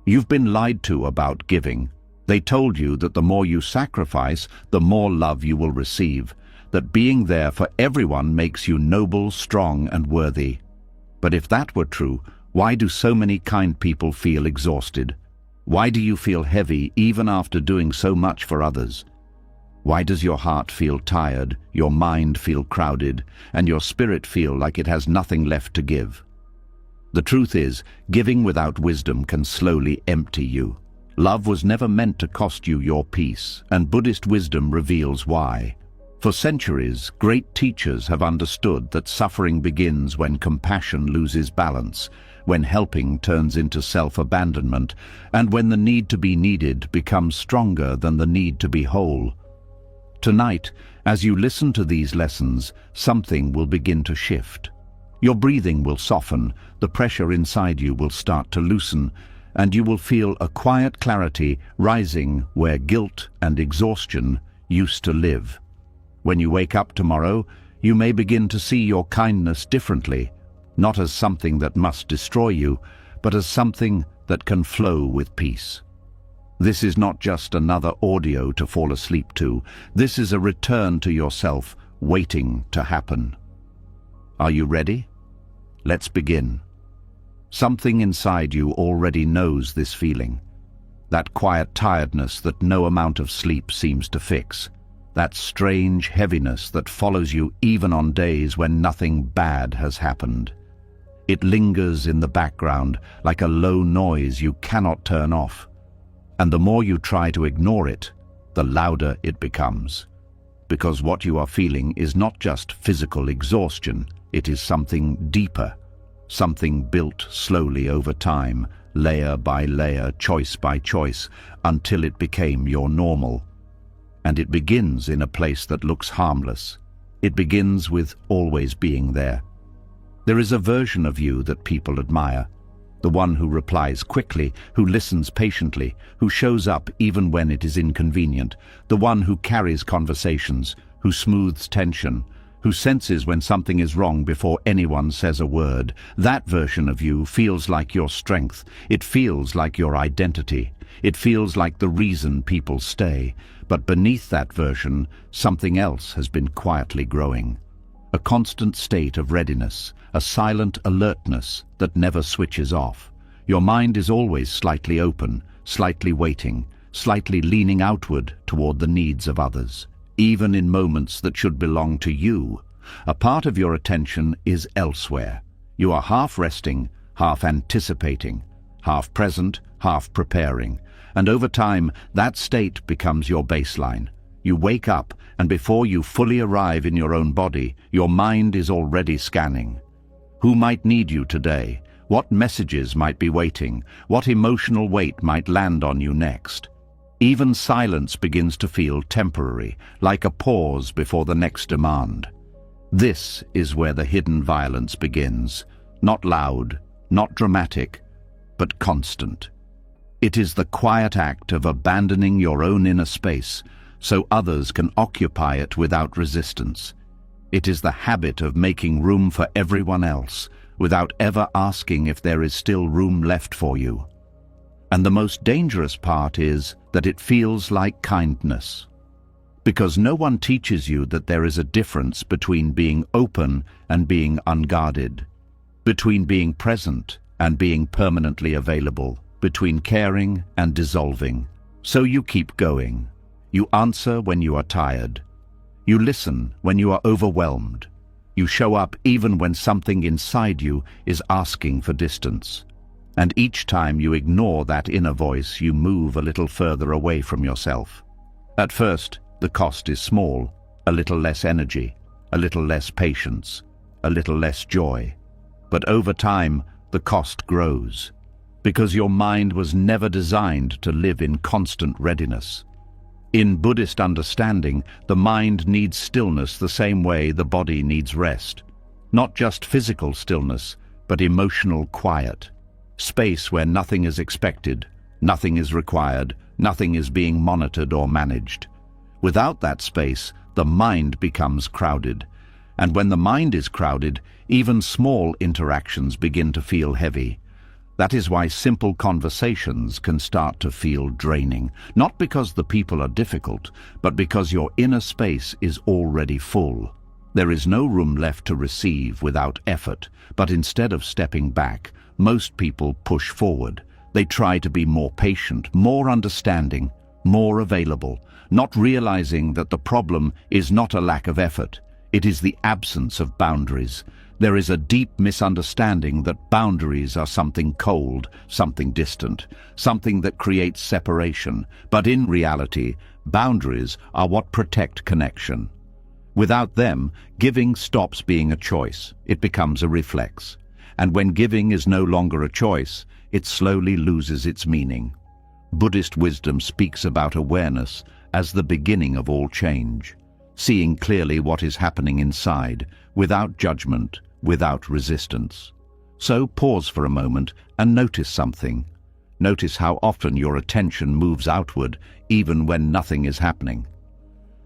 You've been lied to about giving. They told you that the more you sacrifice, the more love you will receive, that being there for everyone makes you noble, strong, and worthy. But if that were true, why do so many kind people feel exhausted? Why do you feel heavy even after doing so much for others? Why does your heart feel tired, your mind feel crowded, and your spirit feel like it has nothing left to give? The truth is, giving without wisdom can slowly empty you. Love was never meant to cost you your peace, and Buddhist wisdom reveals why. For centuries, great teachers have understood that suffering begins when compassion loses balance, when helping turns into self-abandonment, and when the need to be needed becomes stronger than the need to be whole. Tonight, as you listen to these lessons, something will begin to shift. Your breathing will soften, the pressure inside you will start to loosen, and you will feel a quiet clarity rising where guilt and exhaustion used to live. When you wake up tomorrow, you may begin to see your kindness differently, not as something that must destroy you, but as something that can flow with peace. This is not just another audio to fall asleep to. This is a return to yourself, waiting to happen. Are you ready? Let's begin. Something inside you already knows this feeling. That quiet tiredness that no amount of sleep seems to fix. That strange heaviness that follows you even on days when nothing bad has happened. It lingers in the background like a low noise you cannot turn off. And the more you try to ignore it, the louder it becomes. Because what you are feeling is not just physical exhaustion, it is something deeper, something built slowly over time, layer by layer, choice by choice, until it became your normal. And it begins in a place that looks harmless. It begins with always being there. There is a version of you that people admire. The one who replies quickly, who listens patiently, who shows up even when it is inconvenient. The one who carries conversations, who smooths tension, who senses when something is wrong before anyone says a word. That version of you feels like your strength. It feels like your identity. It feels like the reason people stay. But beneath that version, something else has been quietly growing. A constant state of readiness, a silent alertness that never switches off. Your mind is always slightly open, slightly waiting, slightly leaning outward toward the needs of others. Even in moments that should belong to you, a part of your attention is elsewhere. You are half resting, half anticipating, half present, half preparing. And over time, that state becomes your baseline. You wake up, and before you fully arrive in your own body, your mind is already scanning. Who might need you today? What messages might be waiting? What emotional weight might land on you next? Even silence begins to feel temporary, like a pause before the next demand. This is where the hidden violence begins. Not loud, not dramatic, but constant. It is the quiet act of abandoning your own inner space so others can occupy it without resistance. It is the habit of making room for everyone else without ever asking if there is still room left for you. And the most dangerous part is that it feels like kindness. Because no one teaches you that there is a difference between being open and being unguarded, between being present and being permanently available, between caring and dissolving. So you keep going. You answer when you are tired. You listen when you are overwhelmed. You show up even when something inside you is asking for distance. And each time you ignore that inner voice, you move a little further away from yourself. At first, the cost is small, a little less energy, a little less patience, a little less joy. But over time, the cost grows, because your mind was never designed to live in constant readiness. In Buddhist understanding, the mind needs stillness the same way the body needs rest. Not just physical stillness, but emotional quiet. Space where nothing is expected, nothing is required, nothing is being monitored or managed. Without that space, the mind becomes crowded. And when the mind is crowded, even small interactions begin to feel heavy. That is why simple conversations can start to feel draining, not because the people are difficult, but because your inner space is already full. There is no room left to receive without effort, but instead of stepping back, most people push forward. They try to be more patient, more understanding, more available, not realizing that the problem is not a lack of effort, it is the absence of boundaries. There is a deep misunderstanding that boundaries are something cold, something distant, something that creates separation. But in reality, boundaries are what protect connection. Without them, giving stops being a choice. It becomes a reflex. And when giving is no longer a choice, it slowly loses its meaning. Buddhist wisdom speaks about awareness as the beginning of all change, seeing clearly what is happening inside, without judgment, without resistance. So pause for a moment and notice something. Notice how often your attention moves outward, even when nothing is happening.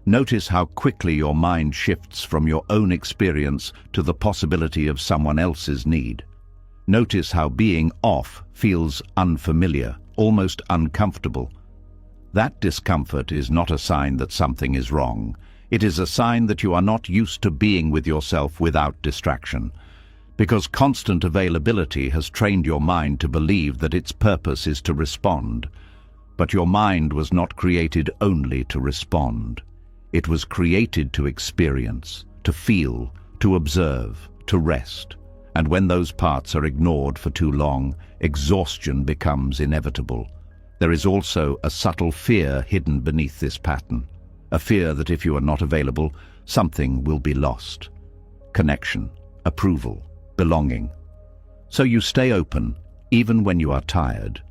Notice how quickly your mind shifts from your own experience to the possibility of someone else's need. Notice how being off feels unfamiliar, almost uncomfortable. That discomfort is not a sign that something is wrong. It is a sign that you are not used to being with yourself without distraction, because constant availability has trained your mind to believe that its purpose is to respond. But your mind was not created only to respond. It was created to experience, to feel, to observe, to rest. And when those parts are ignored for too long, exhaustion becomes inevitable. There is also a subtle fear hidden beneath this pattern. A fear that if you are not available, something will be lost. Connection, approval, belonging. So you stay open, even when you are tired.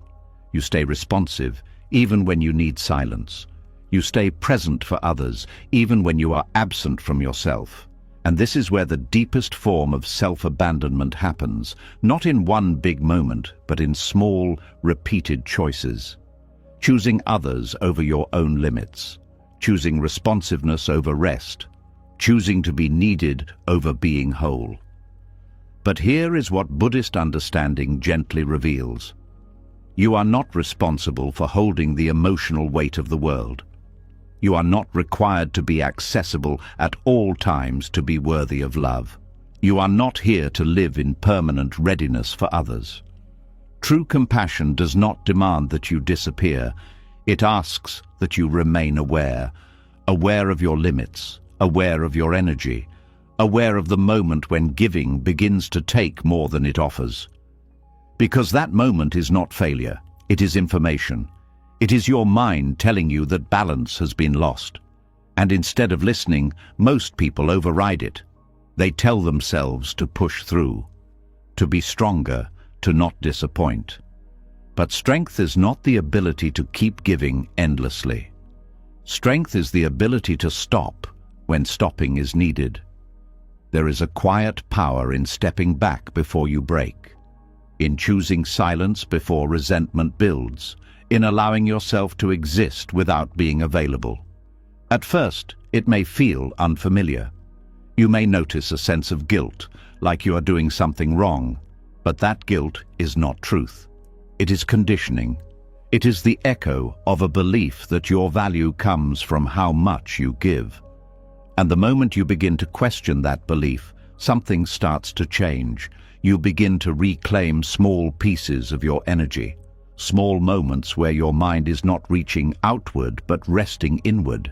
You stay responsive, even when you need silence. You stay present for others, even when you are absent from yourself. And this is where the deepest form of self-abandonment happens, not in one big moment, but in small, repeated choices. Choosing others over your own limits. Choosing responsiveness over rest, choosing to be needed over being whole. But here is what Buddhist understanding gently reveals. You are not responsible for holding the emotional weight of the world. You are not required to be accessible at all times to be worthy of love. You are not here to live in permanent readiness for others. True compassion does not demand that you disappear. It asks that you remain aware, aware of your limits, aware of your energy, aware of the moment when giving begins to take more than it offers. Because that moment is not failure, it is information. It is your mind telling you that balance has been lost. And instead of listening, most people override it. They tell themselves to push through, to be stronger, to not disappoint. But strength is not the ability to keep giving endlessly. Strength is the ability to stop when stopping is needed. There is a quiet power in stepping back before you break, in choosing silence before resentment builds, in allowing yourself to exist without being available. At first, it may feel unfamiliar. You may notice a sense of guilt, like you are doing something wrong, but that guilt is not truth. It is conditioning. It is the echo of a belief that your value comes from how much you give. And the moment you begin to question that belief, something starts to change. You begin to reclaim small pieces of your energy, small moments where your mind is not reaching outward but resting inward.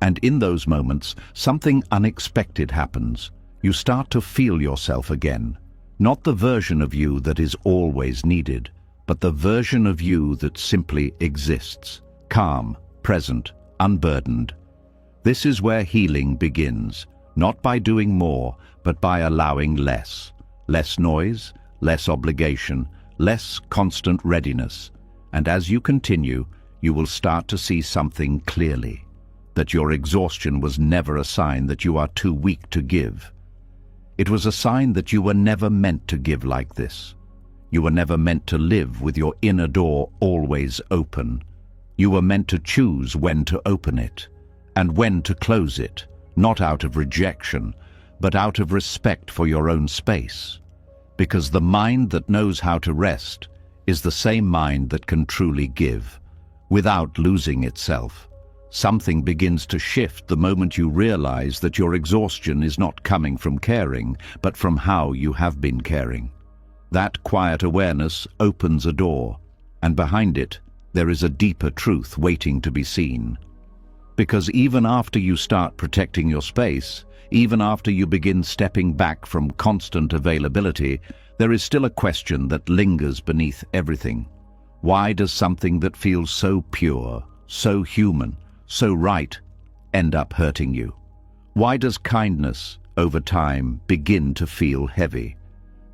And in those moments, something unexpected happens. You start to feel yourself again, not the version of you that is always needed, but the version of you that simply exists, calm, present, unburdened. This is where healing begins, not by doing more, but by allowing less. Less noise, less obligation, less constant readiness. And as you continue, you will start to see something clearly, that your exhaustion was never a sign that you are too weak to give. It was a sign that you were never meant to give like this. You were never meant to live with your inner door always open. You were meant to choose when to open it and when to close it, not out of rejection, but out of respect for your own space. Because the mind that knows how to rest is the same mind that can truly give, without losing itself. Something begins to shift the moment you realize that your exhaustion is not coming from caring, but from how you have been caring. That quiet awareness opens a door, and behind it, there is a deeper truth waiting to be seen. Because even after you start protecting your space, even after you begin stepping back from constant availability, there is still a question that lingers beneath everything. Why does something that feels so pure, so human, so right, end up hurting you? Why does kindness, over time, begin to feel heavy?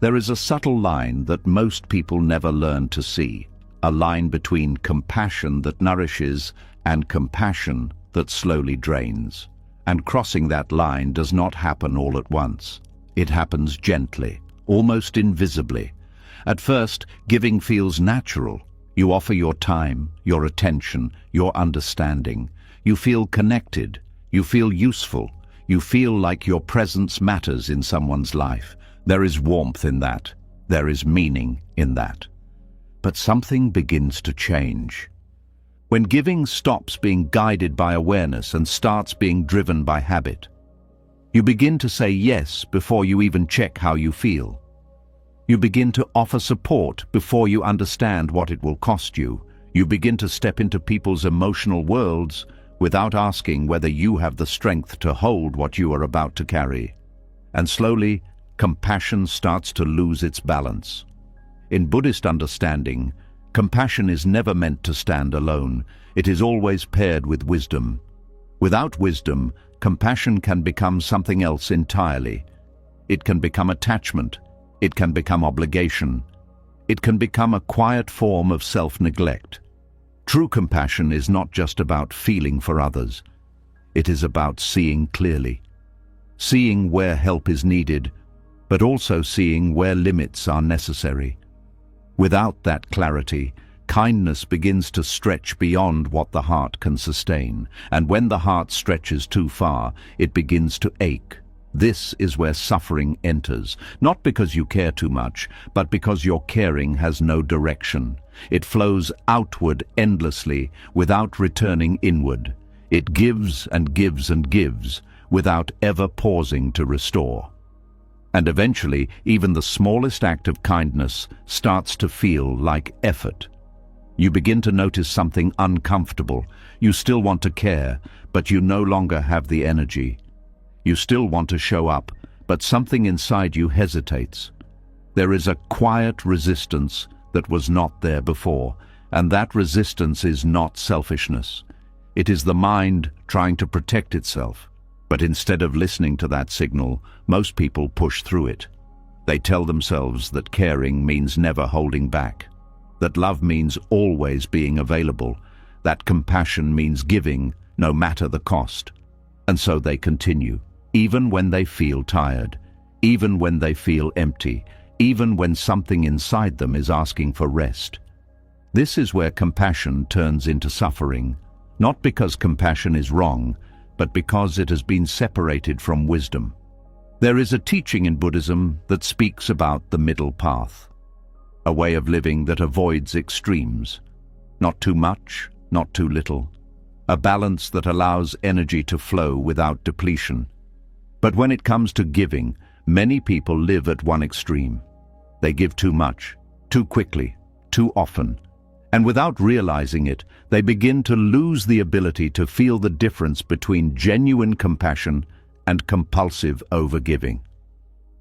There is a subtle line that most people never learn to see, a line between compassion that nourishes and compassion that slowly drains. And crossing that line does not happen all at once. It happens gently, almost invisibly. At first, giving feels natural. You offer your time, your attention, your understanding. You feel connected. You feel useful. You feel like your presence matters in someone's life. There is warmth in that. There is meaning in that. But something begins to change. When giving stops being guided by awareness and starts being driven by habit, you begin to say yes before you even check how you feel. You begin to offer support before you understand what it will cost you. You begin to step into people's emotional worlds without asking whether you have the strength to hold what you are about to carry. And slowly, compassion starts to lose its balance. In Buddhist understanding, compassion is never meant to stand alone. It is always paired with wisdom. Without wisdom, compassion can become something else entirely. It can become attachment. It can become obligation. It can become a quiet form of self-neglect. True compassion is not just about feeling for others. It is about seeing clearly. Seeing where help is needed, but also seeing where limits are necessary. Without that clarity, kindness begins to stretch beyond what the heart can sustain, and when the heart stretches too far, it begins to ache. This is where suffering enters, not because you care too much, but because your caring has no direction. It flows outward endlessly, without returning inward. It gives and gives and gives, without ever pausing to restore. And eventually, even the smallest act of kindness starts to feel like effort. You begin to notice something uncomfortable. You still want to care, but you no longer have the energy. You still want to show up, but something inside you hesitates. There is a quiet resistance that was not there before, and that resistance is not selfishness. It is the mind trying to protect itself. But instead of listening to that signal, most people push through it. They tell themselves that caring means never holding back, that love means always being available, that compassion means giving, no matter the cost. And so they continue, even when they feel tired, even when they feel empty, even when something inside them is asking for rest. This is where compassion turns into suffering, not because compassion is wrong, but because it has been separated from wisdom. There is a teaching in Buddhism that speaks about the middle path, a way of living that avoids extremes, not too much, not too little, a balance that allows energy to flow without depletion. But when it comes to giving, many people live at one extreme. They give too much, too quickly, too often. And without realizing it, they begin to lose the ability to feel the difference between genuine compassion and compulsive overgiving.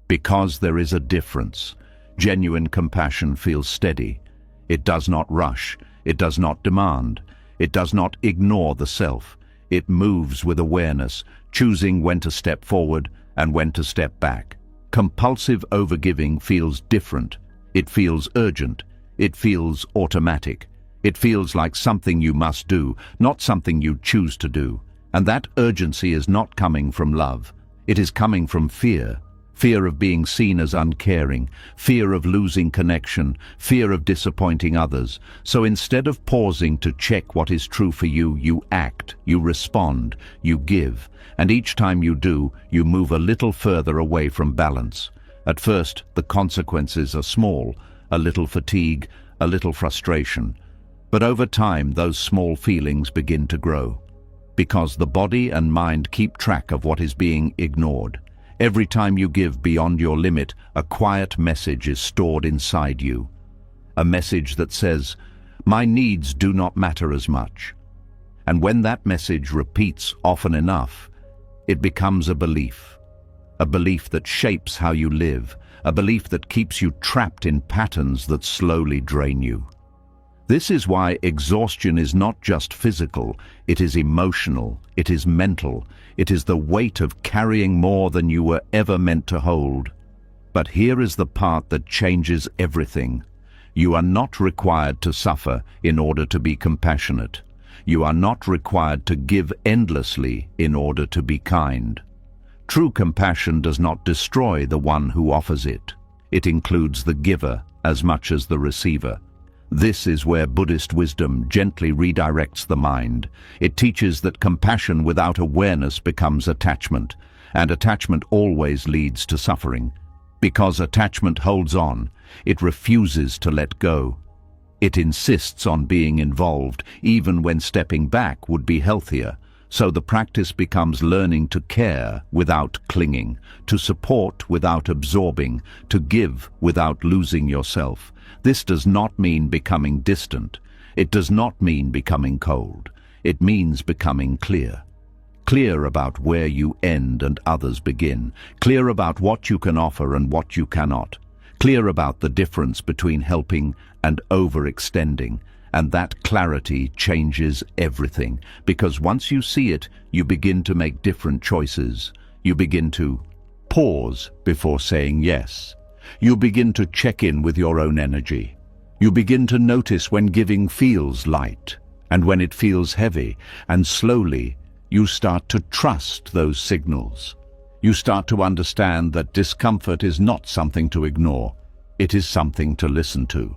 Because there is a difference. Genuine compassion feels steady. It does not rush. It does not demand. It does not ignore the self. It moves with awareness, choosing when to step forward and when to step back. Compulsive overgiving feels different. It feels urgent. It feels automatic. It feels like something you must do, not something you choose to do. And that urgency is not coming from love. It is coming from fear. Fear of being seen as uncaring, fear of losing connection, fear of disappointing others. So instead of pausing to check what is true for you, you act, you respond, you give. And each time you do, you move a little further away from balance. At first, the consequences are small. A little fatigue, a little frustration. But over time, those small feelings begin to grow, because the body and mind keep track of what is being ignored. Every time you give beyond your limit, a quiet message is stored inside you. A message that says, "My needs do not matter as much." And when that message repeats often enough, it becomes a belief that shapes how you live, a belief that keeps you trapped in patterns that slowly drain you. This is why exhaustion is not just physical, it is emotional, it is mental, it is the weight of carrying more than you were ever meant to hold. But here is the part that changes everything. You are not required to suffer in order to be compassionate. You are not required to give endlessly in order to be kind. True compassion does not destroy the one who offers it. It includes the giver as much as the receiver. This is where Buddhist wisdom gently redirects the mind. It teaches that compassion without awareness becomes attachment, and attachment always leads to suffering. Because attachment holds on, it refuses to let go. It insists on being involved, even when stepping back would be healthier. So the practice becomes learning to care without clinging, to support without absorbing, to give without losing yourself. This does not mean becoming distant. It does not mean becoming cold. It means becoming clear. Clear about where you end and others begin. Clear about what you can offer and what you cannot. Clear about the difference between helping and overextending. And that clarity changes everything, because once you see it, you begin to make different choices. You begin to pause before saying yes. You begin to check in with your own energy. You begin to notice when giving feels light and when it feels heavy, and slowly you start to trust those signals. You start to understand that discomfort is not something to ignore. It is something to listen to.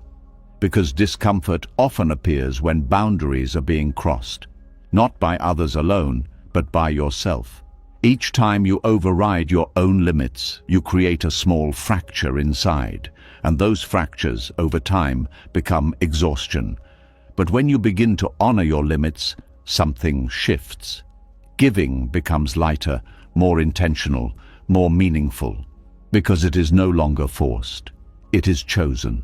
Because discomfort often appears when boundaries are being crossed, not by others alone, but by yourself. Each time you override your own limits, you create a small fracture inside, and those fractures, over time, become exhaustion. But when you begin to honor your limits, something shifts. Giving becomes lighter, more intentional, more meaningful, because it is no longer forced. It is chosen.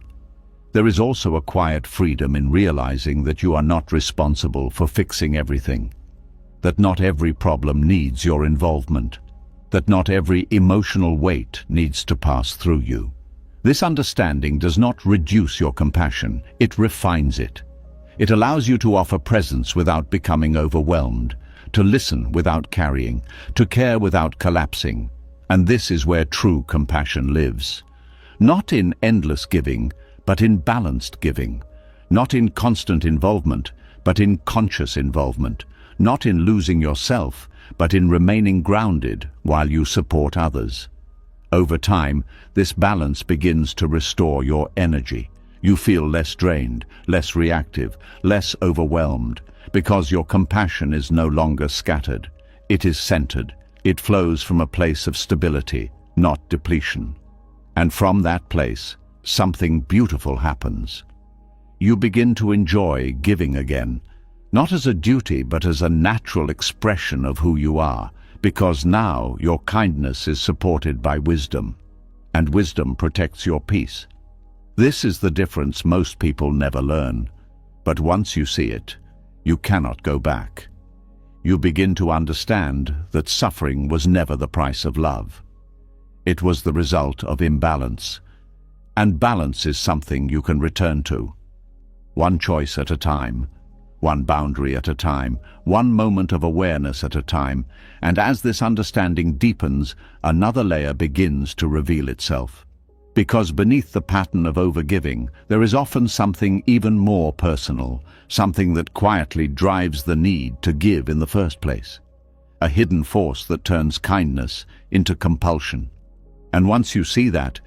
There is also a quiet freedom in realizing that you are not responsible for fixing everything, that not every problem needs your involvement, that not every emotional weight needs to pass through you. This understanding does not reduce your compassion, it refines it. It allows you to offer presence without becoming overwhelmed, to listen without carrying, to care without collapsing. And this is where true compassion lives. Not in endless giving, but in balanced giving. Not in constant involvement, but in conscious involvement. Not in losing yourself, but in remaining grounded while you support others. Over time, this balance begins to restore your energy. You feel less drained, less reactive, less overwhelmed, because your compassion is no longer scattered. It is centered. It flows from a place of stability, not depletion. And from that place, something beautiful happens. You begin to enjoy giving again, not as a duty but as a natural expression of who you are, because now your kindness is supported by wisdom, and wisdom protects your peace. This is the difference most people never learn, but once you see it, you cannot go back. You begin to understand that suffering was never the price of love. It was the result of imbalance. And balance is something you can return to. One choice at a time, one boundary at a time, one moment of awareness at a time, and as this understanding deepens, another layer begins to reveal itself. Because beneath the pattern of overgiving, there is often something even more personal, something that quietly drives the need to give in the first place. A hidden force that turns kindness into compulsion. And once you see that,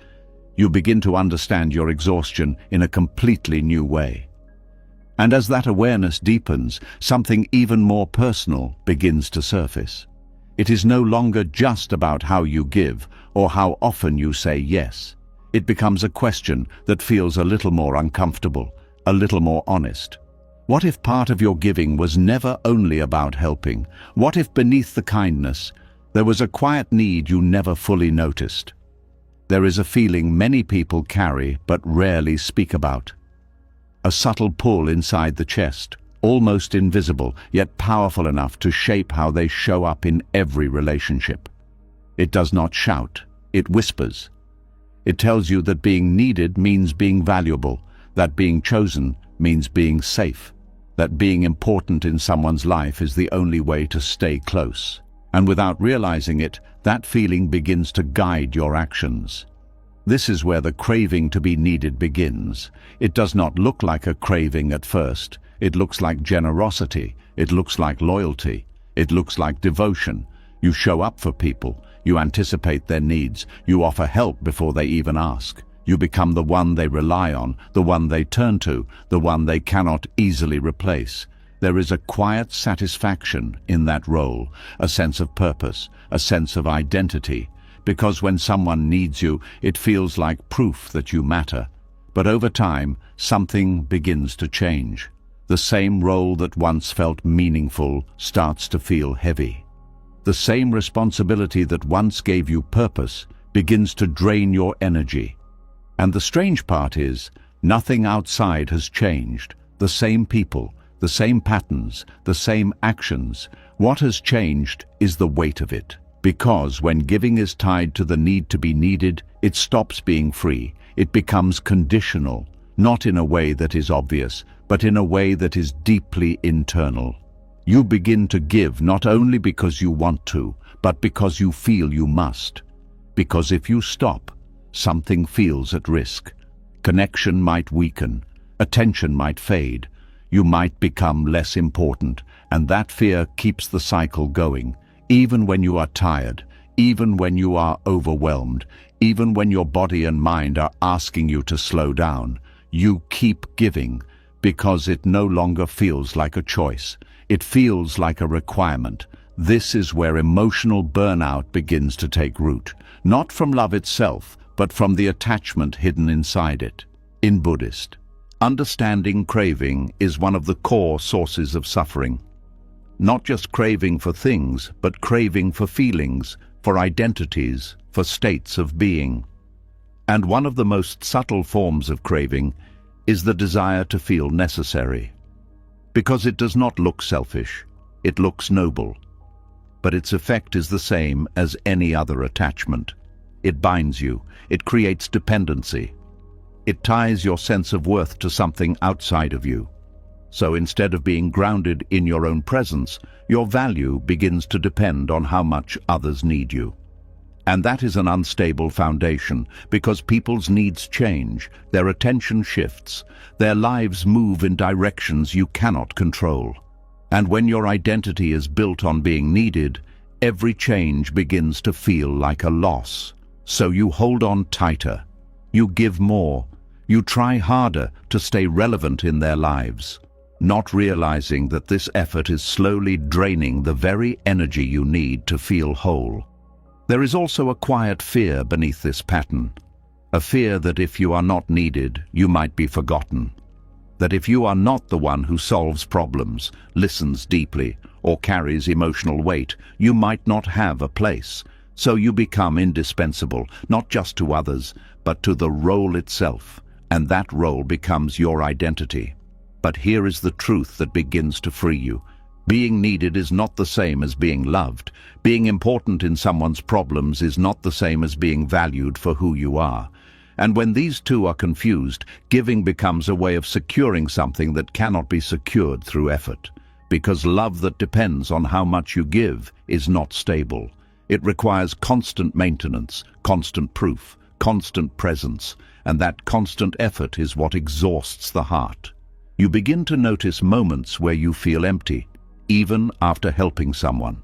you begin to understand your exhaustion in a completely new way. And as that awareness deepens, something even more personal begins to surface. It is no longer just about how you give or how often you say yes. It becomes a question that feels a little more uncomfortable, a little more honest? What if part of your giving was never only about helping? What if beneath the kindness, there was a quiet need you never fully noticed? There is a feeling many people carry but rarely speak about. A subtle pull inside the chest, almost invisible, yet powerful enough to shape how they show up in every relationship. It does not shout, it whispers. It tells you that being needed means being valuable, that being chosen means being safe, that being important in someone's life is the only way to stay close. And without realizing it, that feeling begins to guide your actions. This is where the craving to be needed begins. It does not look like a craving at first. It looks like generosity. It looks like loyalty. It looks like devotion. You show up for people. You anticipate their needs. You offer help before they even ask. You become the one they rely on, the one they turn to, the one they cannot easily replace. There is a quiet satisfaction in that role, a sense of purpose, a sense of identity, because when someone needs you, it feels like proof that you matter. But over time, something begins to change. The same role that once felt meaningful starts to feel heavy. The same responsibility that once gave you purpose begins to drain your energy. And the strange part is, nothing outside has changed. The same people, the same patterns, the same actions. What has changed is the weight of it. Because when giving is tied to the need to be needed, it stops being free. It becomes conditional, not in a way that is obvious, but in a way that is deeply internal. You begin to give not only because you want to, but because you feel you must. Because if you stop, something feels at risk. Connection might weaken, attention might fade, you might become less important, and that fear keeps the cycle going, even when you are tired, even when you are overwhelmed, even when your body and mind are asking you to slow down. You keep giving because it no longer feels like a choice. It feels like a requirement. This is where emotional burnout begins to take root, not from love itself, but from the attachment hidden inside it. In Buddhist, understanding craving is one of the core sources of suffering. Not just craving for things, but craving for feelings, for identities, for states of being. And one of the most subtle forms of craving is the desire to feel necessary. Because it does not look selfish, it looks noble. But its effect is the same as any other attachment. It binds you, it creates dependency. It ties your sense of worth to something outside of you. So instead of being grounded in your own presence, your value begins to depend on how much others need you. And that is an unstable foundation, because people's needs change, their attention shifts, their lives move in directions you cannot control. And when your identity is built on being needed, every change begins to feel like a loss. So you hold on tighter, you give more, you try harder to stay relevant in their lives, not realizing that this effort is slowly draining the very energy you need to feel whole. There is also a quiet fear beneath this pattern, a fear that if you are not needed, you might be forgotten. That if you are not the one who solves problems, listens deeply, or carries emotional weight, you might not have a place. So you become indispensable, not just to others, but to the role itself, and that role becomes your identity. But here is the truth that begins to free you. Being needed is not the same as being loved. Being important in someone's problems is not the same as being valued for who you are. And when these two are confused, giving becomes a way of securing something that cannot be secured through effort. Because love that depends on how much you give is not stable. It requires constant maintenance, constant proof, constant presence, and that constant effort is what exhausts the heart. You begin to notice moments where you feel empty, even after helping someone.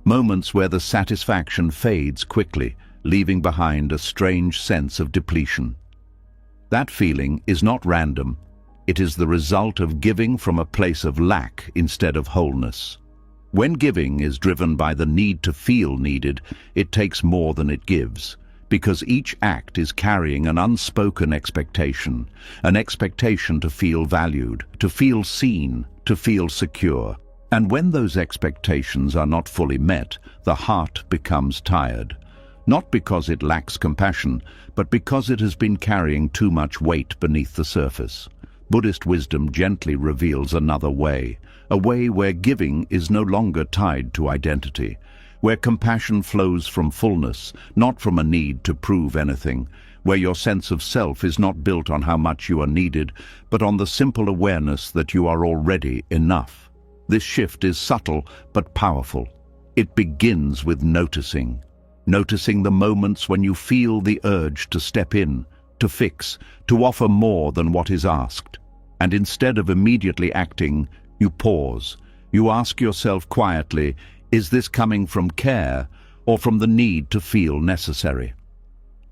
Moments where the satisfaction fades quickly, leaving behind a strange sense of depletion. That feeling is not random. It is the result of giving from a place of lack instead of wholeness. When giving is driven by the need to feel needed, it takes more than it gives. because each act is carrying an unspoken expectation, an expectation to feel valued, to feel seen, to feel secure. And when those expectations are not fully met, the heart becomes tired. Not because it lacks compassion, but because it has been carrying too much weight beneath the surface. Buddhist wisdom gently reveals another way, a way where giving is no longer tied to identity, where compassion flows from fullness, not from a need to prove anything, where your sense of self is not built on how much you are needed, but on the simple awareness that you are already enough. This shift is subtle but powerful. It begins with noticing the moments when you feel the urge to step in, to fix, to offer more than what is asked. And instead of immediately acting, you pause. You ask yourself quietly, is this coming from care or from the need to feel necessary?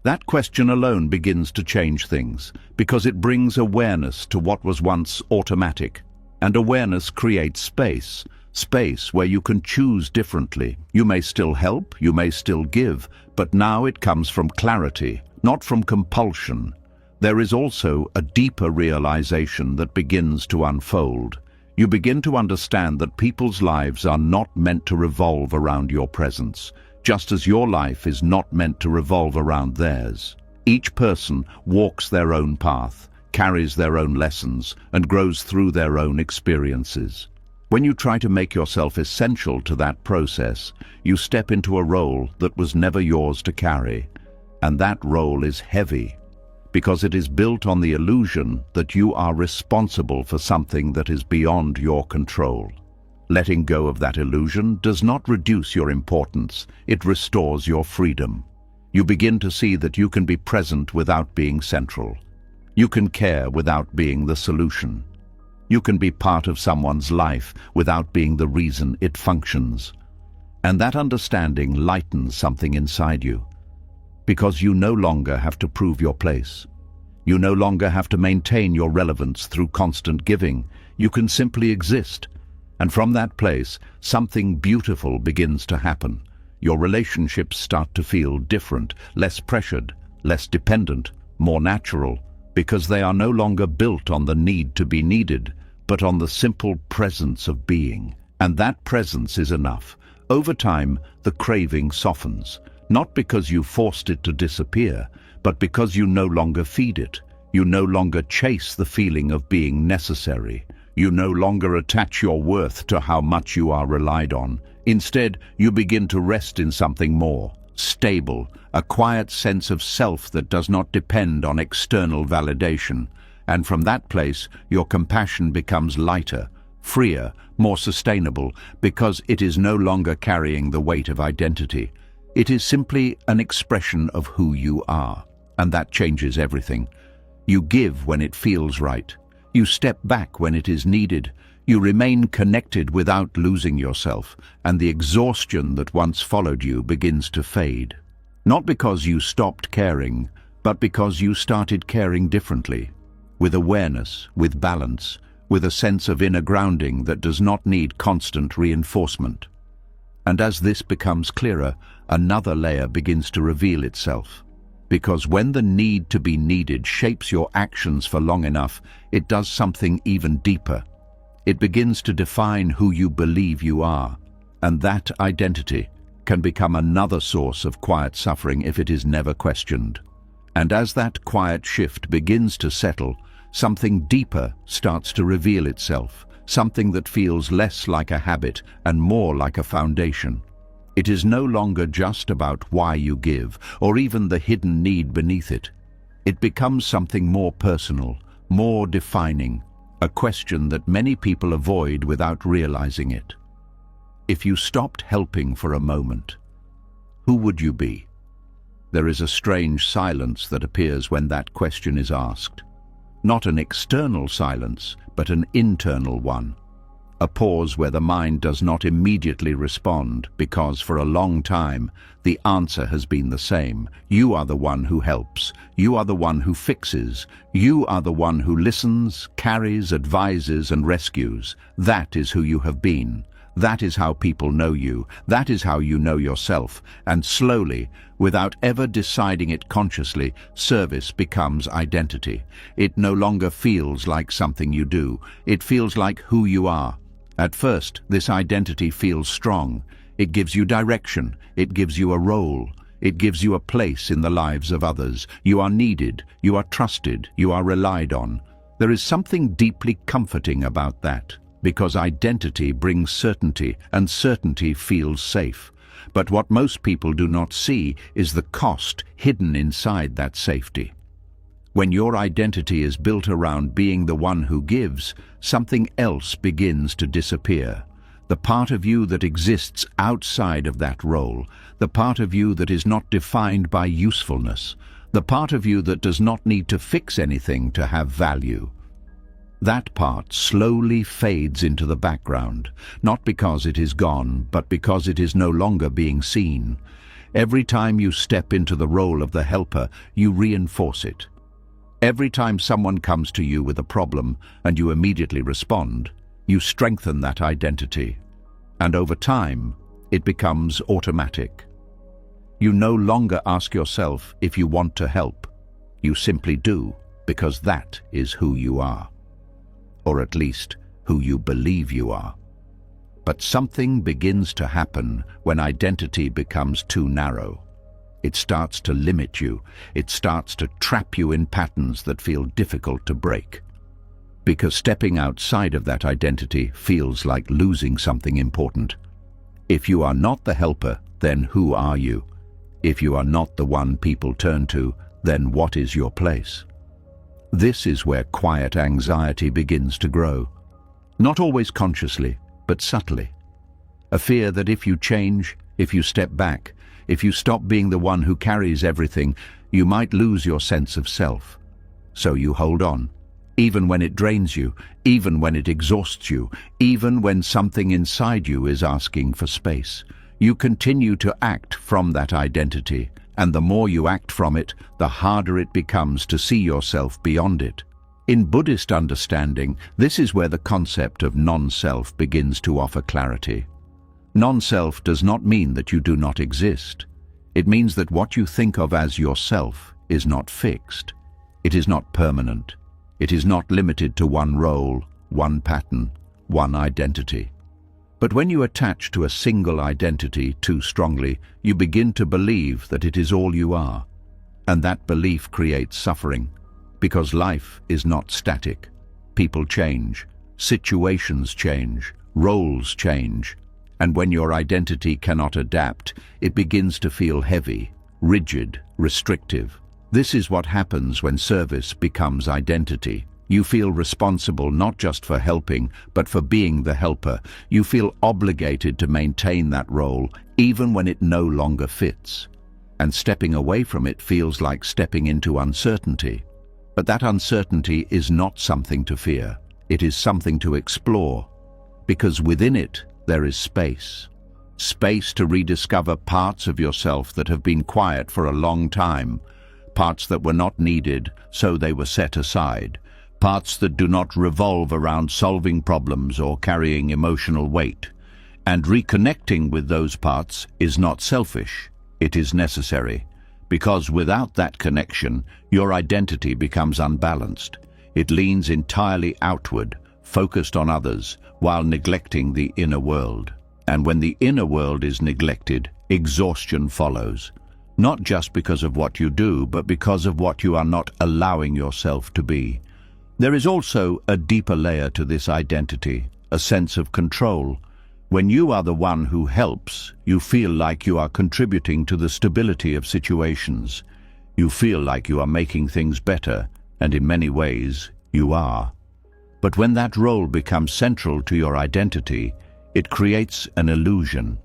That question alone begins to change things, because it brings awareness to what was once automatic. And awareness creates space where you can choose differently. You may still help, you may still give, but now it comes from clarity, not from compulsion. There is also a deeper realization that begins to unfold. You begin to understand that people's lives are not meant to revolve around your presence, just as your life is not meant to revolve around theirs. Each person walks their own path, carries their own lessons, and grows through their own experiences. When you try to make yourself essential to that process, you step into a role that was never yours to carry. And that role is heavy, because it is built on the illusion that you are responsible for something that is beyond your control. Letting go of that illusion does not reduce your importance, it restores your freedom. You begin to see that you can be present without being central. You can care without being the solution. You can be part of someone's life without being the reason it functions. And that understanding lightens something inside you, because you no longer have to prove your place. You no longer have to maintain your relevance through constant giving. You can simply exist. And from that place, something beautiful begins to happen. Your relationships start to feel different, less pressured, less dependent, more natural, because they are no longer built on the need to be needed, but on the simple presence of being. And that presence is enough. Over time, the craving softens, not because you forced it to disappear, but because you no longer feed it. You no longer chase the feeling of being necessary. You no longer attach your worth to how much you are relied on. Instead, you begin to rest in something more stable, a quiet sense of self that does not depend on external validation. And from that place, your compassion becomes lighter, freer, more sustainable, because it is no longer carrying the weight of identity. It is simply an expression of who you are, and that changes everything. You give when it feels right. You step back when it is needed. You remain connected without losing yourself, and the exhaustion that once followed you begins to fade. Not because you stopped caring, but because you started caring differently, with awareness, with balance, with a sense of inner grounding that does not need constant reinforcement. And as this becomes clearer, another layer begins to reveal itself. Because when the need to be needed shapes your actions for long enough, it does something even deeper. It begins to define who you believe you are, and that identity can become another source of quiet suffering if it is never questioned. And as that quiet shift begins to settle, something deeper starts to reveal itself, something that feels less like a habit and more like a foundation. It is no longer just about why you give, or even the hidden need beneath it. It becomes something more personal, more defining, a question that many people avoid without realizing it. If you stopped helping for a moment, who would you be? There is a strange silence that appears when that question is asked. Not an external silence, but an internal one. A pause where the mind does not immediately respond, because for a long time the answer has been the same. You are the one who helps. You are the one who fixes. You are the one who listens, carries, advises, and rescues. That is who you have been. That is how people know you. That is how you know yourself. And slowly, without ever deciding it consciously, service becomes identity. It no longer feels like something you do. It feels like who you are. At first, this identity feels strong. It gives you direction. It gives you a role. It gives you a place in the lives of others. You are needed. You are trusted. You are relied on. There is something deeply comforting about that, because identity brings certainty, and certainty feels safe. But what most people do not see is the cost hidden inside that safety. When your identity is built around being the one who gives, something else begins to disappear. The part of you that exists outside of that role, the part of you that is not defined by usefulness, the part of you that does not need to fix anything to have value. That part slowly fades into the background, not because it is gone, but because it is no longer being seen. Every time you step into the role of the helper, you reinforce it. Every time someone comes to you with a problem and you immediately respond, you strengthen that identity. And over time, it becomes automatic. You no longer ask yourself if you want to help. You simply do, because that is who you are. Or at least, who you believe you are. But something begins to happen when identity becomes too narrow. It starts to limit you. It starts to trap you in patterns that feel difficult to break. Because stepping outside of that identity feels like losing something important. If you are not the helper, then who are you? If you are not the one people turn to, then what is your place? This is where quiet anxiety begins to grow. Not always consciously, but subtly. A fear that if you change, if you step back, if you stop being the one who carries everything, you might lose your sense of self. So you hold on, even when it drains you, even when it exhausts you, even when something inside you is asking for space. You continue to act from that identity, and the more you act from it, the harder it becomes to see yourself beyond it. In Buddhist understanding, this is where the concept of non-self begins to offer clarity. Non-self does not mean that you do not exist. It means that what you think of as yourself is not fixed. It is not permanent. It is not limited to one role, one pattern, one identity. But when you attach to a single identity too strongly, you begin to believe that it is all you are. And that belief creates suffering, because life is not static. People change, situations change, roles change. And when your identity cannot adapt, it begins to feel heavy, rigid, restrictive. This is what happens when service becomes identity. You feel responsible not just for helping, but for being the helper. You feel obligated to maintain that role, even when it no longer fits. And stepping away from it feels like stepping into uncertainty. But that uncertainty is not something to fear. It is something to explore, because within it, there is space. Space to rediscover parts of yourself that have been quiet for a long time, parts that were not needed, so they were set aside. Parts that do not revolve around solving problems or carrying emotional weight. And reconnecting with those parts is not selfish, it is necessary. Because without that connection, your identity becomes unbalanced. It leans entirely outward, focused on others, while neglecting the inner world. And when the inner world is neglected, exhaustion follows. Not just because of what you do, but because of what you are not allowing yourself to be. There is also a deeper layer to this identity, a sense of control. When you are the one who helps, you feel like you are contributing to the stability of situations. You feel like you are making things better, and in many ways, you are. But when that role becomes central to your identity, it creates an illusion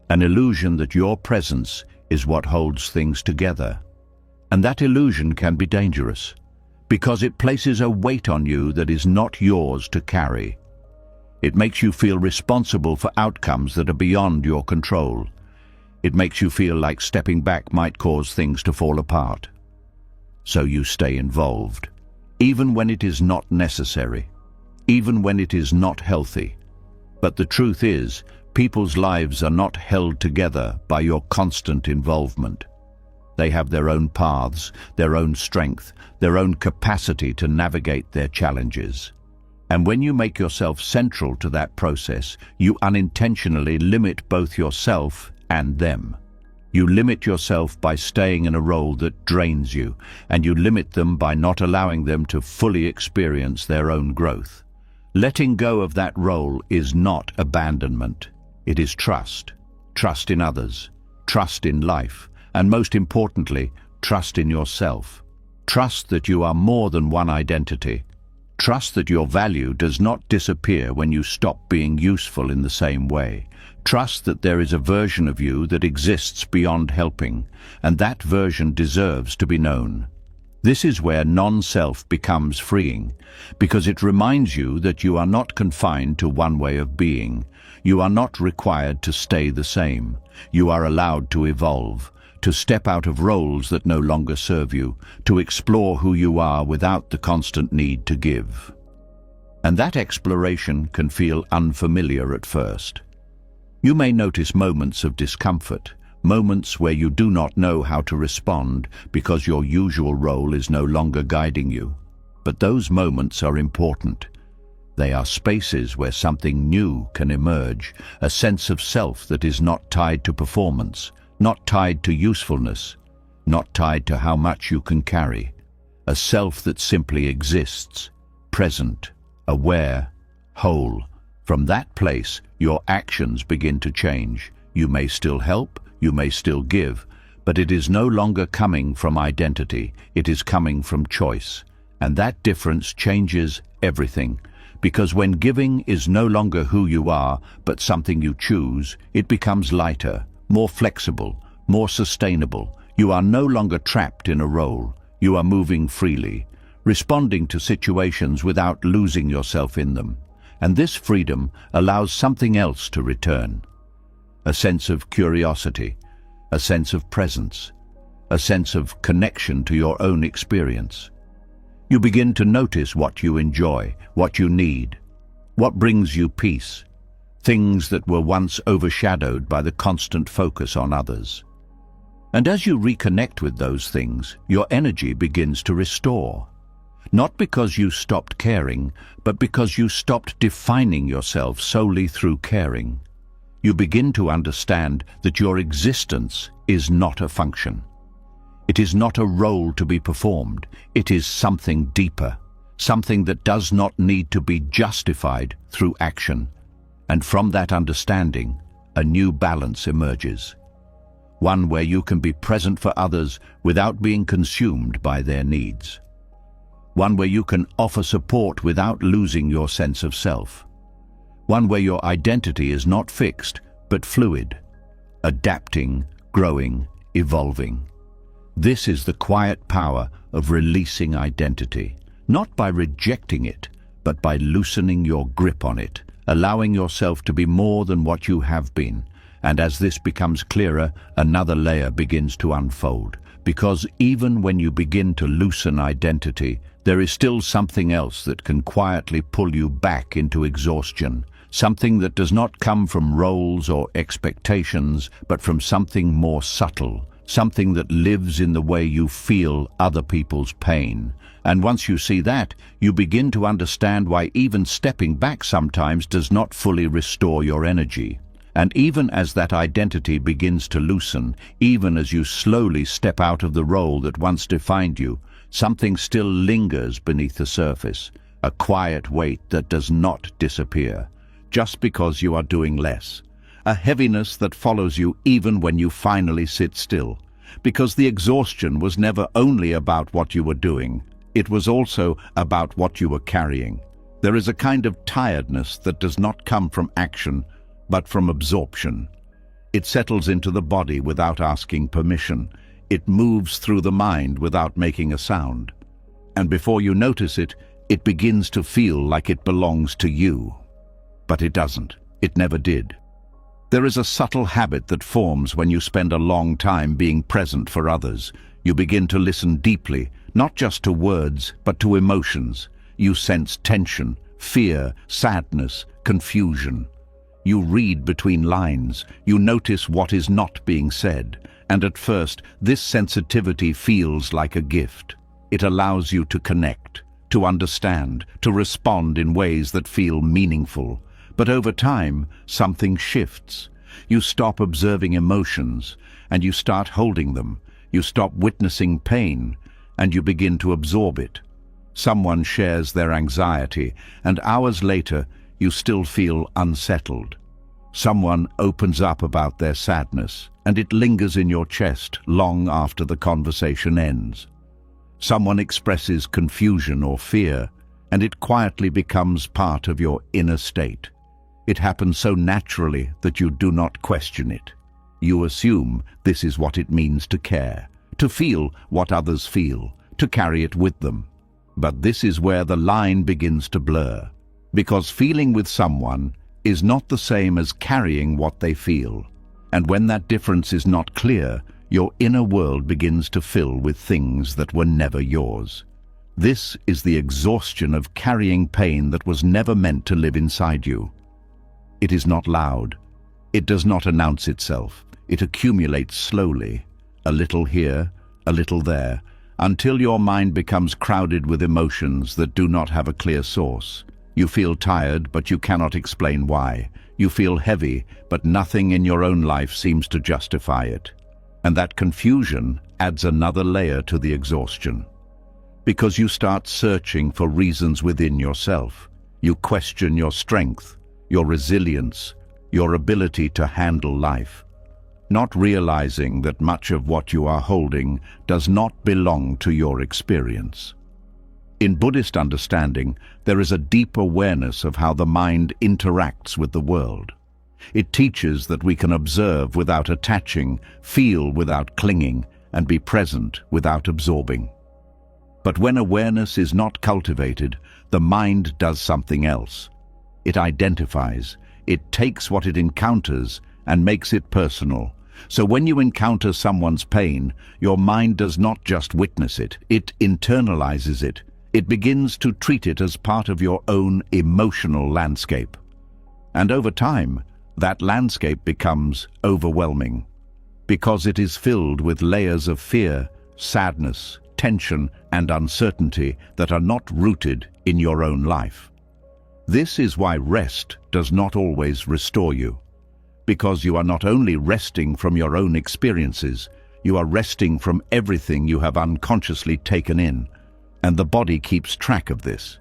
that your presence is what holds things together. And that illusion can be dangerous, because it places a weight on you that is not yours to carry. It makes you feel responsible for outcomes that are beyond your control. It makes you feel like stepping back might cause things to fall apart. So you stay involved, even when it is not necessary, even when it is not healthy. But the truth is, People's lives are not held together by your constant involvement. They have their own paths, their own strength, their own capacity to navigate their challenges. And when you make yourself central to that process, you unintentionally limit both yourself and them. You limit yourself by staying in a role that drains you, and you limit them by not allowing them to fully experience their own growth. Letting go of that role is not abandonment. It is trust. Trust in others, trust in life, and most importantly, trust in yourself. Trust that you are more than one identity. Trust that your value does not disappear when you stop being useful in the same way. Trust that there is a version of you that exists beyond helping, and that version deserves to be known. This is where non-self becomes freeing, because it reminds you that you are not confined to one way of being. You are not required to stay the same. You are allowed to evolve, to step out of roles that no longer serve you, to explore who you are without the constant need to give. And that exploration can feel unfamiliar at first. You may notice moments of discomfort, moments where you do not know how to respond because your usual role is no longer guiding you. But those moments are important. They are spaces where something new can emerge, a sense of self that is not tied to performance, not tied to usefulness, not tied to how much you can carry. A self that simply exists, present, aware, whole. From that place, your actions begin to change. You may still help, you may still give, but it is no longer coming from identity, it is coming from choice. And that difference changes everything. Because when giving is no longer who you are, but something you choose, it becomes lighter, more flexible, more sustainable. You are no longer trapped in a role. You are moving freely, responding to situations without losing yourself in them. And this freedom allows something else to return. A sense of curiosity, a sense of presence, a sense of connection to your own experience. You begin to notice what you enjoy, what you need, what brings you peace, things that were once overshadowed by the constant focus on others. And as you reconnect with those things, your energy begins to restore. Not because you stopped caring, but because you stopped defining yourself solely through caring. You begin to understand that your existence is not a function. It is not a role to be performed. It is something deeper, something that does not need to be justified through action. And from that understanding, a new balance emerges. One where you can be present for others without being consumed by their needs. One where you can offer support without losing your sense of self. One where your identity is not fixed, but fluid, adapting, growing, evolving. This is the quiet power of releasing identity, not by rejecting it, but by loosening your grip on it, allowing yourself to be more than what you have been. And as this becomes clearer, another layer begins to unfold. Because even when you begin to loosen identity, there is still something else that can quietly pull you back into exhaustion. Something that does not come from roles or expectations, but from something more subtle. Something that lives in the way you feel other people's pain. And once you see that, you begin to understand why even stepping back sometimes does not fully restore your energy. And even as that identity begins to loosen, even as you slowly step out of the role that once defined you, something still lingers beneath the surface, a quiet weight that does not disappear, just because you are doing less. A heaviness that follows you even when you finally sit still, because the exhaustion was never only about what you were doing, it was also about what you were carrying. There is a kind of tiredness that does not come from action, but from absorption. It settles into the body without asking permission. It moves through the mind without making a sound. And before you notice it, it begins to feel like it belongs to you. But it doesn't. It never did. There is a subtle habit that forms when you spend a long time being present for others. You begin to listen deeply, not just to words, but to emotions. You sense tension, fear, sadness, confusion. You read between lines, you notice what is not being said, and at first, this sensitivity feels like a gift. It allows you to connect, to understand, to respond in ways that feel meaningful. But over time, something shifts. You stop observing emotions, and you start holding them. You stop witnessing pain, and you begin to absorb it. Someone shares their anxiety, and hours later, you still feel unsettled. Someone opens up about their sadness, and it lingers in your chest long after the conversation ends. Someone expresses confusion or fear, and it quietly becomes part of your inner state. It happens so naturally that you do not question it. You assume this is what it means to care, to feel what others feel, to carry it with them. But this is where the line begins to blur, because feeling with someone is not the same as carrying what they feel. And when that difference is not clear, your inner world begins to fill with things that were never yours. This is the exhaustion of carrying pain that was never meant to live inside you. It is not loud. It does not announce itself. It accumulates slowly, a little here, a little there, until your mind becomes crowded with emotions that do not have a clear source. You feel tired, but you cannot explain why. You feel heavy, but nothing in your own life seems to justify it. And that confusion adds another layer to the exhaustion. Because you start searching for reasons within yourself. You question your strength, your resilience, your ability to handle life, not realizing that much of what you are holding does not belong to your experience. In Buddhist understanding, there is a deep awareness of how the mind interacts with the world. It teaches that we can observe without attaching, feel without clinging, and be present without absorbing. But when awareness is not cultivated, the mind does something else. It identifies, it takes what it encounters and makes it personal. So when you encounter someone's pain, your mind does not just witness it, it internalizes it. It begins to treat it as part of your own emotional landscape. And over time, that landscape becomes overwhelming, because it is filled with layers of fear, sadness, tension, and uncertainty that are not rooted in your own life. This is why rest does not always restore you, because you are not only resting from your own experiences, you are resting from everything you have unconsciously taken in. And the body keeps track of this.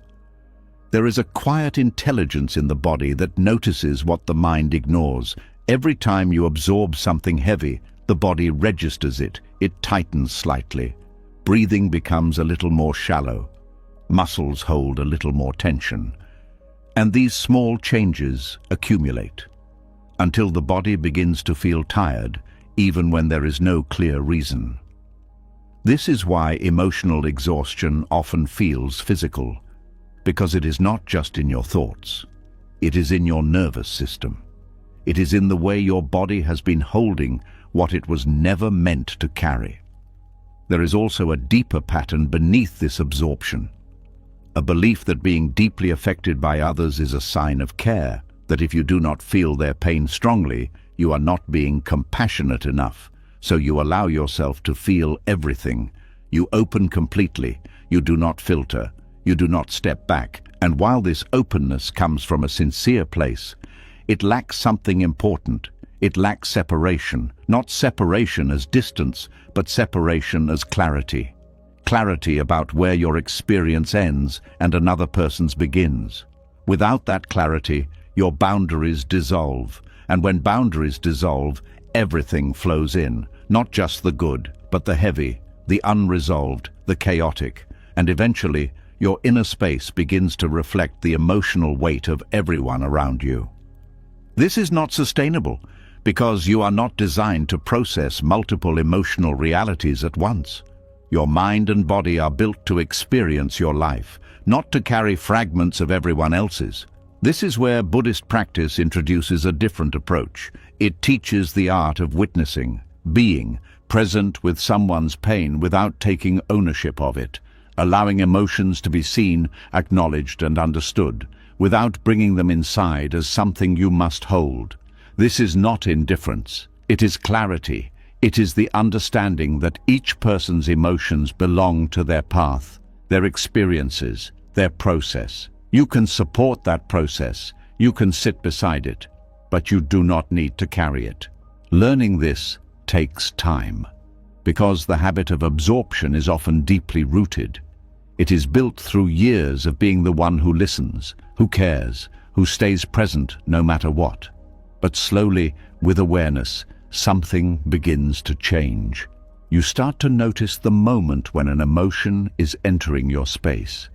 There is a quiet intelligence in the body that notices what the mind ignores. Every time you absorb something heavy, the body registers it. It tightens slightly. Breathing becomes a little more shallow. Muscles hold a little more tension. And these small changes accumulate until the body begins to feel tired, even when there is no clear reason. This is why emotional exhaustion often feels physical, because it is not just in your thoughts. It is in your nervous system. It is in the way your body has been holding what it was never meant to carry. There is also a deeper pattern beneath this absorption, a belief that being deeply affected by others is a sign of care, that if you do not feel their pain strongly, you are not being compassionate enough. So you allow yourself to feel everything. You open completely. You do not filter. You do not step back. And while this openness comes from a sincere place, it lacks something important. It lacks separation. Not separation as distance, but separation as clarity. Clarity about where your experience ends and another person's begins. Without that clarity, your boundaries dissolve. And when boundaries dissolve, everything flows in. Not just the good, but the heavy, the unresolved, the chaotic, and eventually your inner space begins to reflect the emotional weight of everyone around you. This is not sustainable, because you are not designed to process multiple emotional realities at once. Your mind and body are built to experience your life, not to carry fragments of everyone else's. This is where Buddhist practice introduces a different approach. It teaches the art of witnessing, being present with someone's pain without taking ownership of it, allowing emotions to be seen, acknowledged, and understood, without bringing them inside as something you must hold. This is not indifference. It is clarity. It is the understanding that each person's emotions belong to their path, their experiences, their process. You can support that process. You can sit beside it, but you do not need to carry it. Learning this takes time, because the habit of absorption is often deeply rooted. It is built through years of being the one who listens, who cares, who stays present no matter what. But slowly, with awareness, something begins to change. You start to notice the moment when an emotion is entering your space.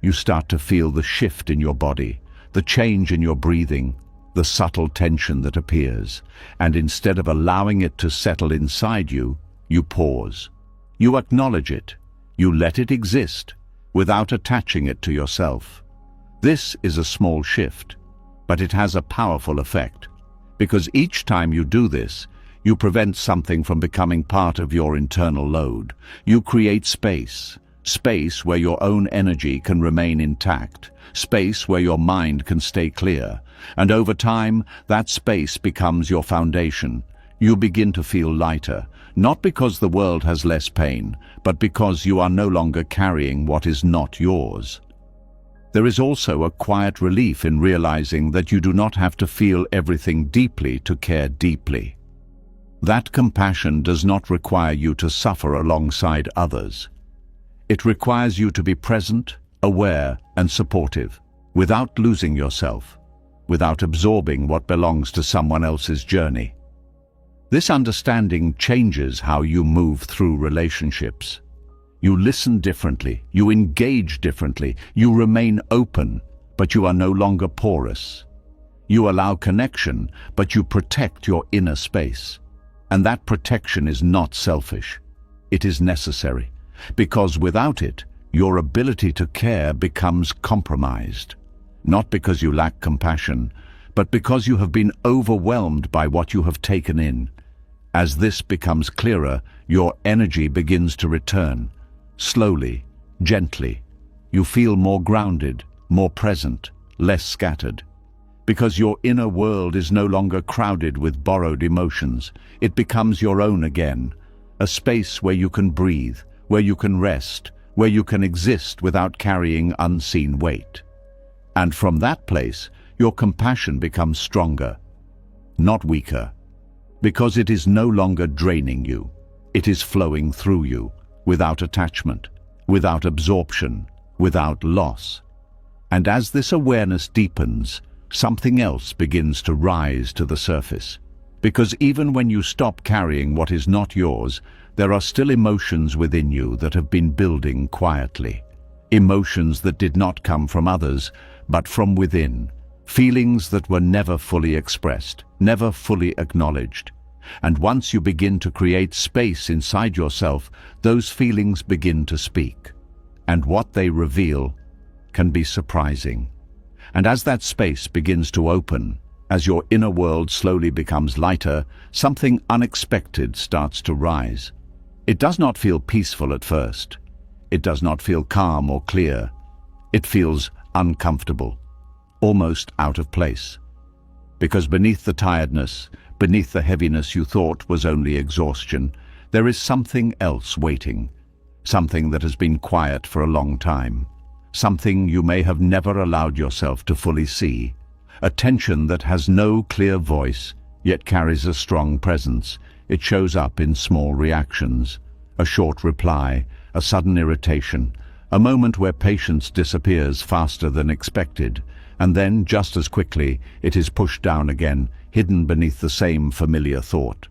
You start to feel the shift in your body, the change in your breathing, the subtle tension that appears, and instead of allowing it to settle inside you, you pause. You acknowledge it. You let it exist, without attaching it to yourself. This is a small shift, but it has a powerful effect, because each time you do this, you prevent something from becoming part of your internal load. You create space where your own energy can remain intact, space where your mind can stay clear, and over time, that space becomes your foundation. You begin to feel lighter, not because the world has less pain, but because you are no longer carrying what is not yours. There is also a quiet relief in realizing that you do not have to feel everything deeply to care deeply. That compassion does not require you to suffer alongside others. It requires you to be present, aware, and supportive, without losing yourself, without absorbing what belongs to someone else's journey. This understanding changes how you move through relationships. You listen differently, you engage differently, you remain open, but you are no longer porous. You allow connection, but you protect your inner space. And that protection is not selfish. It is necessary, because without it, your ability to care becomes compromised. Not because you lack compassion, but because you have been overwhelmed by what you have taken in. As this becomes clearer, your energy begins to return. Slowly, gently, you feel more grounded, more present, less scattered. Because your inner world is no longer crowded with borrowed emotions, it becomes your own again, a space where you can breathe, where you can rest, where you can exist without carrying unseen weight. And from that place, your compassion becomes stronger, not weaker, because it is no longer draining you. It is flowing through you, without attachment, without absorption, without loss. And as this awareness deepens, something else begins to rise to the surface. Because even when you stop carrying what is not yours, there are still emotions within you that have been building quietly. Emotions that did not come from others, but from within. Feelings that were never fully expressed, never fully acknowledged. And once you begin to create space inside yourself, those feelings begin to speak. And what they reveal can be surprising. And as that space begins to open, as your inner world slowly becomes lighter, something unexpected starts to rise. It does not feel peaceful at first. It does not feel calm or clear. It feels uncomfortable, almost out of place. Because beneath the tiredness, beneath the heaviness you thought was only exhaustion, there is something else waiting, something that has been quiet for a long time. Something you may have never allowed yourself to fully see. A tension that has no clear voice, yet carries a strong presence. It shows up in small reactions. A short reply, a sudden irritation, a moment where patience disappears faster than expected, and then, just as quickly, it is pushed down again, hidden beneath the same familiar thought.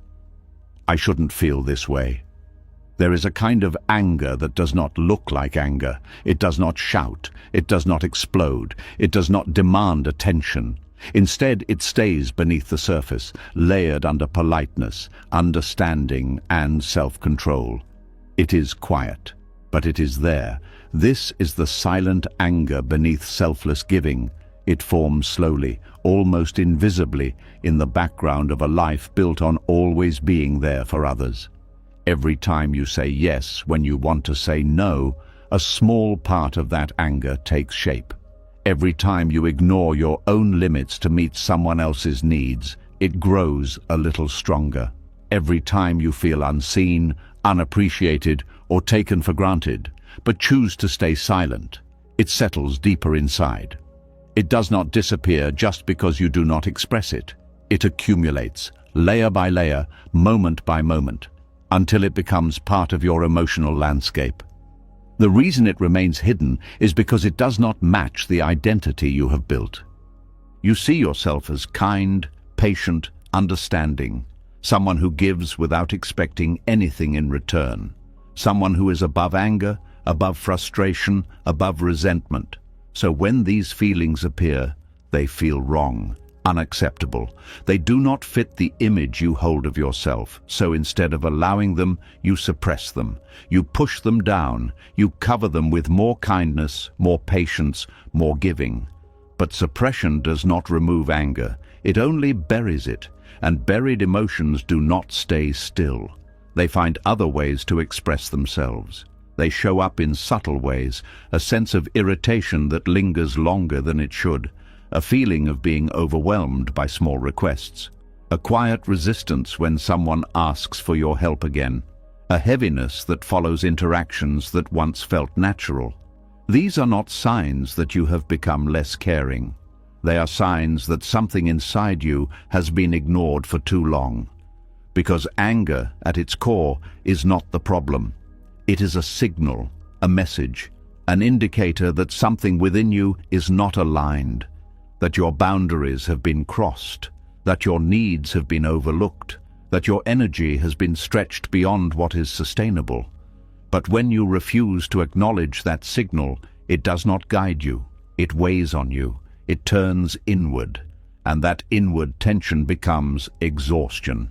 I shouldn't feel this way. There is a kind of anger that does not look like anger. It does not shout. It does not explode. It does not demand attention. Instead, it stays beneath the surface, layered under politeness, understanding, and self-control. It is quiet, but it is there. This is the silent anger beneath selfless giving. It forms slowly, almost invisibly, in the background of a life built on always being there for others. Every time you say yes when you want to say no, a small part of that anger takes shape. Every time you ignore your own limits to meet someone else's needs, it grows a little stronger. Every time you feel unseen, unappreciated, or taken for granted, but choose to stay silent, it settles deeper inside. It does not disappear just because you do not express it. It accumulates, layer by layer, moment by moment, until it becomes part of your emotional landscape. The reason it remains hidden is because it does not match the identity you have built. You see yourself as kind, patient, understanding, someone who gives without expecting anything in return, someone who is above anger, above frustration, above resentment. So when these feelings appear, they feel wrong, unacceptable. They do not fit the image you hold of yourself, so instead of allowing them, you suppress them. You push them down, you cover them with more kindness, more patience, more giving. But suppression does not remove anger, it only buries it, and buried emotions do not stay still. They find other ways to express themselves. They show up in subtle ways, a sense of irritation that lingers longer than it should, a feeling of being overwhelmed by small requests, a quiet resistance when someone asks for your help again, a heaviness that follows interactions that once felt natural. These are not signs that you have become less caring. They are signs that something inside you has been ignored for too long. Because anger, at its core, is not the problem. It is a signal, a message, an indicator that something within you is not aligned, that your boundaries have been crossed, that your needs have been overlooked, that your energy has been stretched beyond what is sustainable. But when you refuse to acknowledge that signal, it does not guide you, it weighs on you, it turns inward, and that inward tension becomes exhaustion.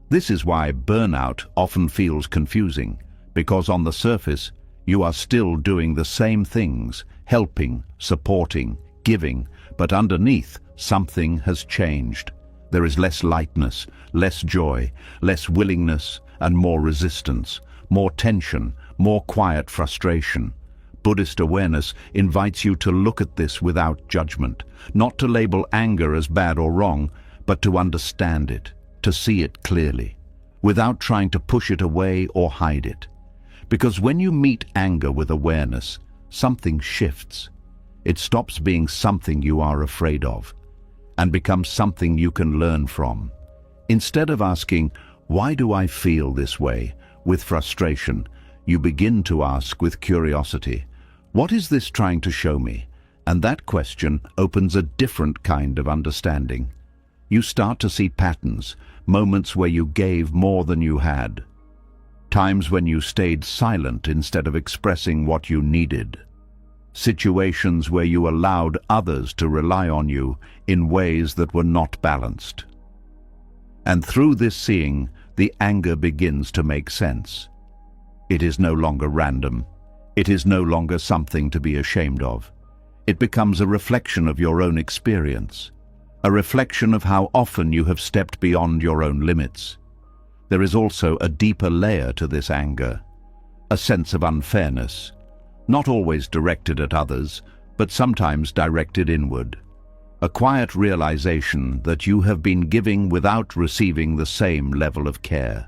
This is why burnout often feels confusing, because on the surface, you are still doing the same things, helping, supporting, giving, but underneath, something has changed. There is less lightness, less joy, less willingness, and more resistance, more tension, more quiet frustration. Buddhist awareness invites you to look at this without judgment, not to label anger as bad or wrong, but to understand it, to see it clearly, without trying to push it away or hide it. Because when you meet anger with awareness, something shifts. It stops being something you are afraid of and becomes something you can learn from. Instead of asking, "Why do I feel this way?" with frustration, you begin to ask with curiosity, "What is this trying to show me?" And that question opens a different kind of understanding. You start to see patterns, moments where you gave more than you had, times when you stayed silent instead of expressing what you needed, situations where you allowed others to rely on you in ways that were not balanced. And through this seeing, the anger begins to make sense. It is no longer random. It is no longer something to be ashamed of. It becomes a reflection of your own experience, a reflection of how often you have stepped beyond your own limits. There is also a deeper layer to this anger, a sense of unfairness, not always directed at others, but sometimes directed inward. A quiet realization that you have been giving without receiving the same level of care,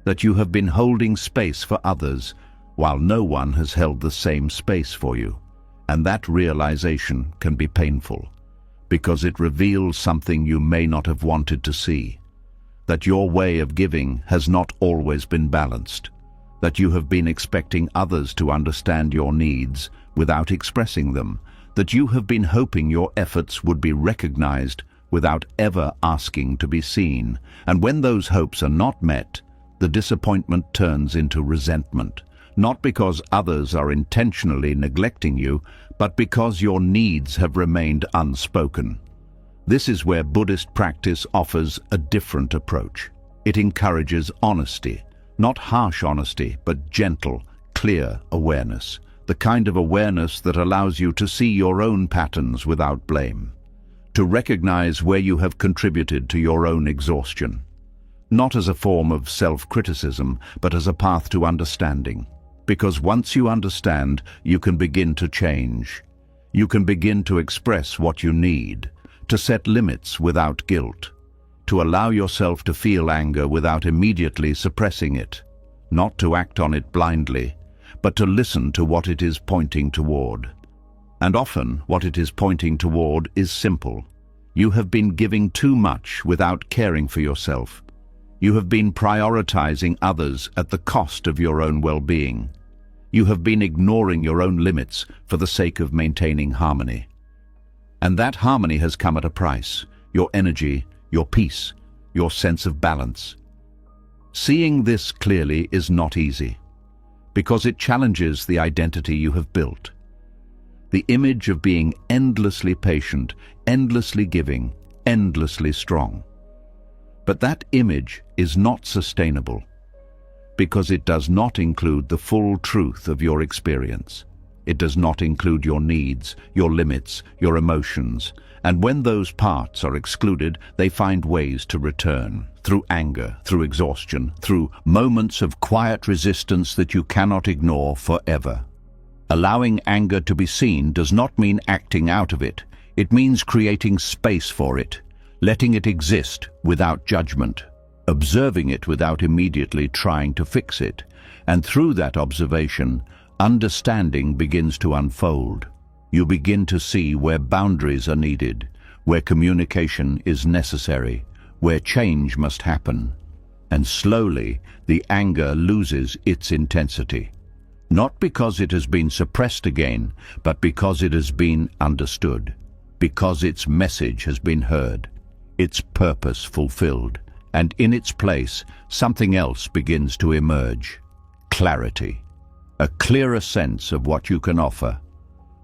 that you have been holding space for others while no one has held the same space for you. And that realization can be painful, because it reveals something you may not have wanted to see, that your way of giving has not always been balanced, that you have been expecting others to understand your needs without expressing them, that you have been hoping your efforts would be recognized without ever asking to be seen. And when those hopes are not met, the disappointment turns into resentment, not because others are intentionally neglecting you, but because your needs have remained unspoken. This is where Buddhist practice offers a different approach. It encourages honesty, not harsh honesty, but gentle, clear awareness, the kind of awareness that allows you to see your own patterns without blame, to recognize where you have contributed to your own exhaustion, not as a form of self-criticism, but as a path to understanding. Because once you understand, you can begin to change. You can begin to express what you need, to set limits without guilt, to allow yourself to feel anger without immediately suppressing it, not to act on it blindly, but to listen to what it is pointing toward. And often, what it is pointing toward is simple. You have been giving too much without caring for yourself. You have been prioritizing others at the cost of your own well-being. You have been ignoring your own limits for the sake of maintaining harmony. And that harmony has come at a price: your energy, your peace, your sense of balance. Seeing this clearly is not easy, because it challenges the identity you have built. The image of being endlessly patient, endlessly giving, endlessly strong. But that image is not sustainable, because it does not include the full truth of your experience. It does not include your needs, your limits, your emotions, and when those parts are excluded, they find ways to return, through anger, through exhaustion, through moments of quiet resistance that you cannot ignore forever. Allowing anger to be seen does not mean acting out of it. It means creating space for it, letting it exist without judgment, observing it without immediately trying to fix it, and through that observation, understanding begins to unfold. You begin to see where boundaries are needed, where communication is necessary, where change must happen. And slowly, the anger loses its intensity. Not because it has been suppressed again, but because it has been understood, because its message has been heard, its purpose fulfilled, and in its place, something else begins to emerge: clarity. A clearer sense of what you can offer,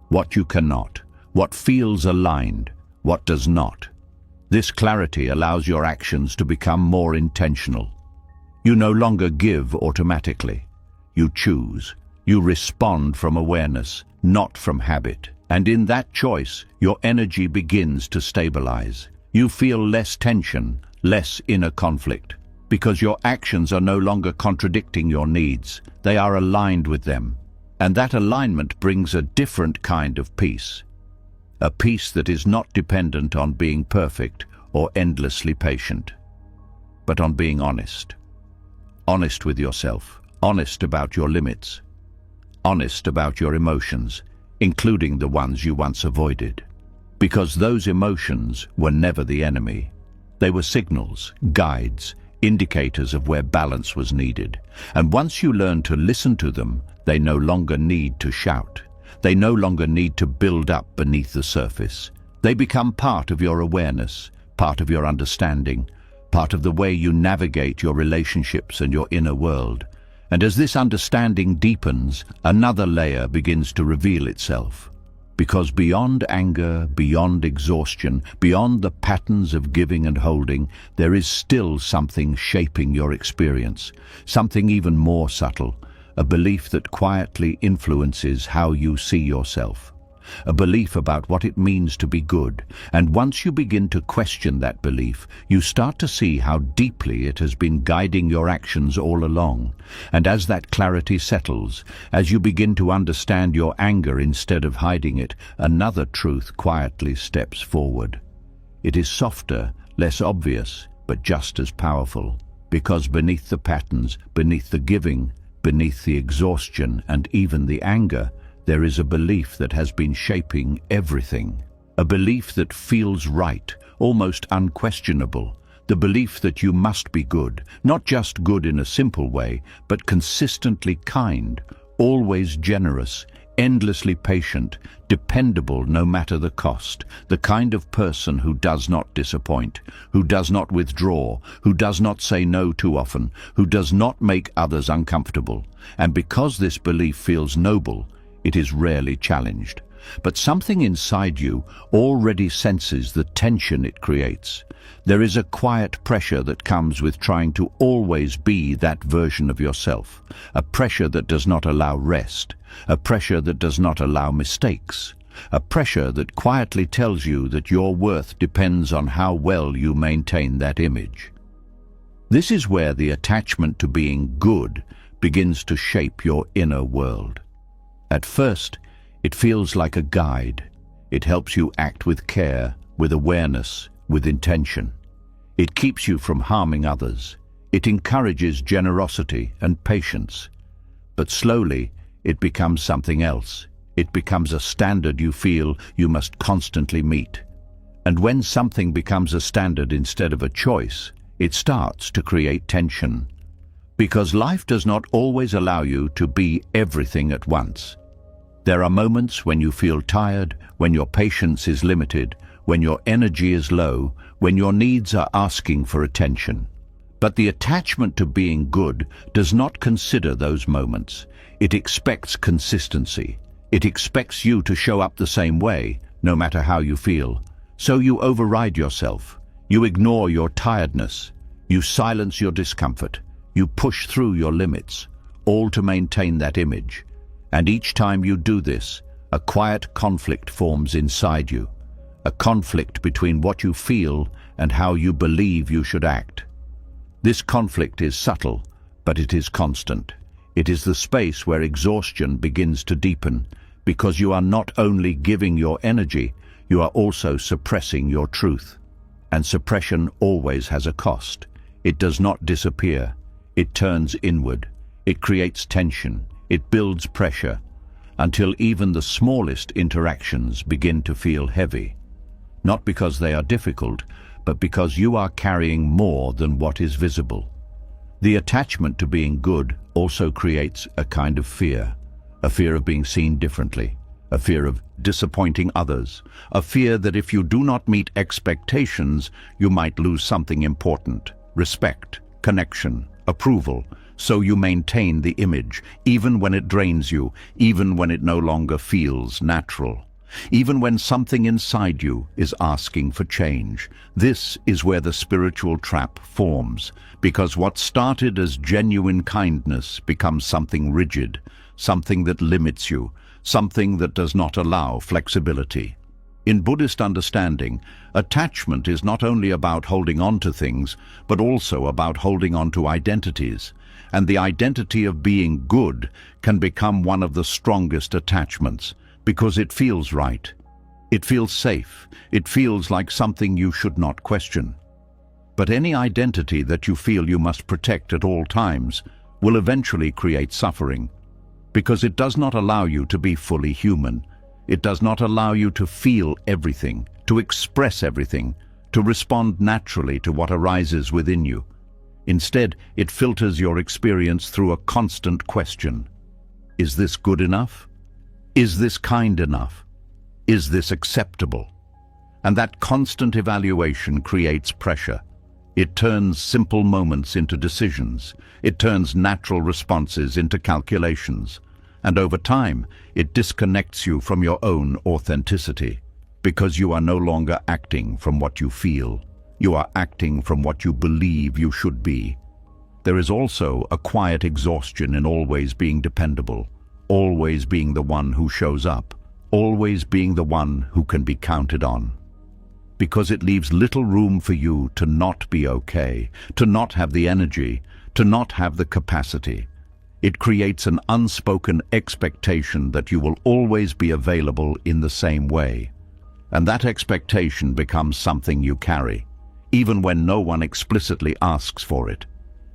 what you cannot, what feels aligned, what does not. This clarity allows your actions to become more intentional. You no longer give automatically. You choose. You respond from awareness, not from habit. And in that choice, your energy begins to stabilize. You feel less tension, less inner conflict, because your actions are no longer contradicting your needs. They are aligned with them. And that alignment brings a different kind of peace. A peace that is not dependent on being perfect or endlessly patient, but on being honest. Honest with yourself, honest about your limits, honest about your emotions, including the ones you once avoided. Because those emotions were never the enemy. They were signals, guides, indicators of where balance was needed. And once you learn to listen to them, they no longer need to shout. They no longer need to build up beneath the surface. They become part of your awareness, part of your understanding, part of the way you navigate your relationships and your inner world. And as this understanding deepens, another layer begins to reveal itself. Because beyond anger, beyond exhaustion, beyond the patterns of giving and holding, there is still something shaping your experience, something even more subtle, a belief that quietly influences how you see yourself, a belief about what it means to be good. And once you begin to question that belief, you start to see how deeply it has been guiding your actions all along. And as that clarity settles, as you begin to understand your anger instead of hiding it, another truth quietly steps forward. It is softer, less obvious, but just as powerful. Because beneath the patterns, beneath the giving, beneath the exhaustion and even the anger, there is a belief that has been shaping everything. A belief that feels right, almost unquestionable. The belief that you must be good, not just good in a simple way, but consistently kind, always generous, endlessly patient, dependable no matter the cost, the kind of person who does not disappoint, who does not withdraw, who does not say no too often, who does not make others uncomfortable. And because this belief feels noble, it is rarely challenged. But something inside you already senses the tension it creates. There is a quiet pressure that comes with trying to always be that version of yourself, a pressure that does not allow rest, a pressure that does not allow mistakes, a pressure that quietly tells you that your worth depends on how well you maintain that image. This is where the attachment to being good begins to shape your inner world. At first, it feels like a guide, It helps you act with care, with awareness, with intention. It keeps you from harming others. It encourages generosity and patience. But slowly, it becomes something else. It becomes a standard you feel you must constantly meet. And when something becomes a standard instead of a choice, it starts to create tension. Because life does not always allow you to be everything at once. There are moments when you feel tired, when your patience is limited, when your energy is low, when your needs are asking for attention. But the attachment to being good does not consider those moments. It expects consistency. It expects you to show up the same way, no matter how you feel. So you override yourself. You ignore your tiredness. You silence your discomfort. You push through your limits, all to maintain that image. And each time you do this, a quiet conflict forms inside you. A conflict between what you feel and how you believe you should act. This conflict is subtle, but it is constant. It is the space where exhaustion begins to deepen, because you are not only giving your energy, you are also suppressing your truth. And suppression always has a cost. It does not disappear. It turns inward. It creates tension. It builds pressure, until even the smallest interactions begin to feel heavy. Not because they are difficult, but because you are carrying more than what is visible. The attachment to being good also creates a kind of fear, a fear of being seen differently, a fear of disappointing others, a fear that if you do not meet expectations, you might lose something important: respect, connection, approval. So you maintain the image, even when it drains you, even when it no longer feels natural, even when something inside you is asking for change. This is where the spiritual trap forms, because what started as genuine kindness becomes something rigid, something that limits you, something that does not allow flexibility. In Buddhist understanding, attachment is not only about holding on to things, but also about holding on to identities. And the identity of being good can become one of the strongest attachments, because it feels right. It feels safe. It feels like something you should not question. But any identity that you feel you must protect at all times will eventually create suffering, because it does not allow you to be fully human. It does not allow you to feel everything, to express everything, to respond naturally to what arises within you. Instead, it filters your experience through a constant question. Is this good enough? Is this kind enough? Is this acceptable? And that constant evaluation creates pressure. It turns simple moments into decisions. It turns natural responses into calculations. And over time, it disconnects you from your own authenticity, because you are no longer acting from what you feel. You are acting from what you believe you should be. There is also a quiet exhaustion in always being dependable, always being the one who shows up, always being the one who can be counted on. Because it leaves little room for you to not be okay, to not have the energy, to not have the capacity. It creates an unspoken expectation that you will always be available in the same way. And that expectation becomes something you carry, even when no one explicitly asks for it.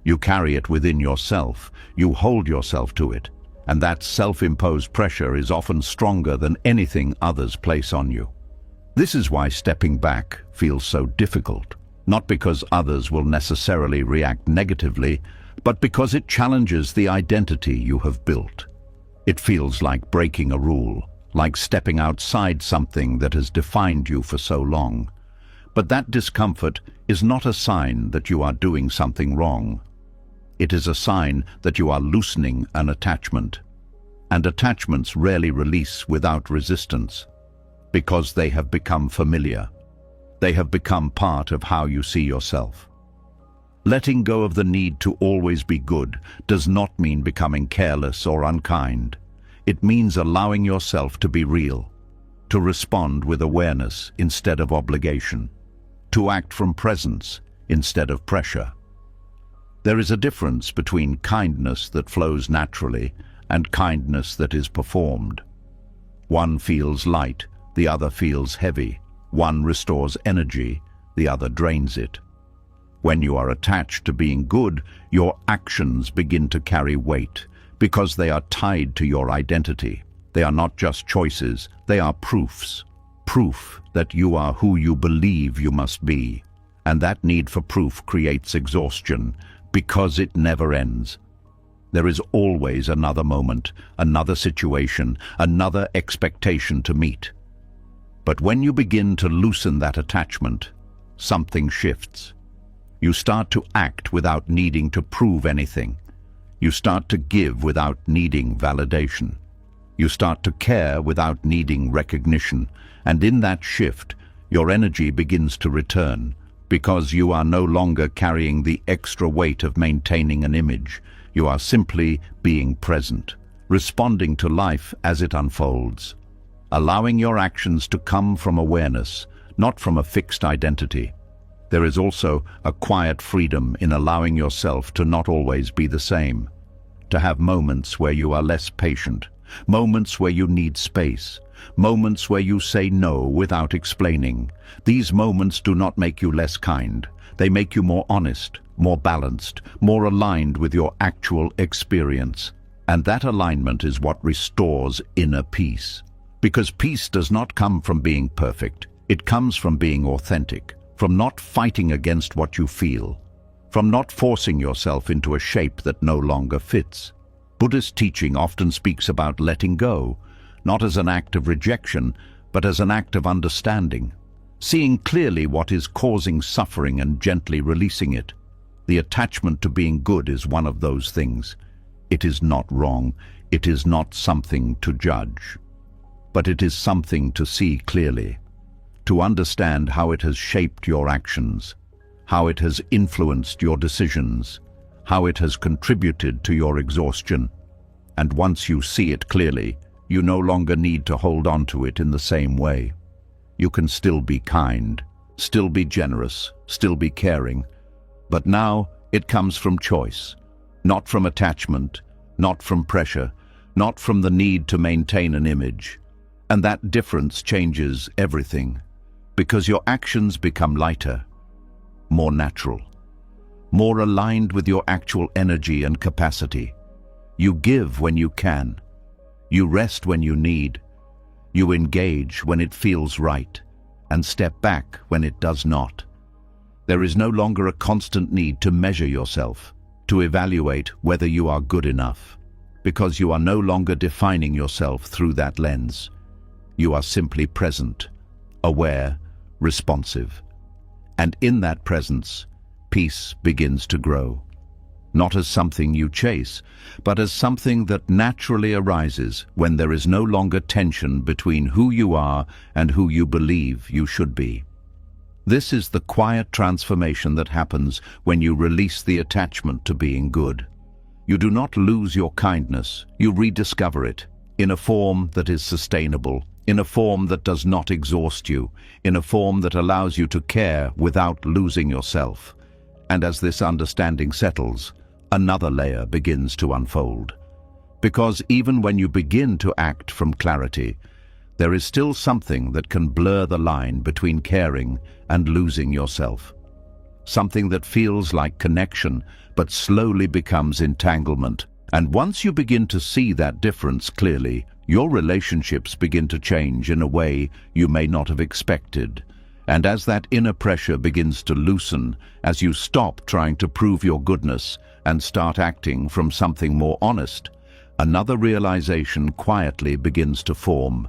You carry it within yourself, you hold yourself to it, and that self-imposed pressure is often stronger than anything others place on you. This is why stepping back feels so difficult, not because others will necessarily react negatively, but because it challenges the identity you have built. It feels like breaking a rule, like stepping outside something that has defined you for so long. But that discomfort is not a sign that you are doing something wrong. It is a sign that you are loosening an attachment. And attachments rarely release without resistance, because they have become familiar. They have become part of how you see yourself. Letting go of the need to always be good does not mean becoming careless or unkind. It means allowing yourself to be real, to respond with awareness instead of obligation, to act from presence instead of pressure. There is a difference between kindness that flows naturally and kindness that is performed. One feels light, the other feels heavy. One restores energy, the other drains it. When you are attached to being good, your actions begin to carry weight because they are tied to your identity. They are not just choices, they are proofs. Proof that you are who you believe you must be. And that need for proof creates exhaustion because it never ends. There is always another moment, another situation, another expectation to meet. But when you begin to loosen that attachment, something shifts. You start to act without needing to prove anything. You start to give without needing validation. You start to care without needing recognition. And in that shift, your energy begins to return because you are no longer carrying the extra weight of maintaining an image. You are simply being present, responding to life as it unfolds, allowing your actions to come from awareness, not from a fixed identity. There is also a quiet freedom in allowing yourself to not always be the same, to have moments where you are less patient, moments where you need space, moments where you say no without explaining. These moments do not make you less kind. They make you more honest, more balanced, more aligned with your actual experience. And that alignment is what restores inner peace. Because peace does not come from being perfect. It comes from being authentic, from not fighting against what you feel, from not forcing yourself into a shape that no longer fits. Buddhist teaching often speaks about letting go, not as an act of rejection, but as an act of understanding, seeing clearly what is causing suffering and gently releasing it. The attachment to being good is one of those things. It is not wrong, it is not something to judge, but it is something to see clearly, to understand how it has shaped your actions, how it has influenced your decisions, how it has contributed to your exhaustion. And once you see it clearly, you no longer need to hold on to it in the same way. You can still be kind, still be generous, still be caring, but now it comes from choice, not from attachment, not from pressure, not from the need to maintain an image. And that difference changes everything, because your actions become lighter, more natural, more aligned with your actual energy and capacity. You give when you can. You rest when you need. You engage when it feels right, and step back when it does not. There is no longer a constant need to measure yourself, to evaluate whether you are good enough, because you are no longer defining yourself through that lens. You are simply present, aware, responsive. And in that presence, peace begins to grow. Not as something you chase, but as something that naturally arises when there is no longer tension between who you are and who you believe you should be. This is the quiet transformation that happens when you release the attachment to being good. You do not lose your kindness, you rediscover it, in a form that is sustainable, in a form that does not exhaust you, in a form that allows you to care without losing yourself. And as this understanding settles, another layer begins to unfold. Because even when you begin to act from clarity, there is still something that can blur the line between caring and losing yourself. Something that feels like connection, but slowly becomes entanglement. And once you begin to see that difference clearly, your relationships begin to change in a way you may not have expected. And as that inner pressure begins to loosen, as you stop trying to prove your goodness and start acting from something more honest, another realization quietly begins to form.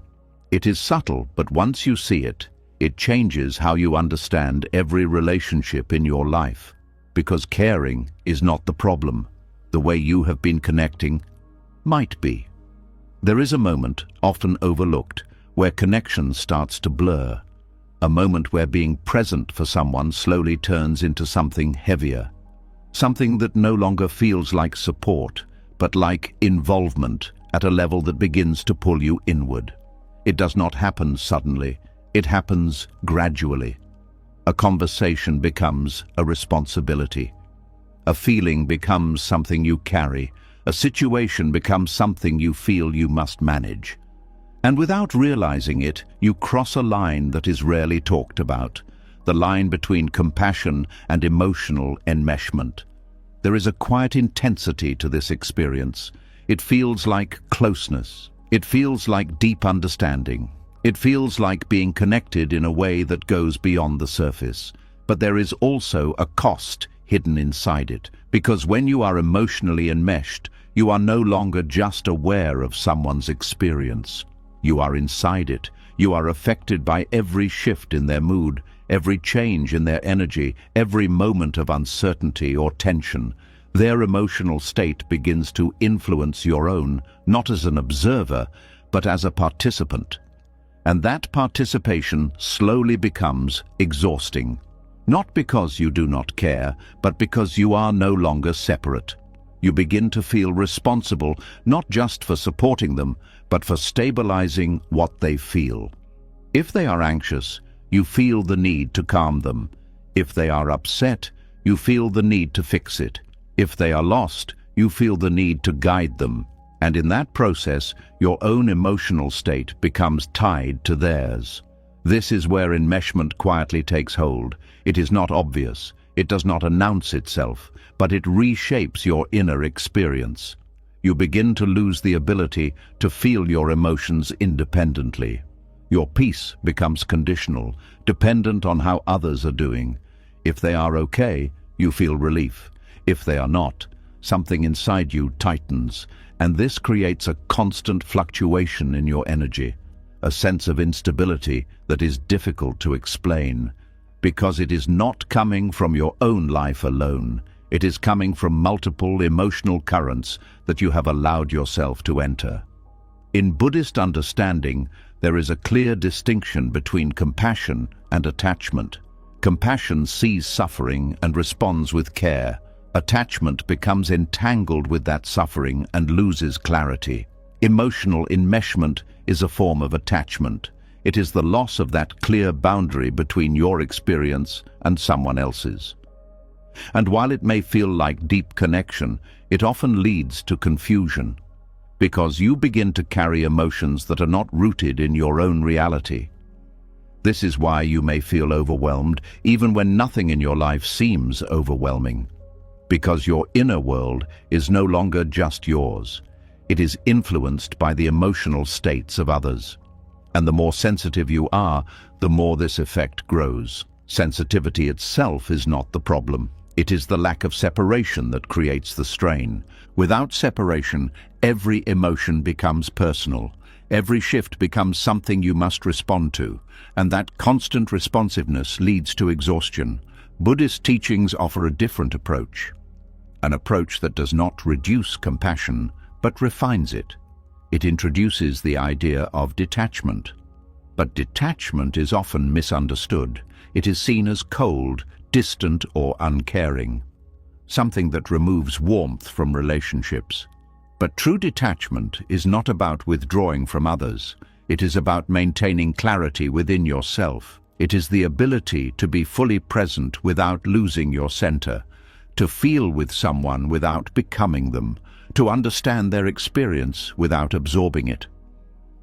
It is subtle, but once you see it, it changes how you understand every relationship in your life. Because caring is not the problem. The way you have been connecting might be. There is a moment, often overlooked, where connection starts to blur. A moment where being present for someone slowly turns into something heavier. Something that no longer feels like support, but like involvement at a level that begins to pull you inward. It does not happen suddenly. It happens gradually. A conversation becomes a responsibility. A feeling becomes something you carry. A situation becomes something you feel you must manage. And without realizing it, you cross a line that is rarely talked about, the line between compassion and emotional enmeshment. There is a quiet intensity to this experience. It feels like closeness. It feels like deep understanding. It feels like being connected in a way that goes beyond the surface. But there is also a cost hidden inside it, because when you are emotionally enmeshed, you are no longer just aware of someone's experience. You are inside it. You are affected by every shift in their mood, every change in their energy, every moment of uncertainty or tension. Their emotional state begins to influence your own, not as an observer, but as a participant. And that participation slowly becomes exhausting. Not because you do not care, but because you are no longer separate. You begin to feel responsible not just for supporting them, but for stabilizing what they feel. If they are anxious, you feel the need to calm them. If they are upset, you feel the need to fix it. If they are lost, you feel the need to guide them. And in that process, your own emotional state becomes tied to theirs. This is where enmeshment quietly takes hold. It is not obvious. It does not announce itself, but it reshapes your inner experience. You begin to lose the ability to feel your emotions independently. Your peace becomes conditional, dependent on how others are doing. If they are okay, you feel relief. If they are not, something inside you tightens, and this creates a constant fluctuation in your energy, a sense of instability that is difficult to explain, because it is not coming from your own life alone. It is coming from multiple emotional currents that you have allowed yourself to enter. In Buddhist understanding, there is a clear distinction between compassion and attachment. Compassion sees suffering and responds with care. Attachment becomes entangled with that suffering and loses clarity. Emotional enmeshment is a form of attachment. It is the loss of that clear boundary between your experience and someone else's. And while it may feel like deep connection, it often leads to confusion, because you begin to carry emotions that are not rooted in your own reality. This is why you may feel overwhelmed, even when nothing in your life seems overwhelming, because your inner world is no longer just yours. It is influenced by the emotional states of others. And the more sensitive you are, the more this effect grows. Sensitivity itself is not the problem. It is the lack of separation that creates the strain. Without separation, every emotion becomes personal. Every shift becomes something you must respond to, and that constant responsiveness leads to exhaustion. Buddhist teachings offer a different approach, an approach that does not reduce compassion, but refines it. It introduces the idea of detachment. But detachment is often misunderstood. It is seen as cold, distant, or uncaring, something that removes warmth from relationships. But true detachment is not about withdrawing from others. It is about maintaining clarity within yourself. It is the ability to be fully present without losing your center, to feel with someone without becoming them, to understand their experience without absorbing it.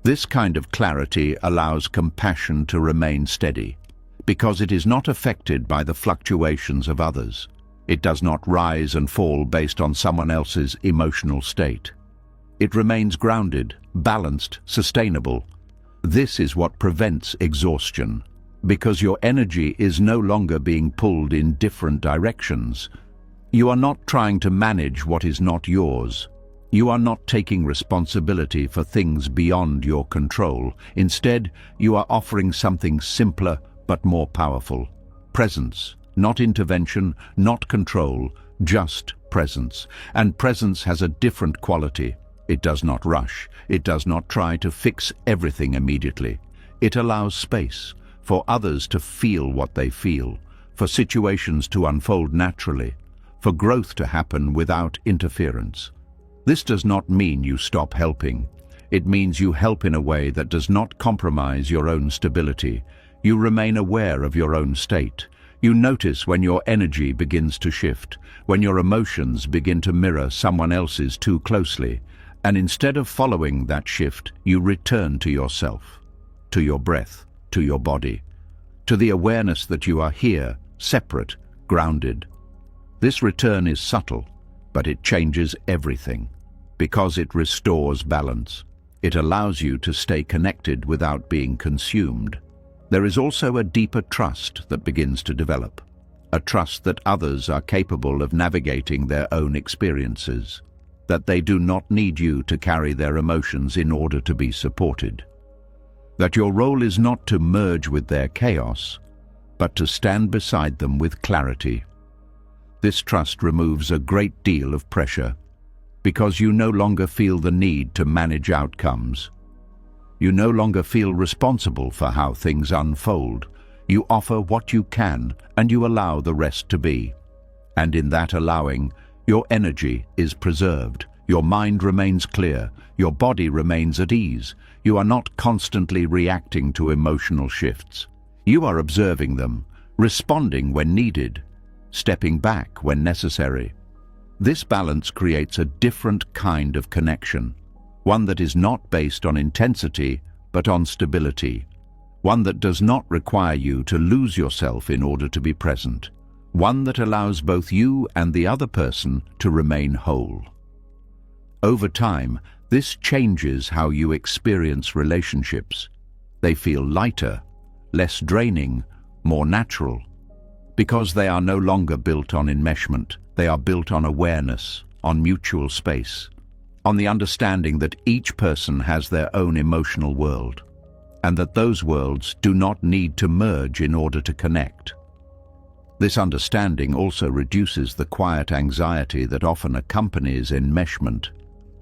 This kind of clarity allows compassion to remain steady, because it is not affected by the fluctuations of others. It does not rise and fall based on someone else's emotional state. It remains grounded, balanced, sustainable. This is what prevents exhaustion, because your energy is no longer being pulled in different directions. You are not trying to manage what is not yours. You are not taking responsibility for things beyond your control. Instead, you are offering something simpler but more powerful. Presence, not intervention, not control, just presence. And presence has a different quality. It does not rush. It does not try to fix everything immediately. It allows space for others to feel what they feel, for situations to unfold naturally, for growth to happen without interference. This does not mean you stop helping. It means you help in a way that does not compromise your own stability. You remain aware of your own state. You notice when your energy begins to shift, when your emotions begin to mirror someone else's too closely, And instead of following that shift, you return to yourself, to your breath, to your body, to the awareness that you are here, separate, grounded. This return is subtle, but it changes everything, because it restores balance. It allows you to stay connected without being consumed. There is also a deeper trust that begins to develop, a trust that others are capable of navigating their own experiences, that they do not need you to carry their emotions in order to be supported, that your role is not to merge with their chaos, but to stand beside them with clarity. This trust removes a great deal of pressure, because you no longer feel the need to manage outcomes. You no longer feel responsible for how things unfold. You offer what you can, and you allow the rest to be. And in that allowing, your energy is preserved. Your mind remains clear. Your body remains at ease. You are not constantly reacting to emotional shifts. You are observing them, responding when needed, stepping back when necessary. This balance creates a different kind of connection, one that is not based on intensity, but on stability, one that does not require you to lose yourself in order to be present, one that allows both you and the other person to remain whole. Over time, this changes how you experience relationships. They feel lighter, less draining, more natural, because they are no longer built on enmeshment. They are built on awareness, on mutual space, on the understanding that each person has their own emotional world, and that those worlds do not need to merge in order to connect. This understanding also reduces the quiet anxiety that often accompanies enmeshment,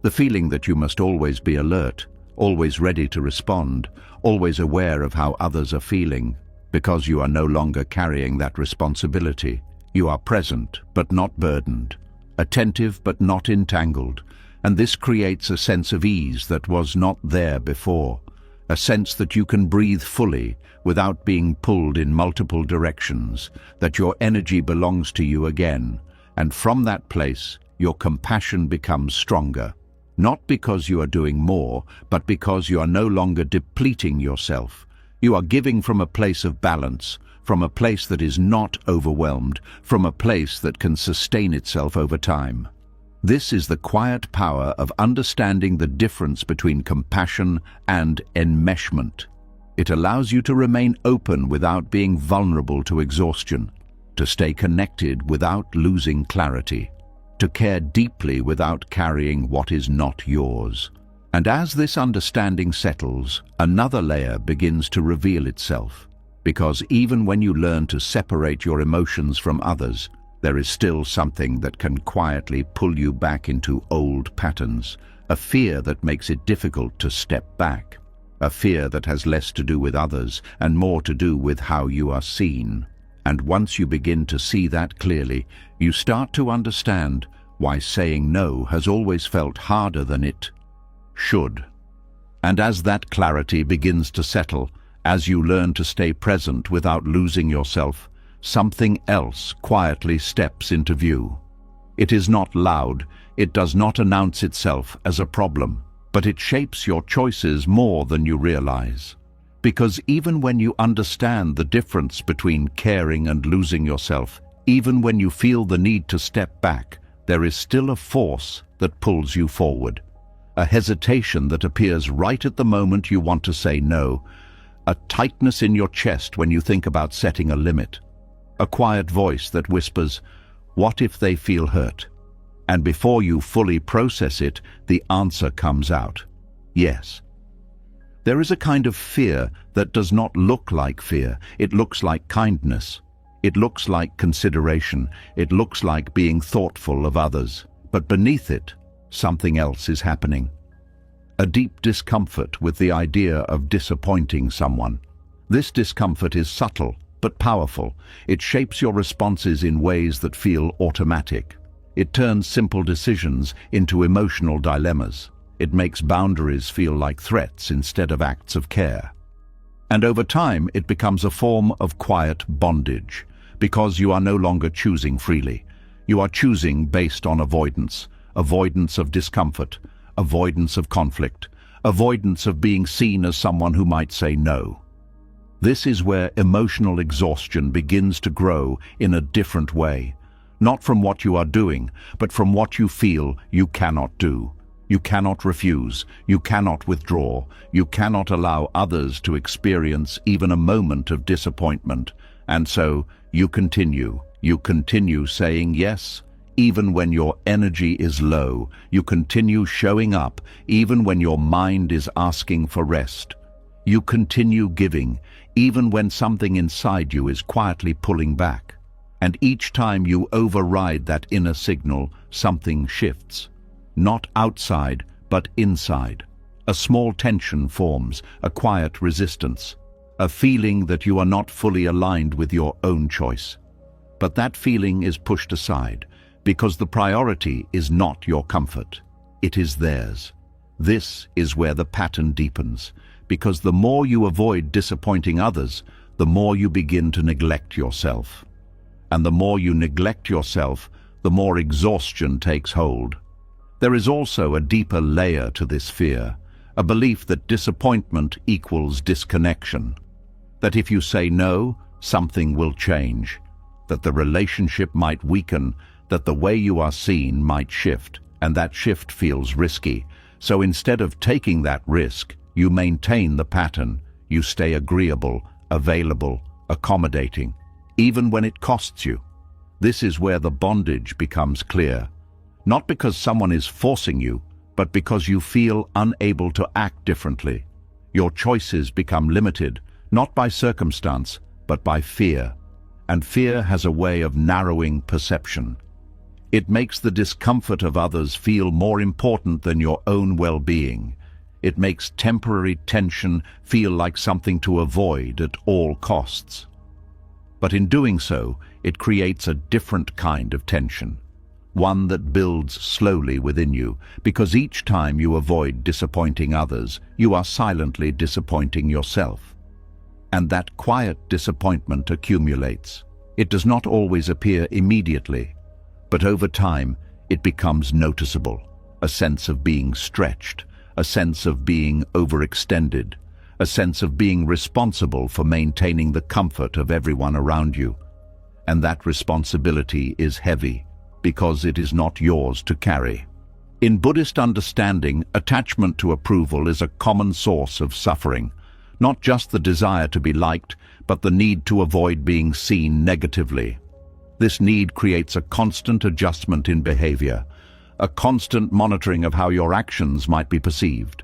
the feeling that you must always be alert, always ready to respond, always aware of how others are feeling, because you are no longer carrying that responsibility. You are present, but not burdened, attentive, but not entangled, and this creates a sense of ease that was not there before, a sense that you can breathe fully without being pulled in multiple directions, that your energy belongs to you again, and from that place, your compassion becomes stronger, not because you are doing more, but because you are no longer depleting yourself. You are giving from a place of balance, from a place that is not overwhelmed, from a place that can sustain itself over time. This is the quiet power of understanding the difference between compassion and enmeshment. It allows you to remain open without being vulnerable to exhaustion, to stay connected without losing clarity, to care deeply without carrying what is not yours. And as this understanding settles, another layer begins to reveal itself. Because even when you learn to separate your emotions from others, there is still something that can quietly pull you back into old patterns, a fear that makes it difficult to step back, a fear that has less to do with others and more to do with how you are seen. And once you begin to see that clearly, you start to understand why saying no has always felt harder than it should. And as that clarity begins to settle, as you learn to stay present without losing yourself, something else quietly steps into view. It is not loud, it does not announce itself as a problem, but it shapes your choices more than you realize. Because even when you understand the difference between caring and losing yourself, even when you feel the need to step back, there is still a force that pulls you forward. A hesitation that appears right at the moment you want to say no, a tightness in your chest when you think about setting a limit, a quiet voice that whispers, "What if they feel hurt?" And before you fully process it, the answer comes out, yes. There is a kind of fear that does not look like fear. It looks like kindness. It looks like consideration. It looks like being thoughtful of others. But beneath it, something else is happening. A deep discomfort with the idea of disappointing someone. This discomfort is subtle but powerful. It shapes your responses in ways that feel automatic. It turns simple decisions into emotional dilemmas. It makes boundaries feel like threats instead of acts of care. And over time, it becomes a form of quiet bondage, because you are no longer choosing freely. You are choosing based on avoidance, avoidance of discomfort, avoidance of conflict, avoidance of being seen as someone who might say no. This is where emotional exhaustion begins to grow in a different way, not from what you are doing, but from what you feel you cannot do. You cannot refuse, you cannot withdraw, you cannot allow others to experience even a moment of disappointment, and so you continue saying yes, even when your energy is low. You continue showing up, even when your mind is asking for rest. You continue giving, even when something inside you is quietly pulling back. And each time you override that inner signal, something shifts. Not outside, but inside. A small tension forms, a quiet resistance, a feeling that you are not fully aligned with your own choice. But that feeling is pushed aside, because the priority is not your comfort. It is theirs. This is where the pattern deepens, because the more you avoid disappointing others, the more you begin to neglect yourself. And the more you neglect yourself, the more exhaustion takes hold. There is also a deeper layer to this fear, a belief that disappointment equals disconnection, that if you say no, something will change, that the relationship might weaken, that the way you are seen might shift, and that shift feels risky. So instead of taking that risk, you maintain the pattern. You stay agreeable, available, accommodating, even when it costs you. This is where the bondage becomes clear. Not because someone is forcing you, but because you feel unable to act differently. Your choices become limited, not by circumstance, but by fear. And fear has a way of narrowing perception. It makes the discomfort of others feel more important than your own well-being. It makes temporary tension feel like something to avoid at all costs. But in doing so, it creates a different kind of tension, one that builds slowly within you, because each time you avoid disappointing others, you are silently disappointing yourself. And that quiet disappointment accumulates. It does not always appear immediately, but over time it becomes noticeable, a sense of being stretched, a sense of being overextended, a sense of being responsible for maintaining the comfort of everyone around you. And that responsibility is heavy, because it is not yours to carry. In Buddhist understanding, attachment to approval is a common source of suffering, not just the desire to be liked, but the need to avoid being seen negatively. This need creates a constant adjustment in behavior, a constant monitoring of how your actions might be perceived.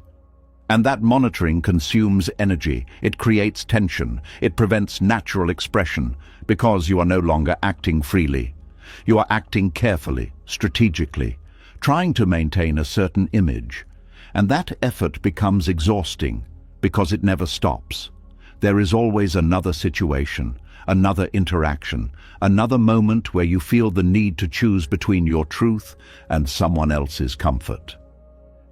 And that monitoring consumes energy, it creates tension, it prevents natural expression, because you are no longer acting freely. You are acting carefully, strategically, trying to maintain a certain image. And that effort becomes exhausting, because it never stops. There is always another situation, another interaction, another moment where you feel the need to choose between your truth and someone else's comfort.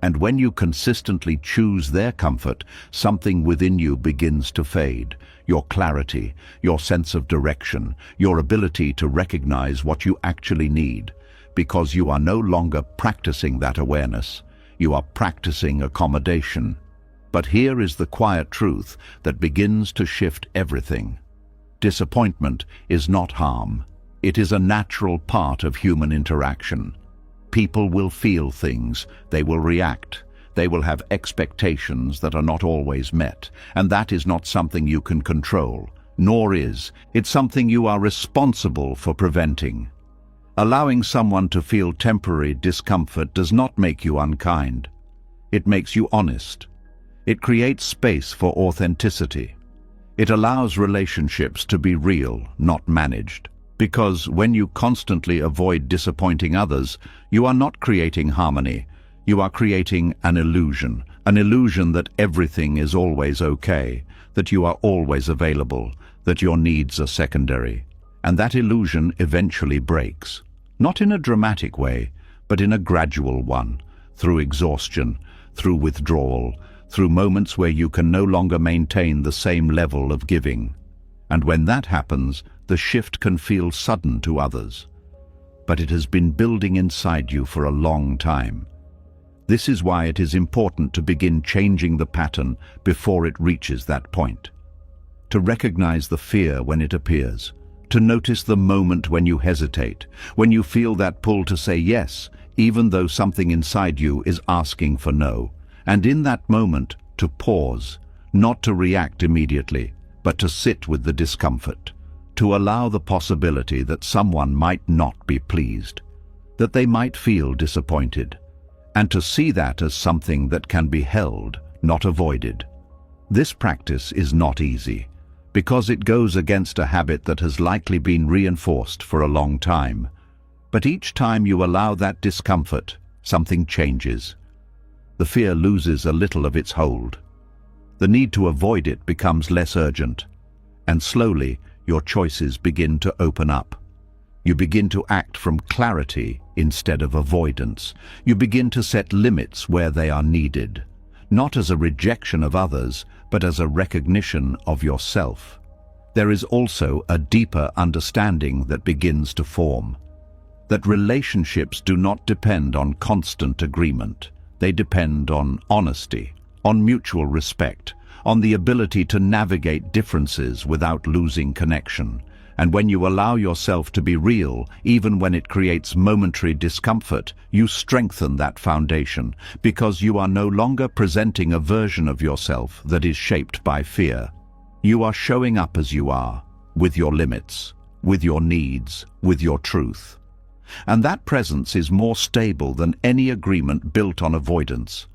And when you consistently choose their comfort, something within you begins to fade. Your clarity, your sense of direction, your ability to recognize what you actually need, because you are no longer practicing that awareness. You are practicing accommodation. But here is the quiet truth that begins to shift everything. Disappointment is not harm. It is a natural part of human interaction. People will feel things, they will react, they will have expectations that are not always met, and that is not something you can control, nor is it something you are responsible for preventing. Allowing someone to feel temporary discomfort does not make you unkind. It makes you honest. It creates space for authenticity. It allows relationships to be real, not managed. Because when you constantly avoid disappointing others, you are not creating harmony. You are creating an illusion that everything is always okay, that you are always available, that your needs are secondary. And that illusion eventually breaks, not in a dramatic way, but in a gradual one, through exhaustion, through withdrawal, through moments where you can no longer maintain the same level of giving. And when that happens, the shift can feel sudden to others. But it has been building inside you for a long time. This is why it is important to begin changing the pattern before it reaches that point. To recognize the fear when it appears, to notice the moment when you hesitate, when you feel that pull to say yes, even though something inside you is asking for no, and in that moment, to pause, not to react immediately, but to sit with the discomfort, to allow the possibility that someone might not be pleased, that they might feel disappointed, and to see that as something that can be held, not avoided. This practice is not easy, because it goes against a habit that has likely been reinforced for a long time. But each time you allow that discomfort, something changes. The fear loses a little of its hold. The need to avoid it becomes less urgent, and slowly your choices begin to open up. You begin to act from clarity instead of avoidance. You begin to set limits where they are needed, not as a rejection of others, but as a recognition of yourself. There is also a deeper understanding that begins to form, that relationships do not depend on constant agreement. They depend on honesty, on mutual respect, on the ability to navigate differences without losing connection. And when you allow yourself to be real, even when it creates momentary discomfort, you strengthen that foundation, because you are no longer presenting a version of yourself that is shaped by fear. You are showing up as you are, with your limits, with your needs, with your truth. And that presence is more stable than any agreement built on avoidance.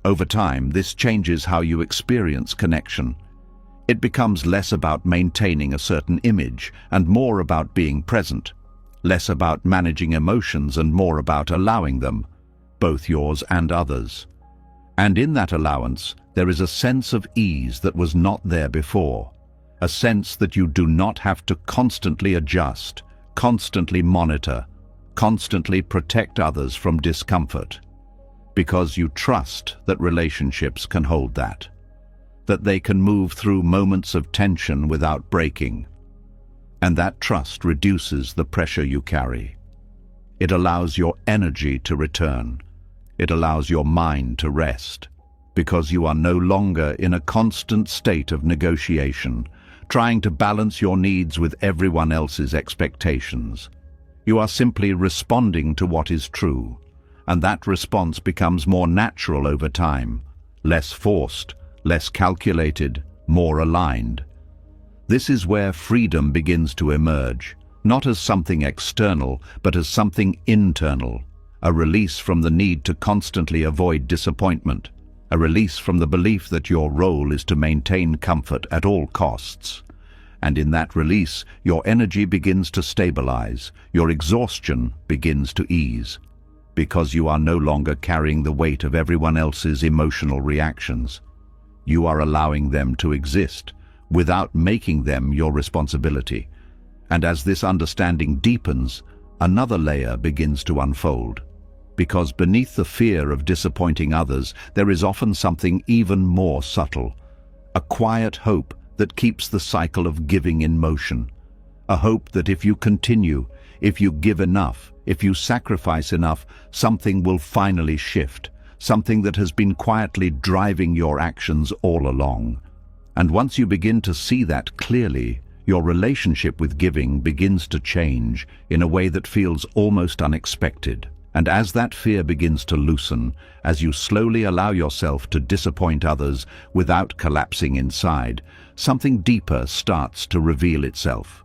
Over time, this changes how you experience connection. It becomes less about maintaining a certain image and more about being present, less about managing emotions and more about allowing them, both yours and others. And in that allowance, there is a sense of ease that was not there before, a sense that you do not have to constantly adjust, constantly monitor, constantly protect others from discomfort, because you trust that relationships can hold that they can move through moments of tension without breaking. And that trust reduces the pressure you carry. It allows your energy to return. It allows your mind to rest, because you are no longer in a constant state of negotiation, trying to balance your needs with everyone else's expectations. You are simply responding to what is true, and that response becomes more natural over time, less forced, less calculated, more aligned. This is where freedom begins to emerge, not as something external, but as something internal, a release from the need to constantly avoid disappointment, a release from the belief that your role is to maintain comfort at all costs. And in that release, your energy begins to stabilize, your exhaustion begins to ease, because you are no longer carrying the weight of everyone else's emotional reactions. You are allowing them to exist without making them your responsibility. And as this understanding deepens, another layer begins to unfold. Because beneath the fear of disappointing others, there is often something even more subtle, a quiet hope that keeps the cycle of giving in motion. A hope that if you continue, if you give enough, if you sacrifice enough, something will finally shift. Something that has been quietly driving your actions all along. And once you begin to see that clearly, your relationship with giving begins to change in a way that feels almost unexpected. And as that fear begins to loosen, as you slowly allow yourself to disappoint others without collapsing inside, something deeper starts to reveal itself.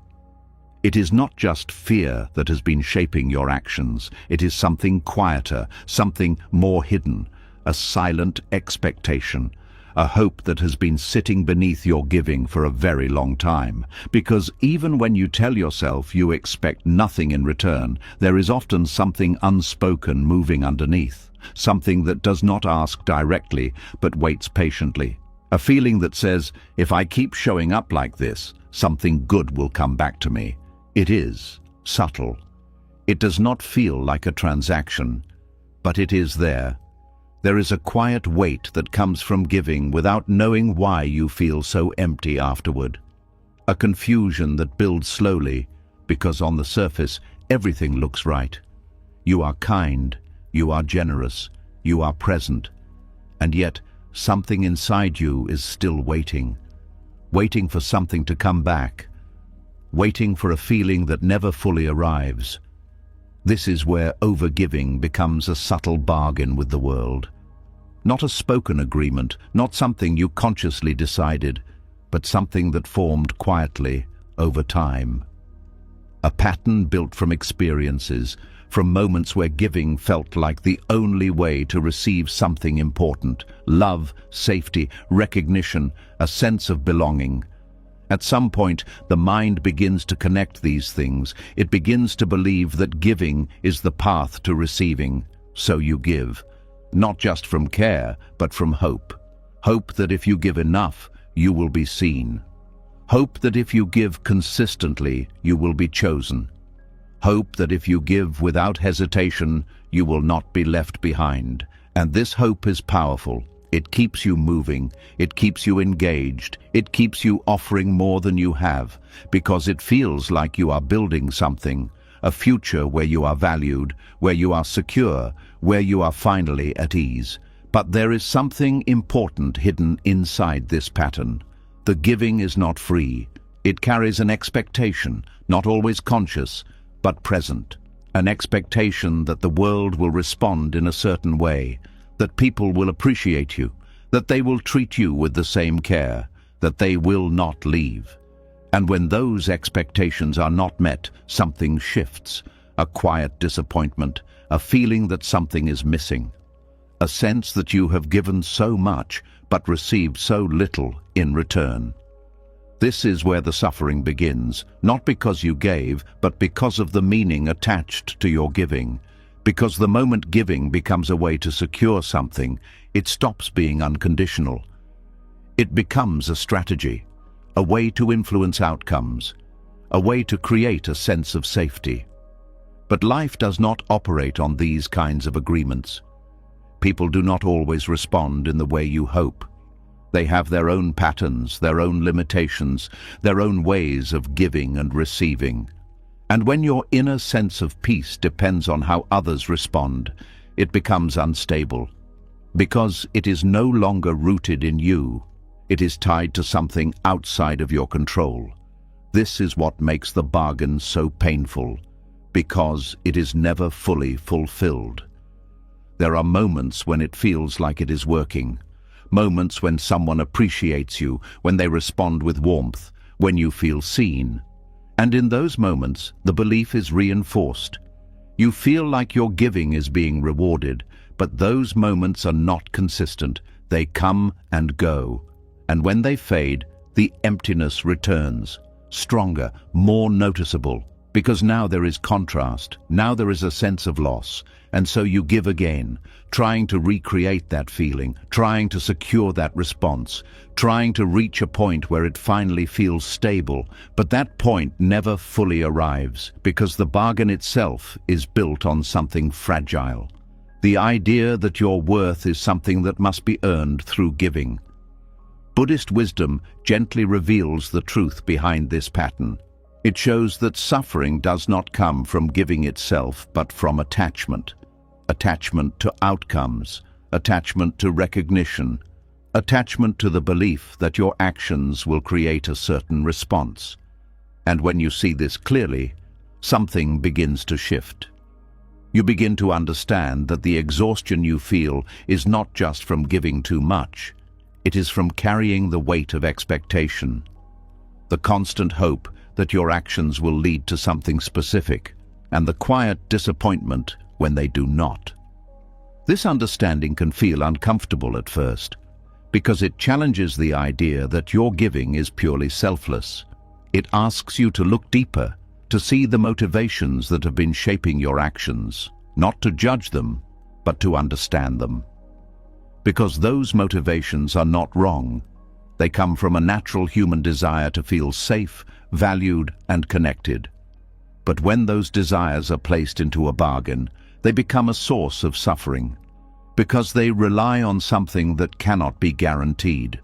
It is not just fear that has been shaping your actions. It is something quieter, something more hidden, a silent expectation, a hope that has been sitting beneath your giving for a very long time. Because even when you tell yourself you expect nothing in return, there is often something unspoken moving underneath, something that does not ask directly but waits patiently. A feeling that says, if I keep showing up like this, something good will come back to me. It is subtle. It does not feel like a transaction, but it is there. There is a quiet weight that comes from giving without knowing why you feel so empty afterward. A confusion that builds slowly, because on the surface, everything looks right. You are kind, you are generous, you are present, and yet something inside you is still waiting, waiting for something to come back, waiting for a feeling that never fully arrives. This is where overgiving becomes a subtle bargain with the world. Not a spoken agreement, not something you consciously decided, but something that formed quietly over time. A pattern built from experiences, from moments where giving felt like the only way to receive something important: love, safety, recognition, a sense of belonging. At some point, the mind begins to connect these things. It begins to believe that giving is the path to receiving. So you give, not just from care, but from hope. Hope that if you give enough, you will be seen. Hope that if you give consistently, you will be chosen. Hope that if you give without hesitation, you will not be left behind. And this hope is powerful. It keeps you moving, it keeps you engaged, it keeps you offering more than you have, because it feels like you are building something, a future where you are valued, where you are secure, where you are finally at ease. But there is something important hidden inside this pattern. The giving is not free. It carries an expectation, not always conscious, but present. An expectation that the world will respond in a certain way, that people will appreciate you, that they will treat you with the same care, that they will not leave. And when those expectations are not met, something shifts, a quiet disappointment, a feeling that something is missing, a sense that you have given so much but received so little in return. This is where the suffering begins, not because you gave, but because of the meaning attached to your giving. Because the moment giving becomes a way to secure something, it stops being unconditional. It becomes a strategy, a way to influence outcomes, a way to create a sense of safety. But life does not operate on these kinds of agreements. People do not always respond in the way you hope. They have their own patterns, their own limitations, their own ways of giving and receiving. And when your inner sense of peace depends on how others respond, it becomes unstable. Because it is no longer rooted in you, it is tied to something outside of your control. This is what makes the bargain so painful, because it is never fully fulfilled. There are moments when it feels like it is working, moments when someone appreciates you, when they respond with warmth, when you feel seen. And in those moments, the belief is reinforced. You feel like your giving is being rewarded, but those moments are not consistent. They come and go. And when they fade, the emptiness returns, stronger, more noticeable, because now there is contrast, now there is a sense of loss. And so you give again, trying to recreate that feeling, trying to secure that response, trying to reach a point where it finally feels stable. But that point never fully arrives, because the bargain itself is built on something fragile. The idea that your worth is something that must be earned through giving. Buddhist wisdom gently reveals the truth behind this pattern. It shows that suffering does not come from giving itself, but from attachment. Attachment to outcomes, attachment to recognition, attachment to the belief that your actions will create a certain response. And when you see this clearly, something begins to shift. You begin to understand that the exhaustion you feel is not just from giving too much. It is from carrying the weight of expectation, the constant hope that your actions will lead to something specific, and the quiet disappointment when they do not. This understanding can feel uncomfortable at first, because it challenges the idea that your giving is purely selfless. It asks you to look deeper, to see the motivations that have been shaping your actions, not to judge them, but to understand them. Because those motivations are not wrong. They come from a natural human desire to feel safe, valued, and connected. But when those desires are placed into a bargain, they become a source of suffering, because they rely on something that cannot be guaranteed.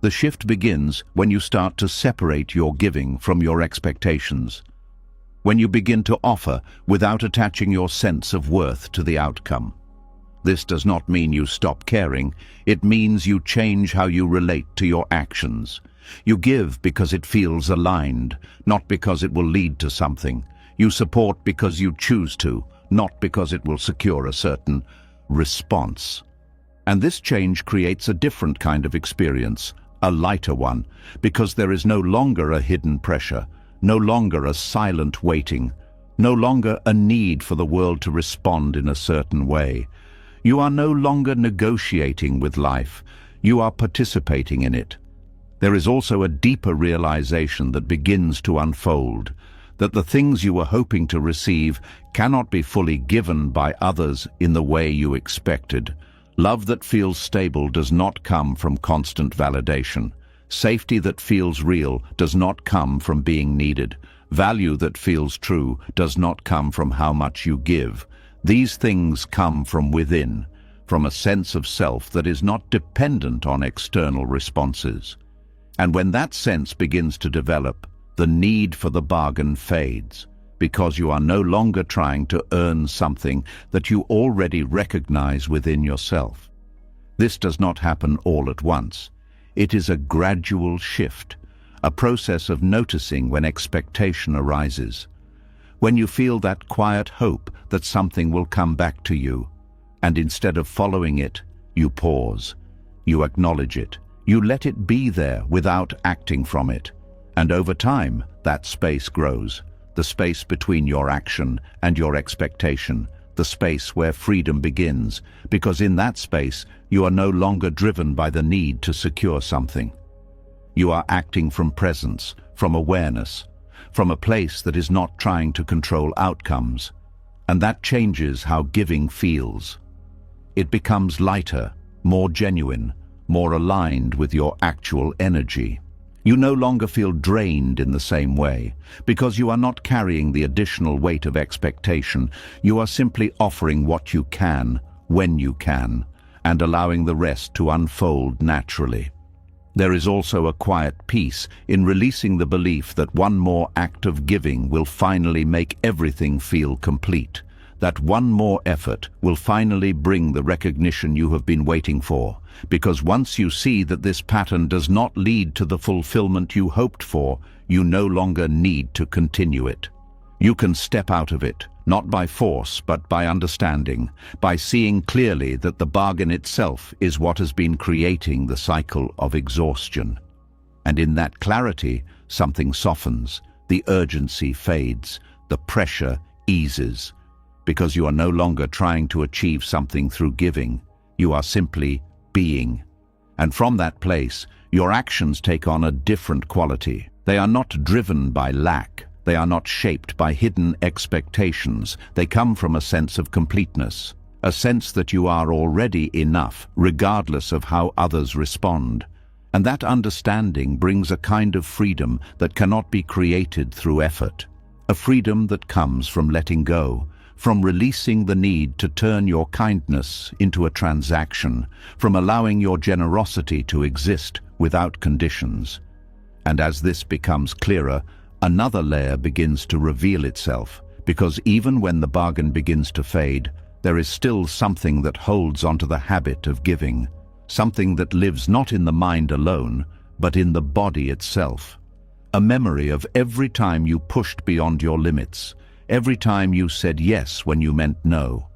The shift begins when you start to separate your giving from your expectations, when you begin to offer without attaching your sense of worth to the outcome. This does not mean you stop caring. It means you change how you relate to your actions. You give because it feels aligned, not because it will lead to something. You support because you choose to, not because it will secure a certain response. And this change creates a different kind of experience, a lighter one, because there is no longer a hidden pressure, no longer a silent waiting, no longer a need for the world to respond in a certain way. You are no longer negotiating with life, you are participating in it. There is also a deeper realization that begins to unfold, that the things you were hoping to receive cannot be fully given by others in the way you expected. Love that feels stable does not come from constant validation. Safety that feels real does not come from being needed. Value that feels true does not come from how much you give. These things come from within, from a sense of self that is not dependent on external responses. And when that sense begins to develop, the need for the bargain fades, because you are no longer trying to earn something that you already recognize within yourself. This does not happen all at once. It is a gradual shift, a process of noticing when expectation arises. When you feel that quiet hope that something will come back to you, and instead of following it, you pause, you acknowledge it, you let it be there without acting from it. And over time, that space grows, the space between your action and your expectation, the space where freedom begins, because in that space, you are no longer driven by the need to secure something. You are acting from presence, from awareness, from a place that is not trying to control outcomes. And that changes how giving feels. It becomes lighter, more genuine, more aligned with your actual energy. You no longer feel drained in the same way, because you are not carrying the additional weight of expectation. You are simply offering what you can, when you can, and allowing the rest to unfold naturally. There is also a quiet peace in releasing the belief that one more act of giving will finally make everything feel complete, that one more effort will finally bring the recognition you have been waiting for, because once you see that this pattern does not lead to the fulfillment you hoped for, you no longer need to continue it. You can step out of it, not by force, but by understanding, by seeing clearly that the bargain itself is what has been creating the cycle of exhaustion. And in that clarity, something softens, the urgency fades, the pressure eases, because you are no longer trying to achieve something through giving, you are simply being. And from that place, your actions take on a different quality. They are not driven by lack. They are not shaped by hidden expectations. They come from a sense of completeness, a sense that you are already enough, regardless of how others respond. And that understanding brings a kind of freedom that cannot be created through effort, a freedom that comes from letting go, from releasing the need to turn your kindness into a transaction, from allowing your generosity to exist without conditions. And as this becomes clearer, another layer begins to reveal itself, because even when the bargain begins to fade, there is still something that holds onto the habit of giving, something that lives not in the mind alone, but in the body itself. A memory of every time you pushed beyond your limits, every time you said yes when you meant no.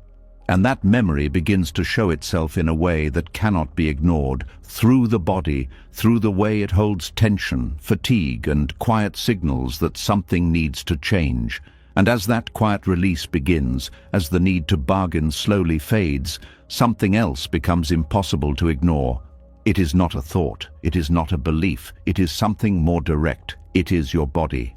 And that memory begins to show itself in a way that cannot be ignored, through the body, through the way it holds tension, fatigue, and quiet signals that something needs to change. And as that quiet release begins, as the need to bargain slowly fades, something else becomes impossible to ignore. It is not a thought, it is not a belief, it is something more direct. It is your body.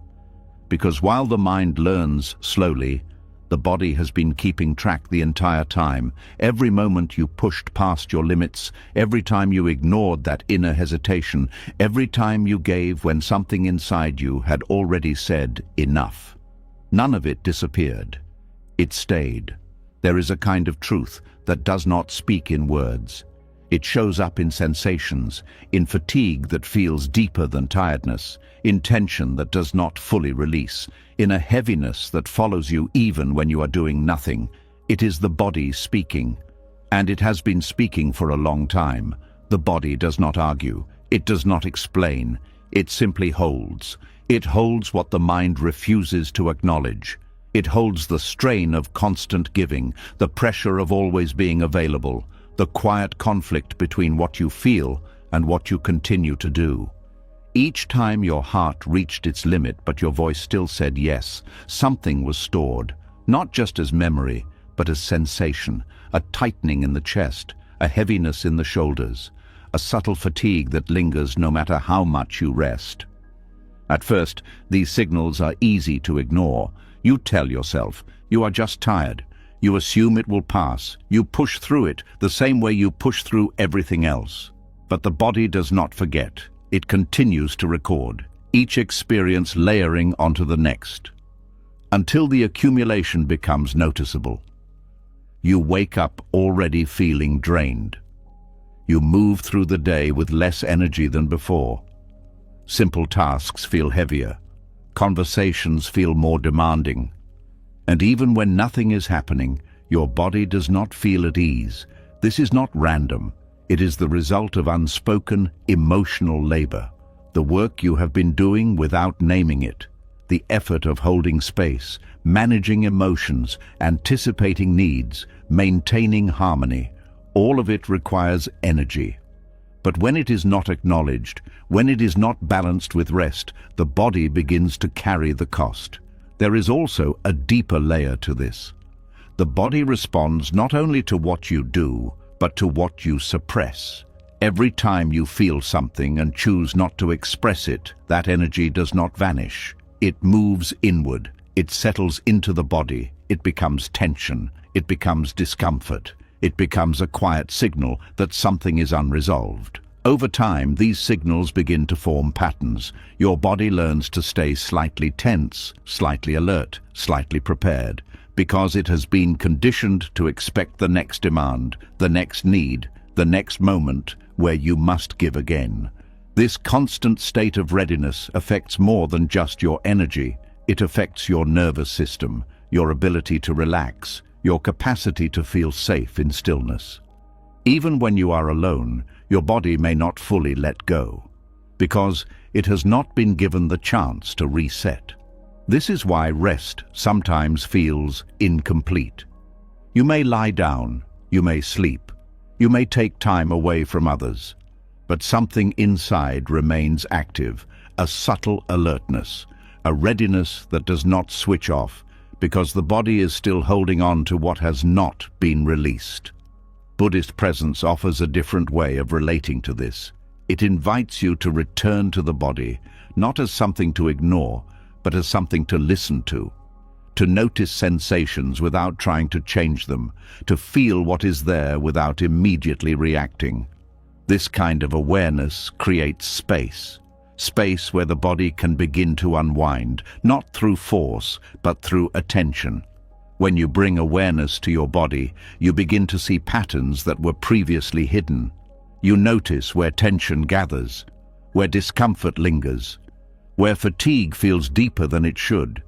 Because while the mind learns slowly, the body has been keeping track the entire time. Every moment you pushed past your limits, every time you ignored that inner hesitation, every time you gave when something inside you had already said enough. None of it disappeared. It stayed. There is a kind of truth that does not speak in words. It shows up in sensations, in fatigue that feels deeper than tiredness, in tension that does not fully release, in a heaviness that follows you even when you are doing nothing. It is the body speaking, And it has been speaking for a long time. The body does not argue. It does not explain. It simply holds. It holds what the mind refuses to acknowledge. It holds the strain of constant giving, the pressure of always being available, the quiet conflict between what you feel and what you continue to do. Each time your heart reached its limit but your voice still said yes, something was stored, not just as memory, but as sensation, a tightening in the chest, a heaviness in the shoulders, a subtle fatigue that lingers no matter how much you rest. At first, these signals are easy to ignore. You tell yourself, you are just tired. You assume it will pass. You push through it the same way you push through everything else. But the body does not forget. It continues to record, each experience layering onto the next, until the accumulation becomes noticeable. You wake up already feeling drained. You move through the day with less energy than before. Simple tasks feel heavier. Conversations feel more demanding. And even when nothing is happening, your body does not feel at ease. This is not random. It is the result of unspoken, emotional labor. The work you have been doing without naming it. The effort of holding space, managing emotions, anticipating needs, maintaining harmony. All of it requires energy. But when it is not acknowledged, when it is not balanced with rest, the body begins to carry the cost. There is also a deeper layer to this. The body responds not only to what you do, but to what you suppress. Every time you feel something and choose not to express it, that energy does not vanish. It moves inward. It settles into the body. It becomes tension. It becomes discomfort. It becomes a quiet signal that something is unresolved. Over time, these signals begin to form patterns. Your body learns to stay slightly tense, slightly alert, slightly prepared, because it has been conditioned to expect the next demand, the next need, the next moment where you must give again. This constant state of readiness affects more than just your energy. It affects your nervous system, your ability to relax, your capacity to feel safe in stillness. Even when you are alone, your body may not fully let go, because it has not been given the chance to reset. This is why rest sometimes feels incomplete. You may lie down, you may sleep, you may take time away from others, but something inside remains active, a subtle alertness, a readiness that does not switch off, because the body is still holding on to what has not been released. Buddhist presence offers a different way of relating to this. It invites you to return to the body, not as something to ignore, but as something to listen to notice sensations without trying to change them, to feel what is there without immediately reacting. This kind of awareness creates space. Space where the body can begin to unwind, not through force, but through attention. When you bring awareness to your body, you begin to see patterns that were previously hidden. You notice where tension gathers, where discomfort lingers, where fatigue feels deeper than it should.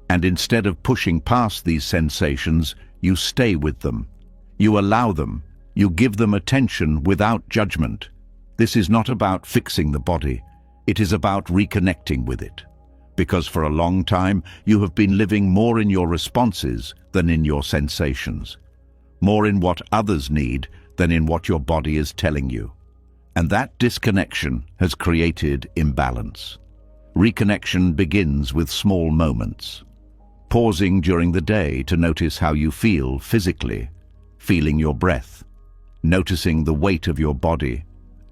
And instead of pushing past these sensations, you stay with them. You allow them. You give them attention without judgment. This is not about fixing the body. It is about reconnecting with it. Because for a long time, you have been living more in your responses than in your sensations. More in what others need than in what your body is telling you. And that disconnection has created imbalance. Reconnection begins with small moments. Pausing during the day to notice how you feel physically, feeling your breath, noticing the weight of your body,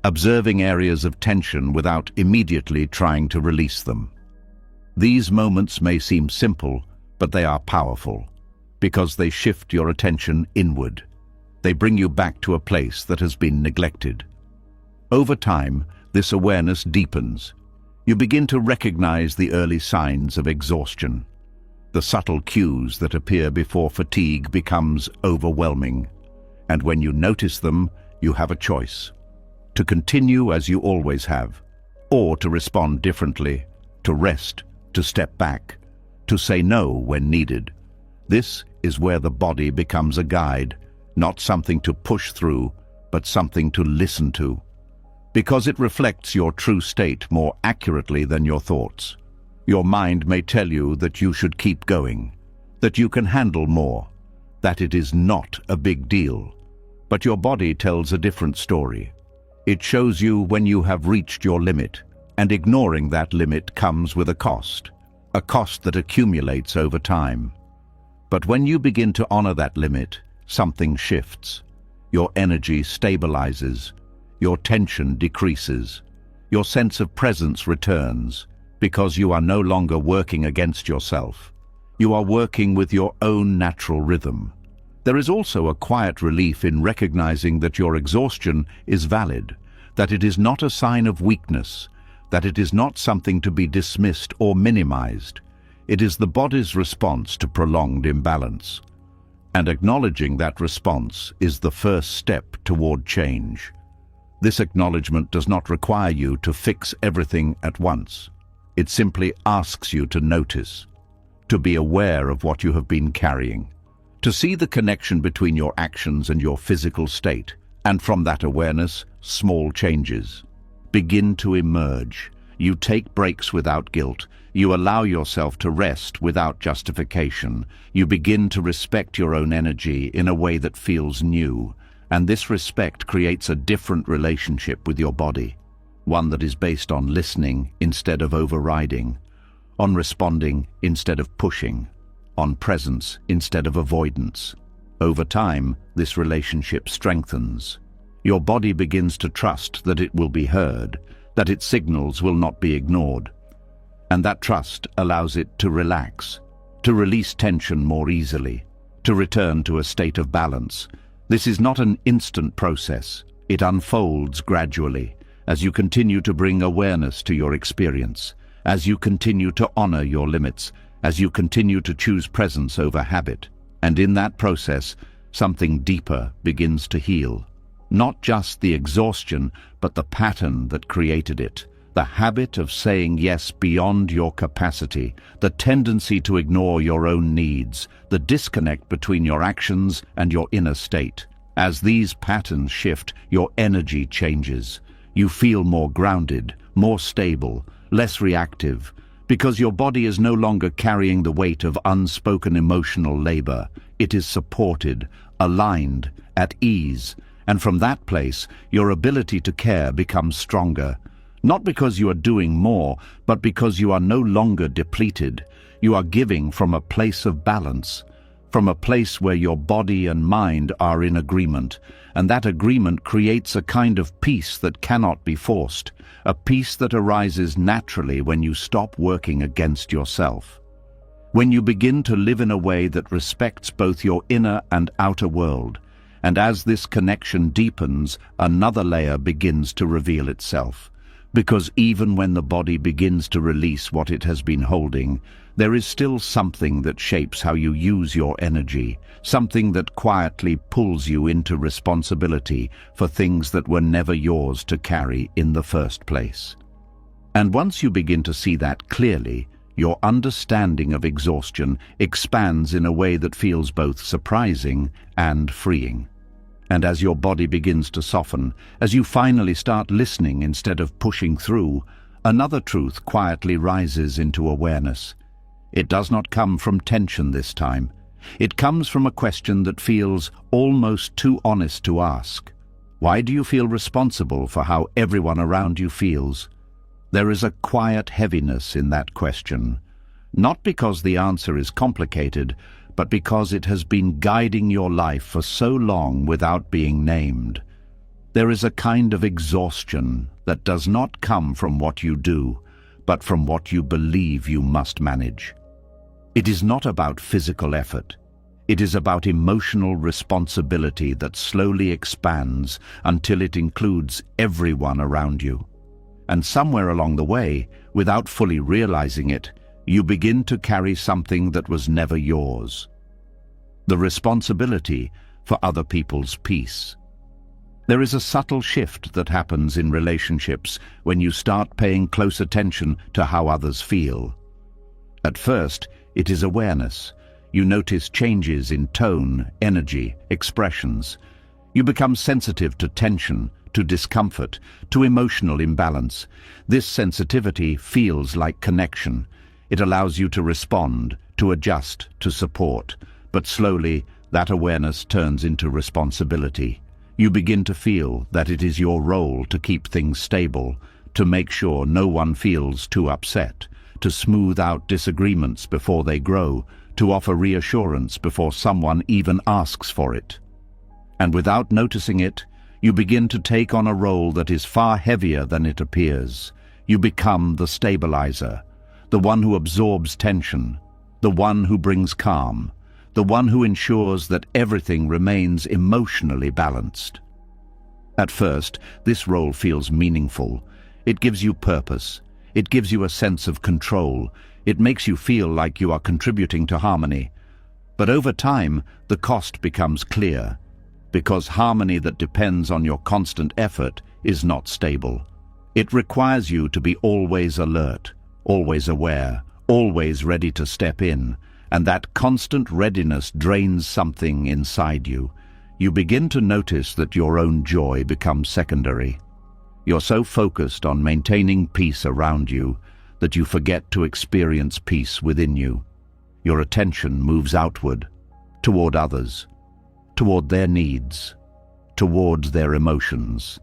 observing areas of tension without immediately trying to release them. These moments may seem simple, but they are powerful, because they shift your attention inward. They bring you back to a place that has been neglected. Over time, this awareness deepens. You begin to recognize the early signs of exhaustion, the subtle cues that appear before fatigue becomes overwhelming. And when you notice them, you have a choice: to continue as you always have, or to respond differently, to rest, to step back, to say no when needed. This is where the body becomes a guide, not something to push through, but something to listen to, because it reflects your true state more accurately than your thoughts. Your mind may tell you that you should keep going, that you can handle more, that it is not a big deal. But your body tells a different story. It shows you when you have reached your limit, and ignoring that limit comes with a cost that accumulates over time. But when you begin to honor that limit, something shifts. Your energy stabilizes, your tension decreases, your sense of presence returns, because you are no longer working against yourself. You are working with your own natural rhythm. There is also a quiet relief in recognizing that your exhaustion is valid, that it is not a sign of weakness, that it is not something to be dismissed or minimized. It is the body's response to prolonged imbalance. And acknowledging that response is the first step toward change. This acknowledgement does not require you to fix everything at once. It simply asks you to notice, to be aware of what you have been carrying, to see the connection between your actions and your physical state, and from that awareness, small changes begin to emerge. You take breaks without guilt. You allow yourself to rest without justification. You begin to respect your own energy in a way that feels new, and this respect creates a different relationship with your body, one that is based on listening instead of overriding, on responding instead of pushing, on presence instead of avoidance. Over time, this relationship strengthens. Your body begins to trust that it will be heard, that its signals will not be ignored. And that trust allows it to relax, to release tension more easily, to return to a state of balance. This is not an instant process. It unfolds gradually as you continue to bring awareness to your experience, as you continue to honor your limits, as you continue to choose presence over habit. And in that process, something deeper begins to heal. Not just the exhaustion, but the pattern that created it. The habit of saying yes beyond your capacity, the tendency to ignore your own needs, the disconnect between your actions and your inner state. As these patterns shift, your energy changes. You feel more grounded, more stable, less reactive, because your body is no longer carrying the weight of unspoken emotional labor. It is supported, aligned, at ease, and from that place, your ability to care becomes stronger. Not because you are doing more, but because you are no longer depleted. You are giving from a place of balance, from a place where your body and mind are in agreement, and that agreement creates a kind of peace that cannot be forced, a peace that arises naturally when you stop working against yourself. When you begin to live in a way that respects both your inner and outer world, and as this connection deepens, another layer begins to reveal itself. Because even when the body begins to release what it has been holding, there is still something that shapes how you use your energy, something that quietly pulls you into responsibility for things that were never yours to carry in the first place. And once you begin to see that clearly, your understanding of exhaustion expands in a way that feels both surprising and freeing. And as your body begins to soften, as you finally start listening instead of pushing through, another truth quietly rises into awareness. It does not come from tension this time. It comes from a question that feels almost too honest to ask. Why do you feel responsible for how everyone around you feels? There is a quiet heaviness in that question, not because the answer is complicated, but because it has been guiding your life for so long without being named. There is a kind of exhaustion that does not come from what you do, but from what you believe you must manage. It is not about physical effort. It is about emotional responsibility that slowly expands until it includes everyone around you. And somewhere along the way, without fully realizing it, you begin to carry something that was never yours. The responsibility for other people's peace. There is a subtle shift that happens in relationships when you start paying close attention to how others feel. At first, it is awareness. You notice changes in tone, energy, expressions. You become sensitive to tension, to discomfort, to emotional imbalance. This sensitivity feels like connection. It allows you to respond, to adjust, to support. But slowly, that awareness turns into responsibility. You begin to feel that it is your role to keep things stable, to make sure no one feels too upset, to smooth out disagreements before they grow, to offer reassurance before someone even asks for it. And without noticing it, you begin to take on a role that is far heavier than it appears. You become the stabilizer, the one who absorbs tension, the one who brings calm, the one who ensures that everything remains emotionally balanced. At first, this role feels meaningful. It gives you purpose. It gives you a sense of control. It makes you feel like you are contributing to harmony. But over time, the cost becomes clear, because harmony that depends on your constant effort is not stable. It requires you to be always alert, always aware, always ready to step in, and that constant readiness drains something inside you. You begin to notice that your own joy becomes secondary. You're so focused on maintaining peace around you that you forget to experience peace within you. Your attention moves outward, toward others, toward their needs, towards their emotions.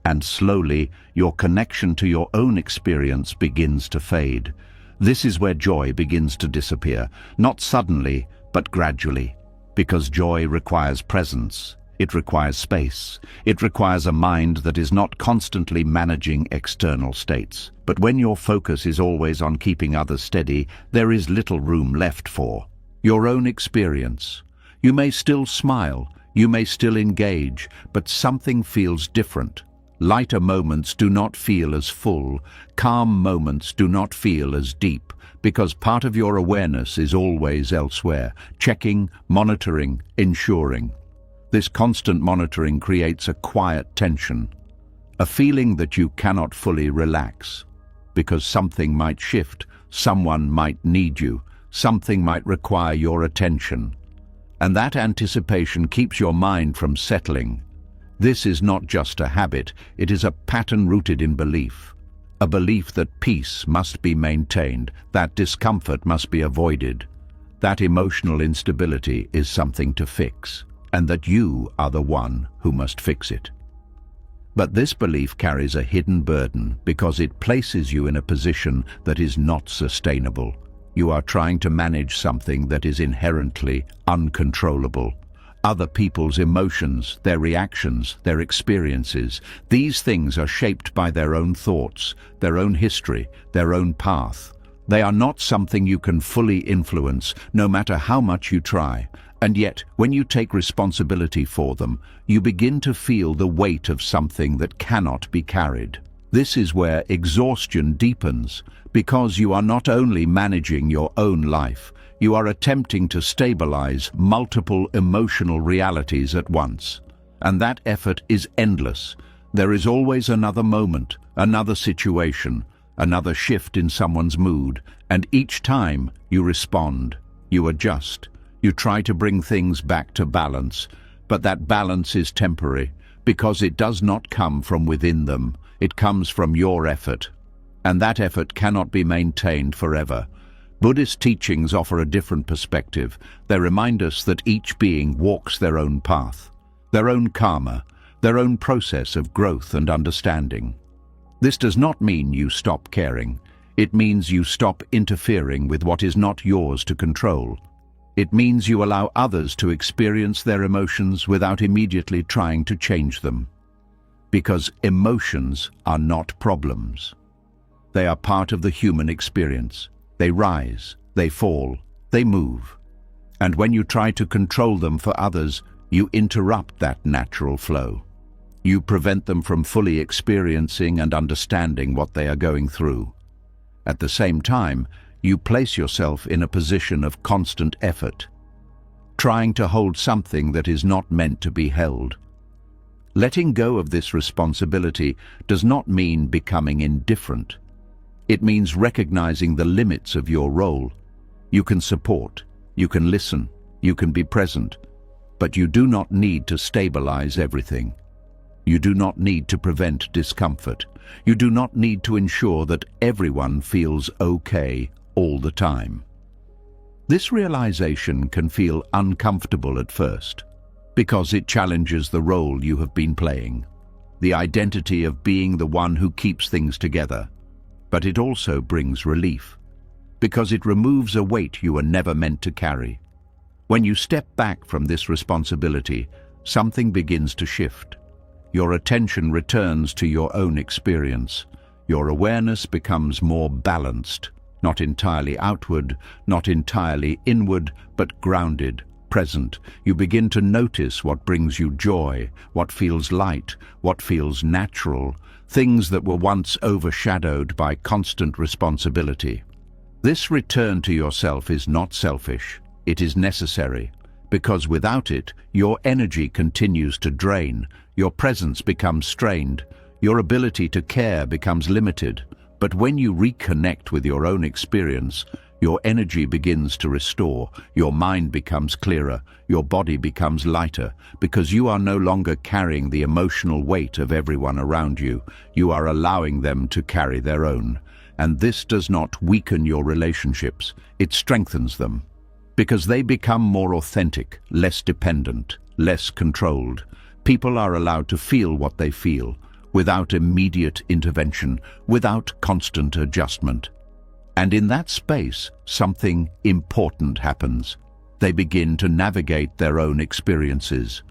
And slowly, your connection to your own experience begins to fade. This is where joy begins to disappear, not suddenly, but gradually, because joy requires presence. It requires space. It requires a mind that is not constantly managing external states. But when your focus is always on keeping others steady, there is little room left for your own experience. You may still smile, you may still engage, but something feels different. Lighter moments do not feel as full. Calm moments do not feel as deep, because part of your awareness is always elsewhere, checking, monitoring, ensuring. This constant monitoring creates a quiet tension, a feeling that you cannot fully relax, because something might shift, someone might need you, something might require your attention. And that anticipation keeps your mind from settling. This is not just a habit, it is a pattern rooted in belief. A belief that peace must be maintained, that discomfort must be avoided, that emotional instability is something to fix, and that you are the one who must fix it. But this belief carries a hidden burden because it places you in a position that is not sustainable. You are trying to manage something that is inherently uncontrollable. Other people's emotions, their reactions, their experiences. These things are shaped by their own thoughts, their own history, their own path. They are not something you can fully influence, no matter how much you try. And yet, when you take responsibility for them, you begin to feel the weight of something that cannot be carried. This is where exhaustion deepens, because you are not only managing your own life, you are attempting to stabilize multiple emotional realities at once. And that effort is endless. There is always another moment, another situation, another shift in someone's mood, and each time you respond, you adjust, you try to bring things back to balance, but that balance is temporary, because it does not come from within them, it comes from your effort, and that effort cannot be maintained forever. Buddhist teachings offer a different perspective. They remind us that each being walks their own path, their own karma, their own process of growth and understanding. This does not mean you stop caring. It means you stop interfering with what is not yours to control. It means you allow others to experience their emotions without immediately trying to change them. Because emotions are not problems. They are part of the human experience. They rise, they fall, they move. And when you try to control them for others, you interrupt that natural flow. You prevent them from fully experiencing and understanding what they are going through. At the same time, you place yourself in a position of constant effort, trying to hold something that is not meant to be held. Letting go of this responsibility does not mean becoming indifferent. It means recognizing the limits of your role. You can support, You can listen, you can be present, but you do not need to stabilize everything. You do not need to prevent discomfort. You do not need to ensure that everyone feels okay all the time. This realization can feel uncomfortable at first, because it challenges the role you have been playing, the identity of being the one who keeps things together. But it also brings relief, because it removes a weight you were never meant to carry. When you step back from this responsibility, something begins to shift. Your attention returns to your own experience. Your awareness becomes more balanced, not entirely outward, not entirely inward, but grounded, present. You begin to notice what brings you joy, what feels light, what feels natural, things that were once overshadowed by constant responsibility. This return to yourself is not selfish, it is necessary, because without it, your energy continues to drain, your presence becomes strained, your ability to care becomes limited. But when you reconnect with your own experience, your energy begins to restore, your mind becomes clearer, your body becomes lighter, because you are no longer carrying the emotional weight of everyone around you. You are allowing them to carry their own. And this does not weaken your relationships, it strengthens them, because they become more authentic, less dependent, less controlled. People are allowed to feel what they feel, without immediate intervention, without constant adjustment. And in that space, something important happens. They begin to navigate their own experiences.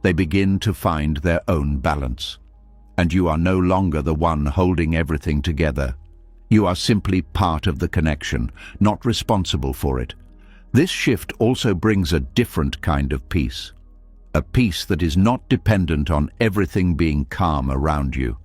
They begin to find their own balance. And you are no longer the one holding everything together. You are simply part of the connection, not responsible for it. This shift also brings a different kind of peace. A peace that is not dependent on everything being calm around you,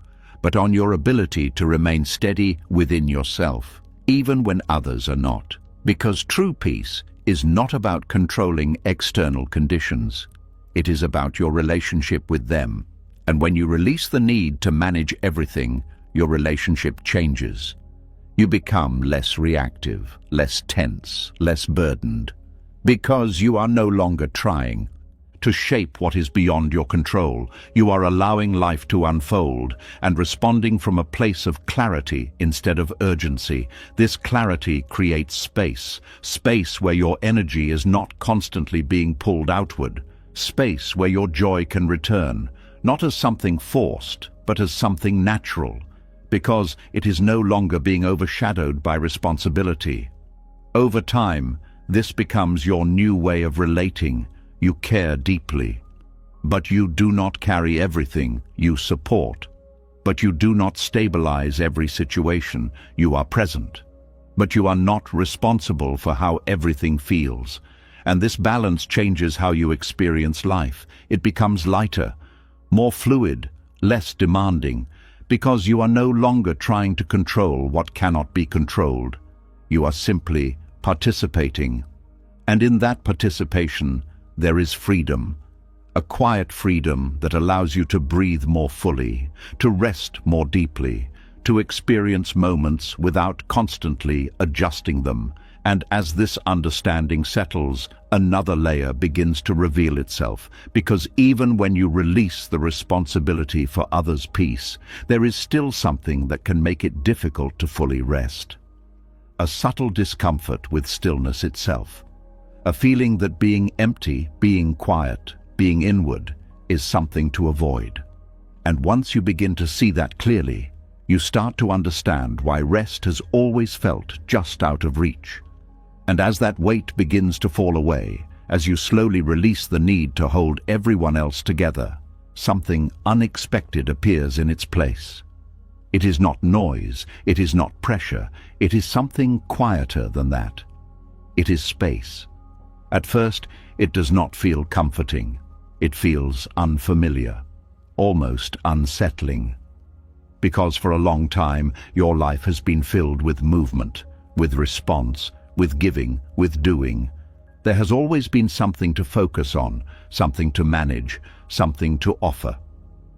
but on your ability to remain steady within yourself, even when others are not. Because true peace is not about controlling external conditions. It is about your relationship with them. And when you release the need to manage everything, your relationship changes. You become less reactive, less tense, less burdened, because you are no longer trying to shape what is beyond your control. You are allowing life to unfold and responding from a place of clarity instead of urgency. This clarity creates space where your energy is not constantly being pulled outward, space where your joy can return, not as something forced, but as something natural, because it is no longer being overshadowed by responsibility. Over time, this becomes your new way of relating. You care deeply, but you do not carry everything. You support, but you do not stabilize every situation. You are present, but you are not responsible for how everything feels. And this balance changes how you experience life. It becomes lighter, more fluid, less demanding, because you are no longer trying to control what cannot be controlled. You are simply participating. And in that participation, there is freedom, a quiet freedom that allows you to breathe more fully, to rest more deeply, to experience moments without constantly adjusting them. And as this understanding settles, another layer begins to reveal itself, because even when you release the responsibility for others' peace, there is still something that can make it difficult to fully rest. A subtle discomfort with stillness itself. A feeling that being empty, being quiet, being inward, is something to avoid. And once you begin to see that clearly, you start to understand why rest has always felt just out of reach. And as that weight begins to fall away, as you slowly release the need to hold everyone else together, something unexpected appears in its place. It is not noise, it is not pressure, it is something quieter than that. It is space. At first, it does not feel comforting. It feels unfamiliar, almost unsettling. Because for a long time, your life has been filled with movement, with response, with giving, with doing. There has always been something to focus on, something to manage, something to offer.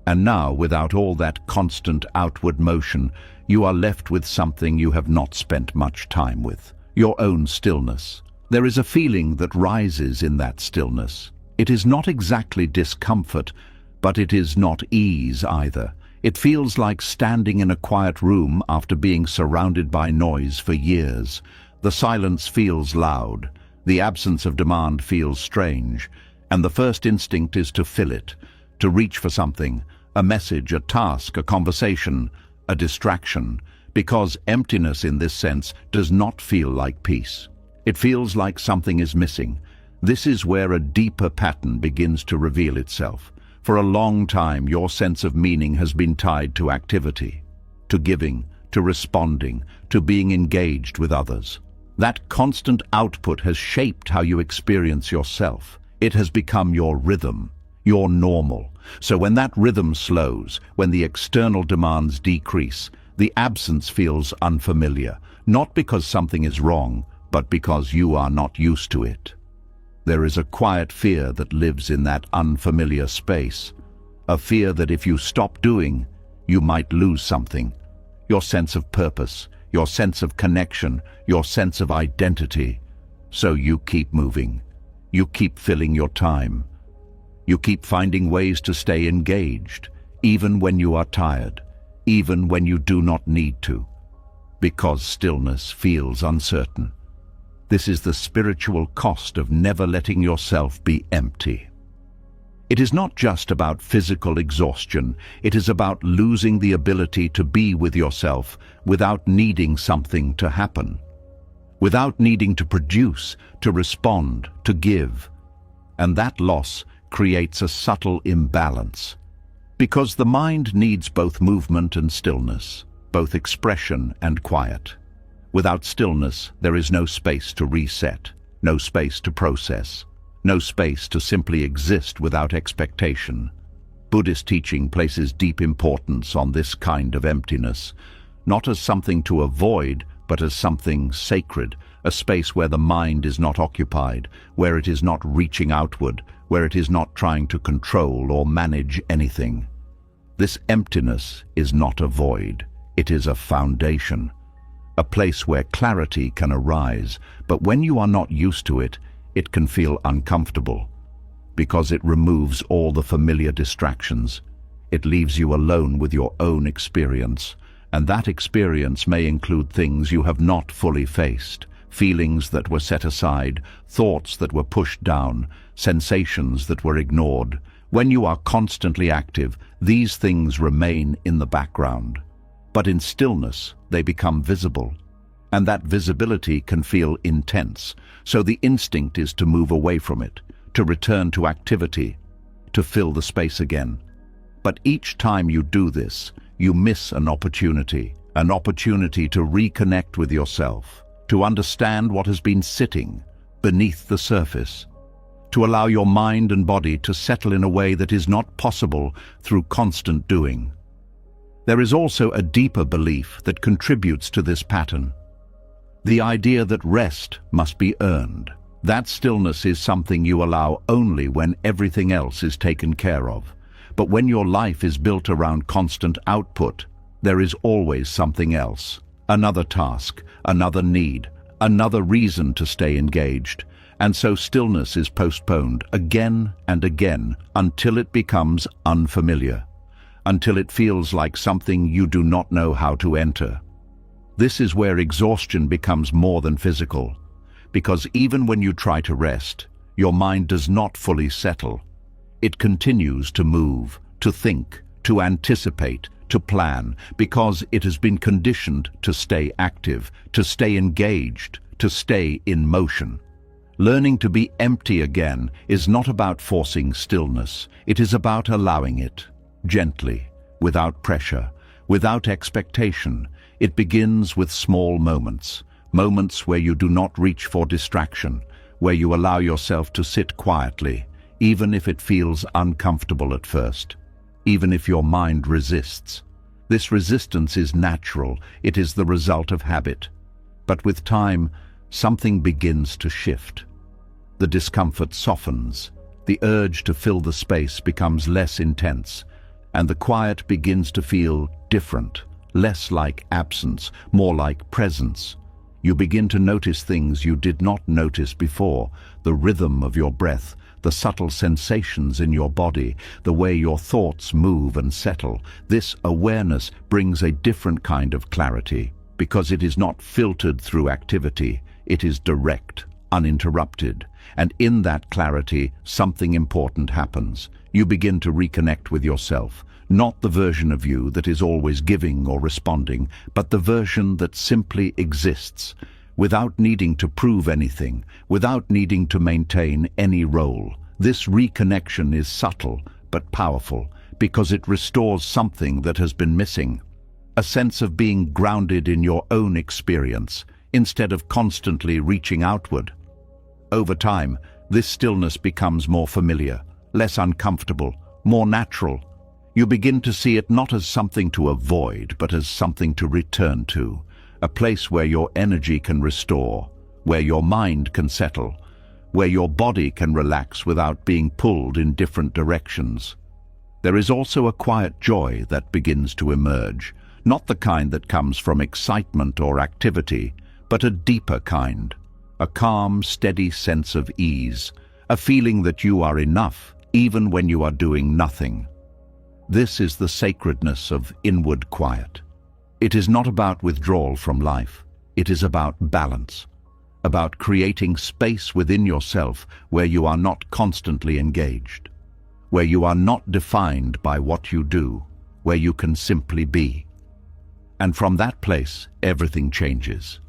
And now, without all that constant outward motion, you are left with something you have not spent much time with, your own stillness. There is a feeling that rises in that stillness. It is not exactly discomfort, but it is not ease either. It feels like standing in a quiet room after being surrounded by noise for years. The silence feels loud, the absence of demand feels strange, and the first instinct is to fill it, to reach for something, a message, a task, a conversation, a distraction, because emptiness in this sense does not feel like peace. It feels like something is missing. This is where a deeper pattern begins to reveal itself. For a long time, your sense of meaning has been tied to activity, to giving, to responding, to being engaged with others. That constant output has shaped how you experience yourself. It has become your rhythm, your normal. So when that rhythm slows, when the external demands decrease, the absence feels unfamiliar, not because something is wrong, but because you are not used to it. There is a quiet fear that lives in that unfamiliar space, a fear that if you stop doing, you might lose something. Your sense of purpose, your sense of connection, your sense of identity. So you keep moving. You keep filling your time. You keep finding ways to stay engaged, even when you are tired, even when you do not need to, because stillness feels uncertain. This is the spiritual cost of never letting yourself be empty. It is not just about physical exhaustion. It is about losing the ability to be with yourself without needing something to happen, without needing to produce, to respond, to give. And that loss creates a subtle imbalance, because the mind needs both movement and stillness, both expression and quiet. Without stillness, there is no space to reset, no space to process, no space to simply exist without expectation. Buddhist teaching places deep importance on this kind of emptiness, not as something to avoid, but as something sacred, a space where the mind is not occupied, where it is not reaching outward, where it is not trying to control or manage anything. This emptiness is not a void, it is a foundation. A place where clarity can arise, but when you are not used to it, it can feel uncomfortable, because it removes all the familiar distractions. It leaves you alone with your own experience, and that experience may include things you have not fully faced, feelings that were set aside, thoughts that were pushed down, sensations that were ignored. When you are constantly active, these things remain in the background. But in stillness, they become visible, and that visibility can feel intense, so the instinct is to move away from it, to return to activity, to fill the space again. But each time you do this, you miss an opportunity to reconnect with yourself, to understand what has been sitting beneath the surface, to allow your mind and body to settle in a way that is not possible through constant doing. There is also a deeper belief that contributes to this pattern. The idea that rest must be earned. That stillness is something you allow only when everything else is taken care of. But when your life is built around constant output, there is always something else. Another task, another need, another reason to stay engaged. And so stillness is postponed again and again until it becomes unfamiliar, until it feels like something you do not know how to enter. This is where exhaustion becomes more than physical, because even when you try to rest, your mind does not fully settle. It continues to move, to think, to anticipate, to plan, because it has been conditioned to stay active, to stay engaged, to stay in motion. Learning to be empty again is not about forcing stillness. It is about allowing it, gently, without pressure, without expectation. It begins with small moments, moments where you do not reach for distraction, where you allow yourself to sit quietly, even if it feels uncomfortable at first, even if your mind resists. This resistance is natural. It is the result of habit. But with time, something begins to shift. The discomfort softens, the urge to fill the space becomes less intense, and the quiet begins to feel different, less like absence, more like presence. You begin to notice things you did not notice before, the rhythm of your breath, the subtle sensations in your body, the way your thoughts move and settle. This awareness brings a different kind of clarity, because it is not filtered through activity, it is direct, uninterrupted. And in that clarity, something important happens. You begin to reconnect with yourself, not the version of you that is always giving or responding, but the version that simply exists, without needing to prove anything, without needing to maintain any role. This reconnection is subtle but powerful, because it restores something that has been missing. A sense of being grounded in your own experience, instead of constantly reaching outward. Over time, this stillness becomes more familiar, less uncomfortable, more natural. You begin to see it not as something to avoid, but as something to return to, a place where your energy can restore, where your mind can settle, where your body can relax without being pulled in different directions. There is also a quiet joy that begins to emerge, not the kind that comes from excitement or activity, but a deeper kind, a calm, steady sense of ease, a feeling that you are enough, even when you are doing nothing. This is the sacredness of inward quiet. It is not about withdrawal from life. It is about balance, about creating space within yourself where you are not constantly engaged, where you are not defined by what you do, where you can simply be. And from that place, everything changes.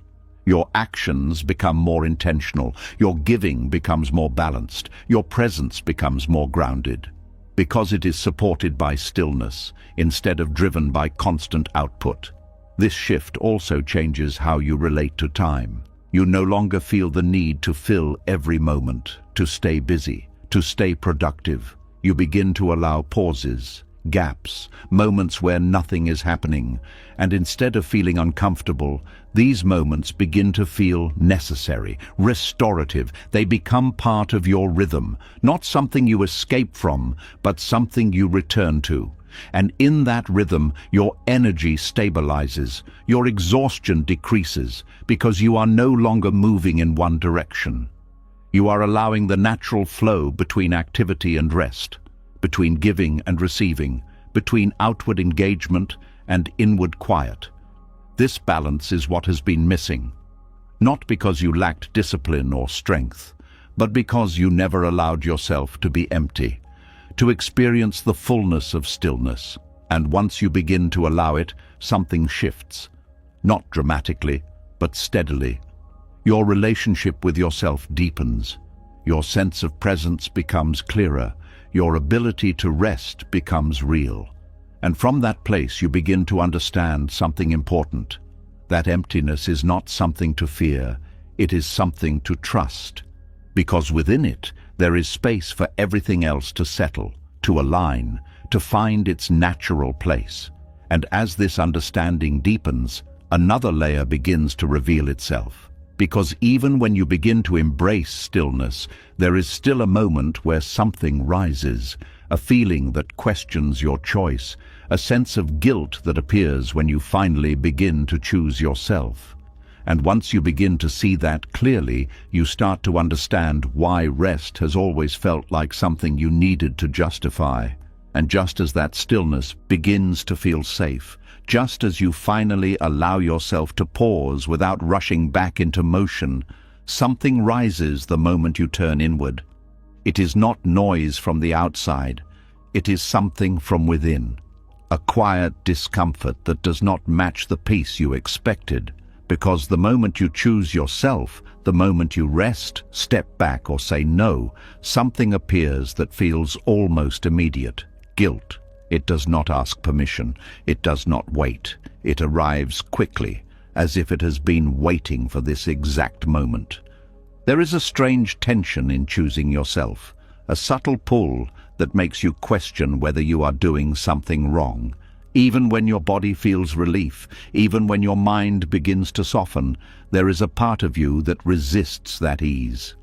Your actions become more intentional, your giving becomes more balanced, your presence becomes more grounded, because it is supported by stillness instead of driven by constant output. This shift also changes how you relate to time. You no longer feel the need to fill every moment, to stay busy, to stay productive. You begin to allow pauses, gaps, moments where nothing is happening, and instead of feeling uncomfortable, these moments begin to feel necessary, restorative. They become part of your rhythm, not something you escape from, but something you return to. And in that rhythm, your energy stabilizes, your exhaustion decreases, because you are no longer moving in one direction. You are allowing the natural flow between activity and rest, between giving and receiving, between outward engagement and inward quiet. This balance is what has been missing, not because you lacked discipline or strength, but because you never allowed yourself to be empty, to experience the fullness of stillness. And once you begin to allow it, something shifts, not dramatically, but steadily. Your relationship with yourself deepens, your sense of presence becomes clearer, your ability to rest becomes real. And from that place you begin to understand something important. That emptiness is not something to fear, it is something to trust. Because within it, there is space for everything else to settle, to align, to find its natural place. And as this understanding deepens, another layer begins to reveal itself. Because even when you begin to embrace stillness, there is still a moment where something rises, a feeling that questions your choice, a sense of guilt that appears when you finally begin to choose yourself. And once you begin to see that clearly, you start to understand why rest has always felt like something you needed to justify. And just as that stillness begins to feel safe, just as you finally allow yourself to pause without rushing back into motion, something rises the moment you turn inward. It is not noise from the outside, it is something from within. A quiet discomfort that does not match the peace you expected, because the moment you choose yourself, the moment you rest, step back or say no, something appears that feels almost immediate. Guilt. It does not ask permission. It does not wait. It arrives quickly, as if it has been waiting for this exact moment. There is a strange tension in choosing yourself, a subtle pull that makes you question whether you are doing something wrong. Even when your body feels relief, even when your mind begins to soften, there is a part of you that resists that ease.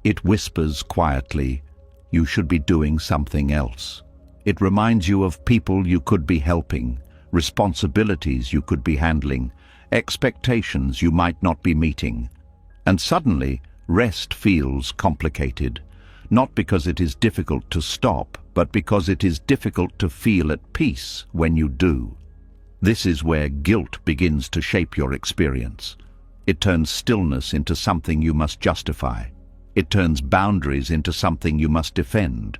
It whispers quietly, you should be doing something else. It reminds you of people you could be helping, responsibilities you could be handling, expectations you might not be meeting. And suddenly, rest feels complicated, not because it is difficult to stop, but because it is difficult to feel at peace when you do. This is where guilt begins to shape your experience. It turns stillness into something you must justify. It turns boundaries into something you must defend.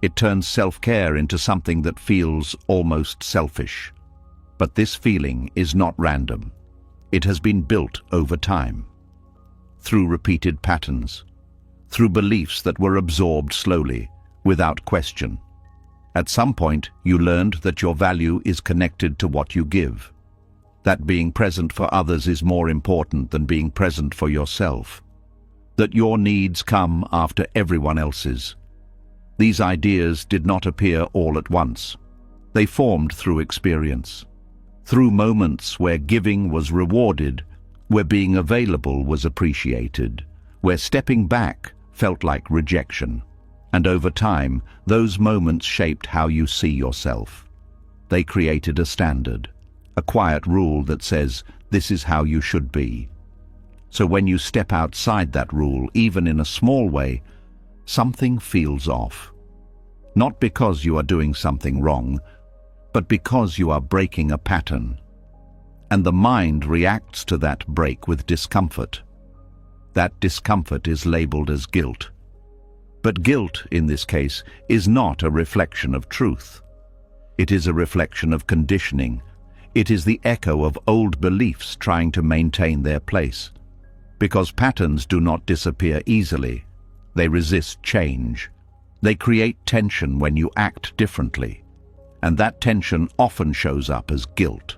It turns self-care into something that feels almost selfish. But this feeling is not random. It has been built over time, through repeated patterns, through beliefs that were absorbed slowly, without question. At some point, you learned that your value is connected to what you give, that being present for others is more important than being present for yourself, that your needs come after everyone else's. These ideas did not appear all at once. They formed through experience, through moments where giving was rewarded, where being available was appreciated, where stepping back felt like rejection. And over time, those moments shaped how you see yourself. They created a standard, a quiet rule that says, this is how you should be. So when you step outside that rule, even in a small way, something feels off. Not because you are doing something wrong, but because you are breaking a pattern. And the mind reacts to that break with discomfort. That discomfort is labeled as guilt. But guilt, in this case, is not a reflection of truth. It is a reflection of conditioning. It is the echo of old beliefs trying to maintain their place. Because patterns do not disappear easily. They resist change. They create tension when you act differently. And that tension often shows up as guilt.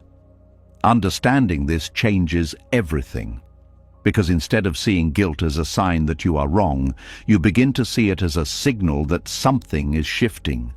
Understanding this changes everything. Because instead of seeing guilt as a sign that you are wrong, you begin to see it as a signal that something is shifting,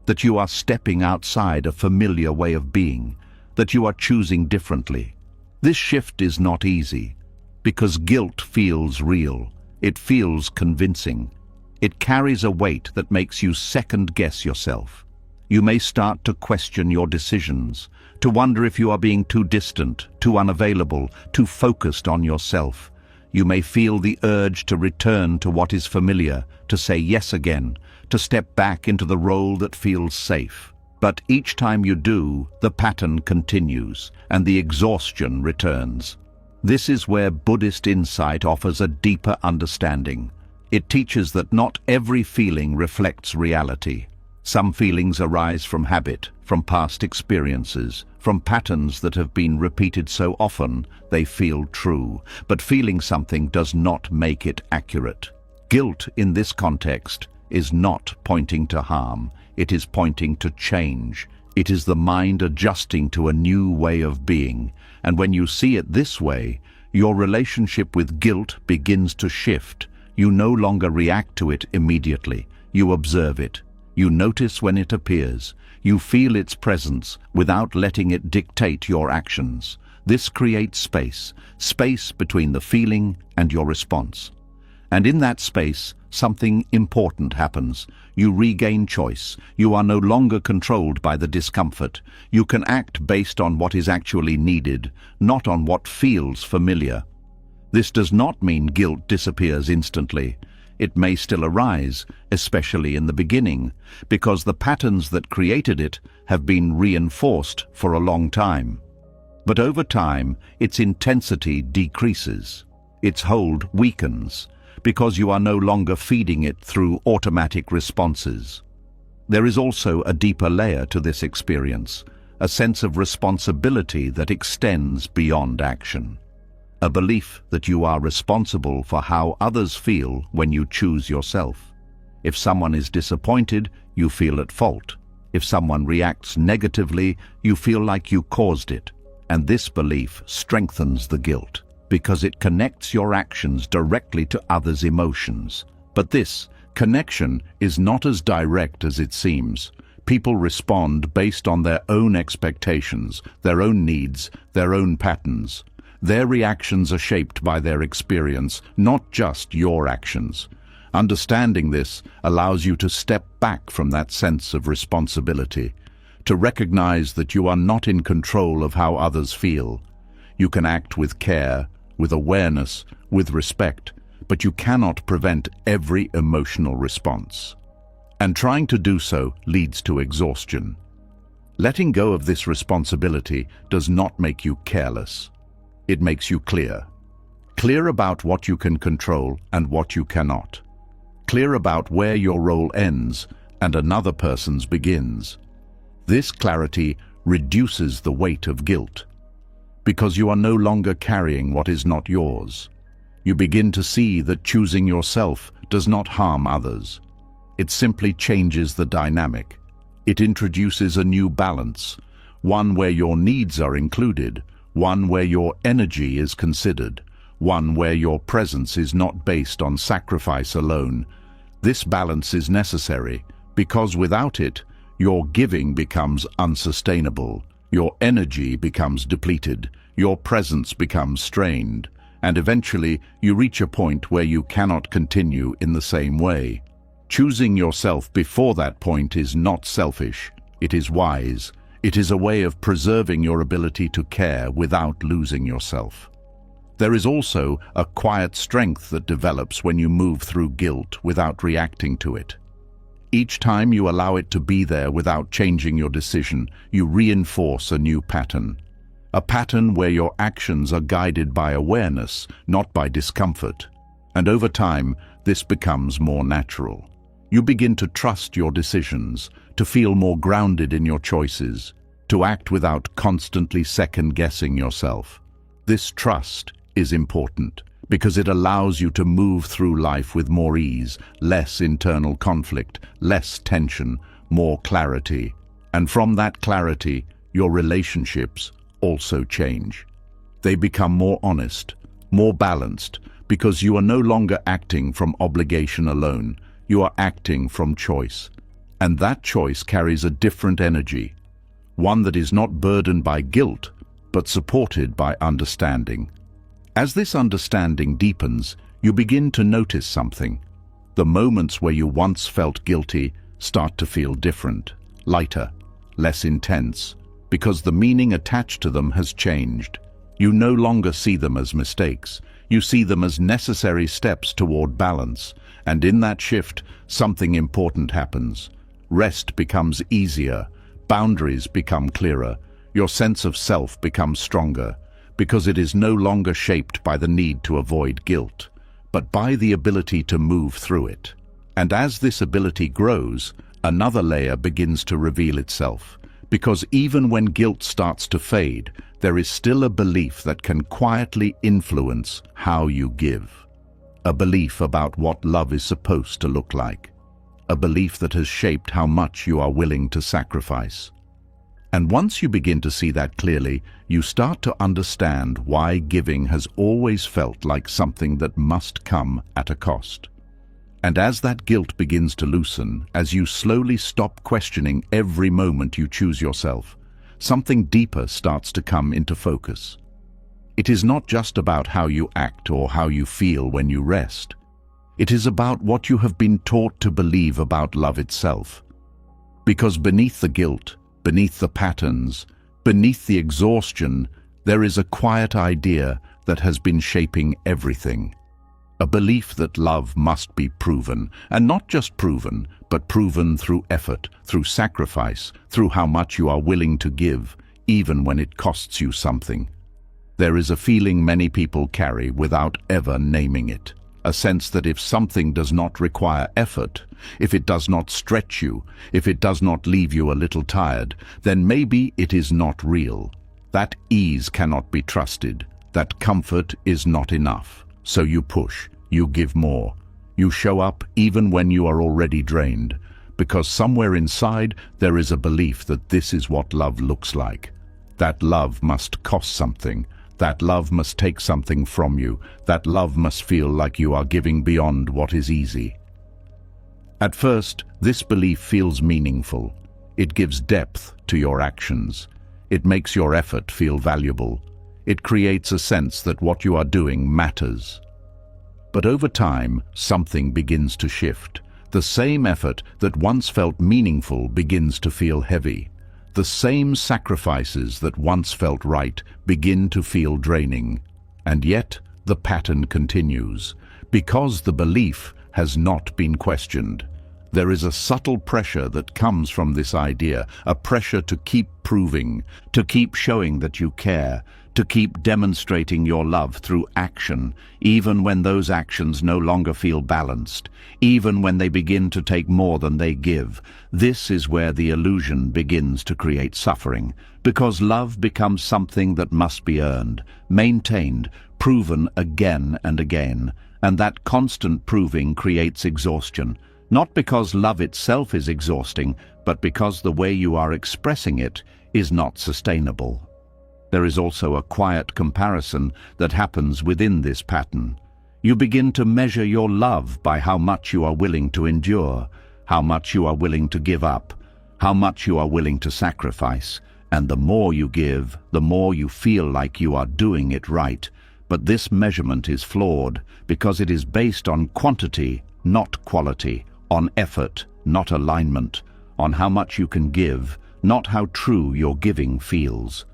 that you are stepping outside a familiar way of being, that you are choosing differently. This shift is not easy, because guilt feels real. It feels convincing. It carries a weight that makes you second-guess yourself. You may start to question your decisions, to wonder if you are being too distant, too unavailable, too focused on yourself. You may feel the urge to return to what is familiar, to say yes again, to step back into the role that feels safe. But each time you do, the pattern continues, and the exhaustion returns. This is where Buddhist insight offers a deeper understanding. It teaches that not every feeling reflects reality. Some feelings arise from habit, from past experiences, from patterns that have been repeated so often they feel true. But feeling something does not make it accurate. Guilt in this context is not pointing to harm. It is pointing to change. It is the mind adjusting to a new way of being. And when you see it this way, your relationship with guilt begins to shift. You no longer react to it immediately. You observe it. You notice when it appears. You feel its presence without letting it dictate your actions. This creates space between the feeling and your response. And in that space, something important happens. You regain choice. You are no longer controlled by the discomfort. You can act based on what is actually needed, not on what feels familiar. This does not mean guilt disappears instantly. It may still arise, especially in the beginning, because the patterns that created it have been reinforced for a long time. But over time, its intensity decreases. Its hold weakens, because you are no longer feeding it through automatic responses. There is also a deeper layer to this experience, a sense of responsibility that extends beyond action. A belief that you are responsible for how others feel when you choose yourself. If someone is disappointed, you feel at fault. If someone reacts negatively, you feel like you caused it. And this belief strengthens the guilt, because it connects your actions directly to others' emotions. But this connection is not as direct as it seems. People respond based on their own expectations, their own needs, their own patterns. Their reactions are shaped by their experience, not just your actions. Understanding this allows you to step back from that sense of responsibility, to recognize that you are not in control of how others feel. You can act with care, with awareness, with respect, but you cannot prevent every emotional response. And trying to do so leads to exhaustion. Letting go of this responsibility does not make you careless. It makes you clear. Clear about what you can control and what you cannot. Clear about where your role ends and another person's begins. This clarity reduces the weight of guilt, because you are no longer carrying what is not yours. You begin to see that choosing yourself does not harm others. It simply changes the dynamic. It introduces a new balance, one where your needs are included, one where your energy is considered, one where your presence is not based on sacrifice alone. This balance is necessary because without it, your giving becomes unsustainable, your energy becomes depleted, your presence becomes strained, and eventually you reach a point where you cannot continue in the same way. Choosing yourself before that point is not selfish, it is wise. It is a way of preserving your ability to care without losing yourself. There is also a quiet strength that develops when you move through guilt without reacting to it. Each time you allow it to be there without changing your decision, you reinforce a new pattern. A pattern where your actions are guided by awareness, not by discomfort. And over time, this becomes more natural. You begin to trust your decisions, to feel more grounded in your choices, to act without constantly second-guessing yourself. This trust is important because it allows you to move through life with more ease, less internal conflict, less tension, more clarity. And from that clarity, your relationships also change. They become more honest, more balanced, because you are no longer acting from obligation alone. You are acting from choice. And that choice carries a different energy, one that is not burdened by guilt, but supported by understanding. As this understanding deepens, you begin to notice something. The moments where you once felt guilty start to feel different, lighter, less intense, because the meaning attached to them has changed. You no longer see them as mistakes. You see them as necessary steps toward balance, and in that shift, something important happens. Rest becomes easier, boundaries become clearer, your sense of self becomes stronger, because it is no longer shaped by the need to avoid guilt, but by the ability to move through it. And as this ability grows, another layer begins to reveal itself, because even when guilt starts to fade, there is still a belief that can quietly influence how you give. A belief about what love is supposed to look like. A belief that has shaped how much you are willing to sacrifice. And once you begin to see that clearly, you start to understand why giving has always felt like something that must come at a cost. And as that guilt begins to loosen, as you slowly stop questioning every moment you choose yourself, something deeper starts to come into focus. It is not just about how you act or how you feel when you rest. It is about what you have been taught to believe about love itself. Because beneath the guilt, beneath the patterns, beneath the exhaustion, there is a quiet idea that has been shaping everything. A belief that love must be proven, and not just proven, but proven through effort, through sacrifice, through how much you are willing to give, even when it costs you something. There is a feeling many people carry without ever naming it. A sense that if something does not require effort, if it does not stretch you, if it does not leave you a little tired, then maybe it is not real. That ease cannot be trusted. That comfort is not enough. So you push, you give more. You show up even when you are already drained, because somewhere inside there is a belief that this is what love looks like. That love must cost something. That love must take something from you. That love must feel like you are giving beyond what is easy. At first, this belief feels meaningful. It gives depth to your actions. It makes your effort feel valuable. It creates a sense that what you are doing matters. But over time, something begins to shift. The same effort that once felt meaningful begins to feel heavy. The same sacrifices that once felt right begin to feel draining. And yet, the pattern continues, because the belief has not been questioned. There is a subtle pressure that comes from this idea, a pressure to keep proving, to keep showing that you care, to keep demonstrating your love through action, even when those actions no longer feel balanced, even when they begin to take more than they give. This is where the illusion begins to create suffering, because love becomes something that must be earned, maintained, proven again and again, and that constant proving creates exhaustion, not because love itself is exhausting, but because the way you are expressing it is not sustainable. There is also a quiet comparison that happens within this pattern. You begin to measure your love by how much you are willing to endure, how much you are willing to give up, how much you are willing to sacrifice. And the more you give, the more you feel like you are doing it right. But this measurement is flawed because it is based on quantity, not quality, on effort, not alignment, on how much you can give, not how true your giving feels.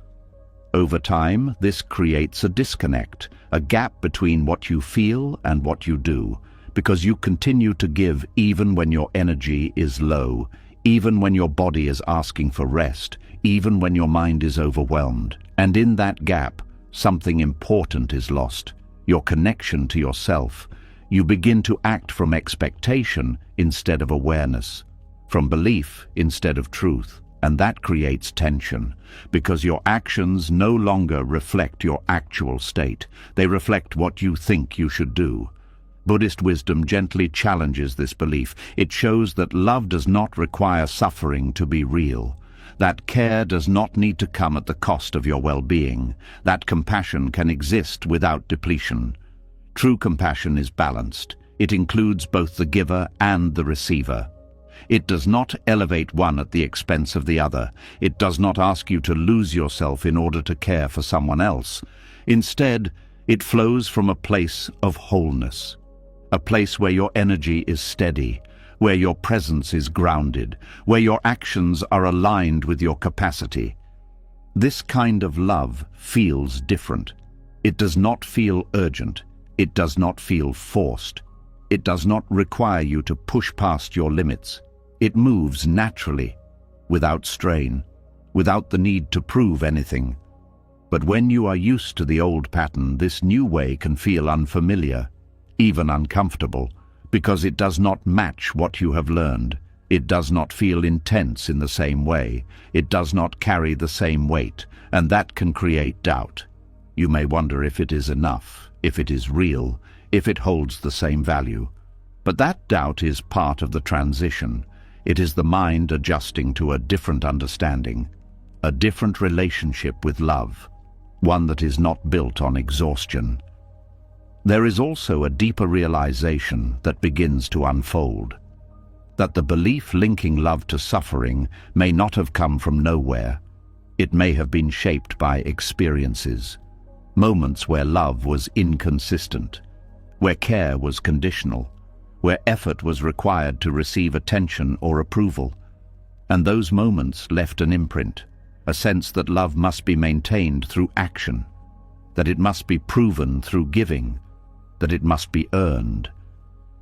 Over time, this creates a disconnect, a gap between what you feel and what you do, because you continue to give even when your energy is low, even when your body is asking for rest, even when your mind is overwhelmed. And in that gap, something important is lost, your connection to yourself. You begin to act from expectation instead of awareness, from belief instead of truth. And that creates tension, because your actions no longer reflect your actual state. They reflect what you think you should do. Buddhist wisdom gently challenges this belief. It shows that love does not require suffering to be real, that care does not need to come at the cost of your well-being, that compassion can exist without depletion. True compassion is balanced. It includes both the giver and the receiver. It does not elevate one at the expense of the other. It does not ask you to lose yourself in order to care for someone else. Instead, it flows from a place of wholeness, a place where your energy is steady, where your presence is grounded, where your actions are aligned with your capacity. This kind of love feels different. It does not feel urgent. It does not feel forced. It does not require you to push past your limits. It moves naturally, without strain, without the need to prove anything. But when you are used to the old pattern, this new way can feel unfamiliar, even uncomfortable, because it does not match what you have learned. It does not feel intense in the same way. It does not carry the same weight, and that can create doubt. You may wonder if it is enough, if it is real, if it holds the same value. But that doubt is part of the transition. It is the mind adjusting to a different understanding, a different relationship with love, one that is not built on exhaustion. There is also a deeper realization that begins to unfold, that the belief linking love to suffering may not have come from nowhere. It may have been shaped by experiences, moments where love was inconsistent, where care was conditional, where effort was required to receive attention or approval. And those moments left an imprint, a sense that love must be maintained through action, that it must be proven through giving, that it must be earned.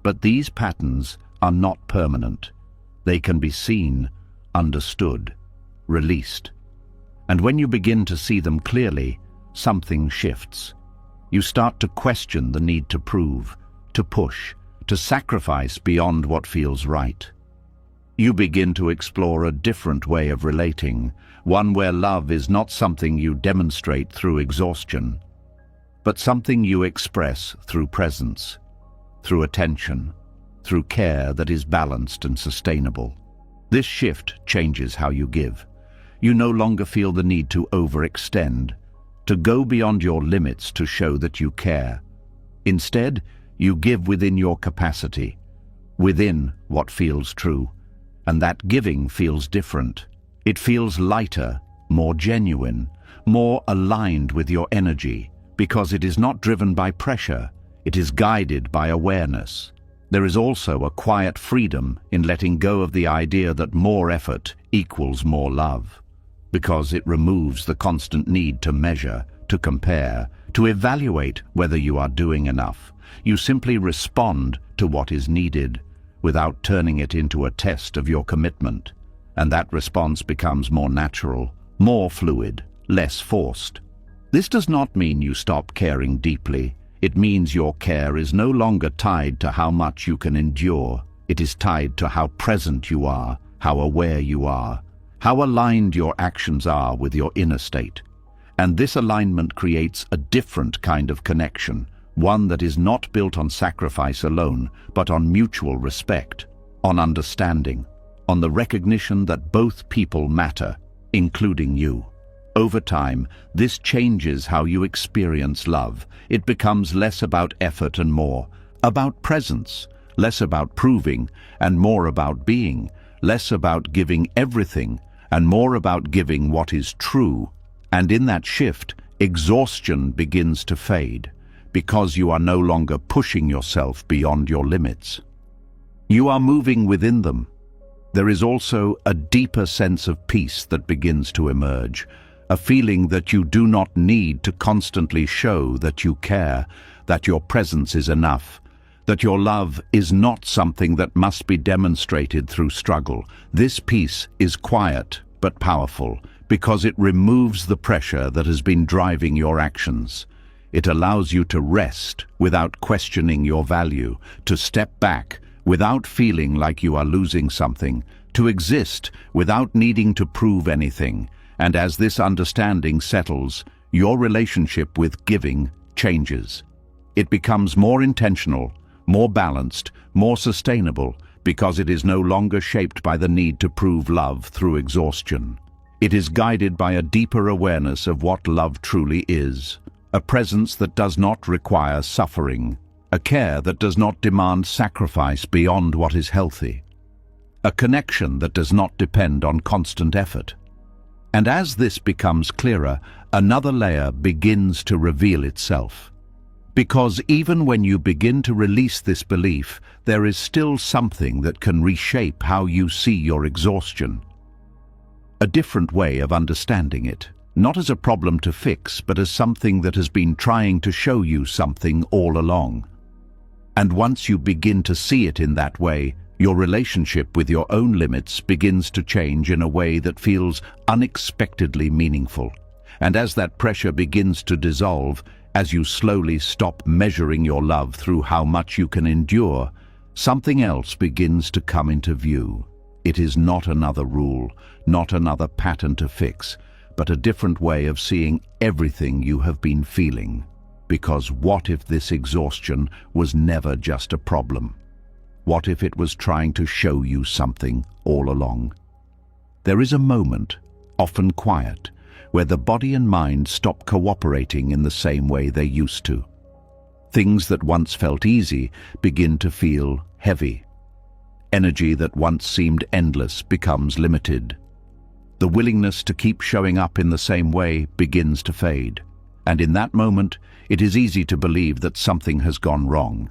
But these patterns are not permanent. They can be seen, understood, released. And when you begin to see them clearly, something shifts. You start to question the need to prove, to push, to sacrifice beyond what feels right. You begin to explore a different way of relating, one where love is not something you demonstrate through exhaustion, but something you express through presence, through attention, through care that is balanced and sustainable. This shift changes how you give. You no longer feel the need to overextend, to go beyond your limits to show that you care. Instead, you give within your capacity, within what feels true, and that giving feels different. It feels lighter, more genuine, more aligned with your energy, because it is not driven by pressure, it is guided by awareness. There is also a quiet freedom in letting go of the idea that more effort equals more love. because it removes the constant need to measure, to compare, to evaluate whether you are doing enough. You simply respond to what is needed without turning it into a test of your commitment. And that response becomes more natural, more fluid, less forced. This does not mean you stop caring deeply. It means your care is no longer tied to how much you can endure. It is tied to how present you are, how aware you are, how aligned your actions are with your inner state. And this alignment creates a different kind of connection, one that is not built on sacrifice alone, but on mutual respect, on understanding, on the recognition that both people matter, including you. Over time, this changes how you experience love. It becomes less about effort and more about presence, less about proving and more about being, less about giving everything and more about giving what is true. And in that shift, exhaustion begins to fade, because you are no longer pushing yourself beyond your limits. You are moving within them. There is also a deeper sense of peace that begins to emerge, a feeling that you do not need to constantly show that you care, that your presence is enough, that your love is not something that must be demonstrated through struggle. This peace is quiet but powerful, because it removes the pressure that has been driving your actions. It allows you to rest without questioning your value, to step back without feeling like you are losing something, to exist without needing to prove anything. And as this understanding settles, your relationship with giving changes. It becomes more intentional, more balanced, more sustainable, because it is no longer shaped by the need to prove love through exhaustion. It is guided by a deeper awareness of what love truly is, a presence that does not require suffering, a care that does not demand sacrifice beyond what is healthy, a connection that does not depend on constant effort. And as this becomes clearer, another layer begins to reveal itself. Because even when you begin to release this belief, there is still something that can reshape how you see your exhaustion. A different way of understanding it, not as a problem to fix, but as something that has been trying to show you something all along. And once you begin to see it in that way, your relationship with your own limits begins to change in a way that feels unexpectedly meaningful. And as that pressure begins to dissolve, as you slowly stop measuring your love through how much you can endure, something else begins to come into view. It is not another rule, not another pattern to fix, but a different way of seeing everything you have been feeling. Because what if this exhaustion was never just a problem? What if it was trying to show you something all along? There is a moment, often quiet, where the body and mind stop cooperating in the same way they used to. Things that once felt easy begin to feel heavy. Energy that once seemed endless becomes limited. The willingness to keep showing up in the same way begins to fade. And in that moment, it is easy to believe that something has gone wrong,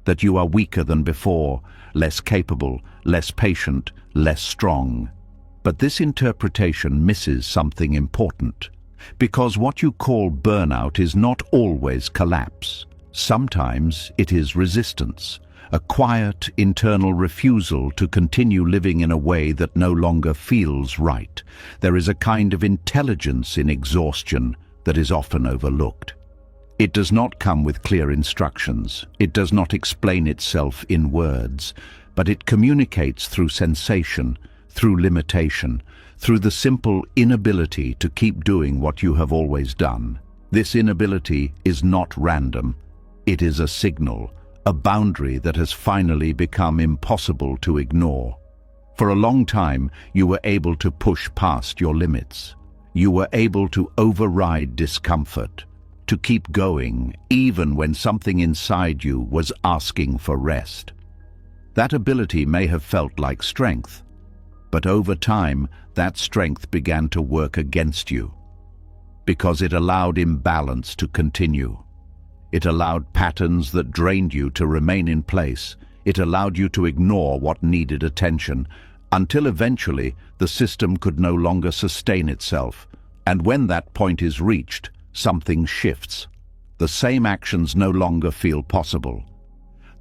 that you are weaker than before, less capable, less patient, less strong. But this interpretation misses something important, because what you call burnout is not always collapse. Sometimes it is resistance, a quiet internal refusal to continue living in a way that no longer feels right. There is a kind of intelligence in exhaustion that is often overlooked. It does not come with clear instructions. It does not explain itself in words, but it communicates through sensation, through limitation, through the simple inability to keep doing what you have always done. This inability is not random. It is a signal, a boundary that has finally become impossible to ignore. For a long time, you were able to push past your limits. You were able to override discomfort, to keep going, even when something inside you was asking for rest. That ability may have felt like strength, but over time, that strength began to work against you, because it allowed imbalance to continue. It allowed patterns that drained you to remain in place. It allowed you to ignore what needed attention until eventually the system could no longer sustain itself. And when that point is reached, something shifts. The same actions no longer feel possible.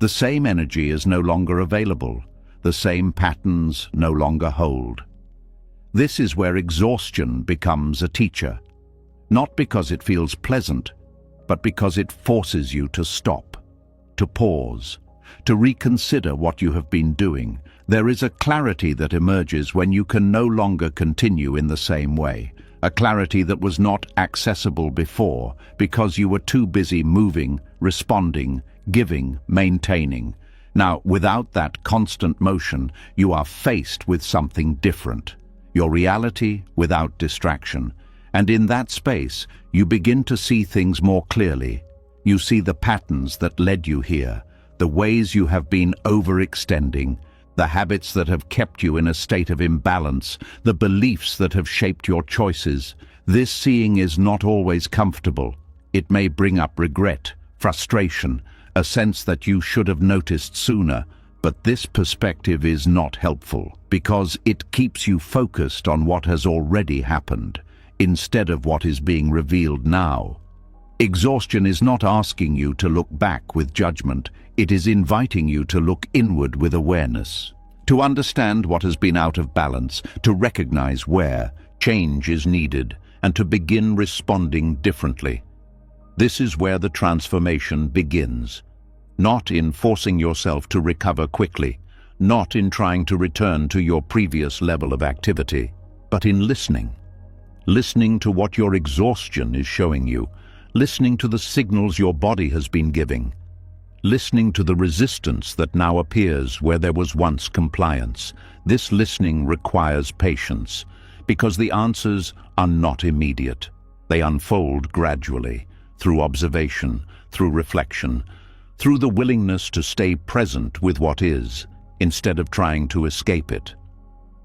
The same energy is no longer available. The same patterns no longer hold. This is where exhaustion becomes a teacher. Not because it feels pleasant, but because it forces you to stop, to pause, to reconsider what you have been doing. There is a clarity that emerges when you can no longer continue in the same way, a clarity that was not accessible before because you were too busy moving, responding, giving, maintaining. Now, without that constant motion, you are faced with something different, your reality without distraction. And in that space, you begin to see things more clearly. You see the patterns that led you here, the ways you have been overextending, the habits that have kept you in a state of imbalance, the beliefs that have shaped your choices. This seeing is not always comfortable. It may bring up regret, frustration, a sense that you should have noticed sooner. But this perspective is not helpful because it keeps you focused on what has already happened, instead of what is being revealed now. Exhaustion is not asking you to look back with judgment. It is inviting you to look inward with awareness, to understand what has been out of balance, to recognize where change is needed, and to begin responding differently. This is where the transformation begins, not in forcing yourself to recover quickly, not in trying to return to your previous level of activity, but in listening. Listening to what your exhaustion is showing you, listening to the signals your body has been giving, listening to the resistance that now appears where there was once compliance. This listening requires patience, because the answers are not immediate. They unfold gradually, through observation, through reflection, through the willingness to stay present with what is, instead of trying to escape it.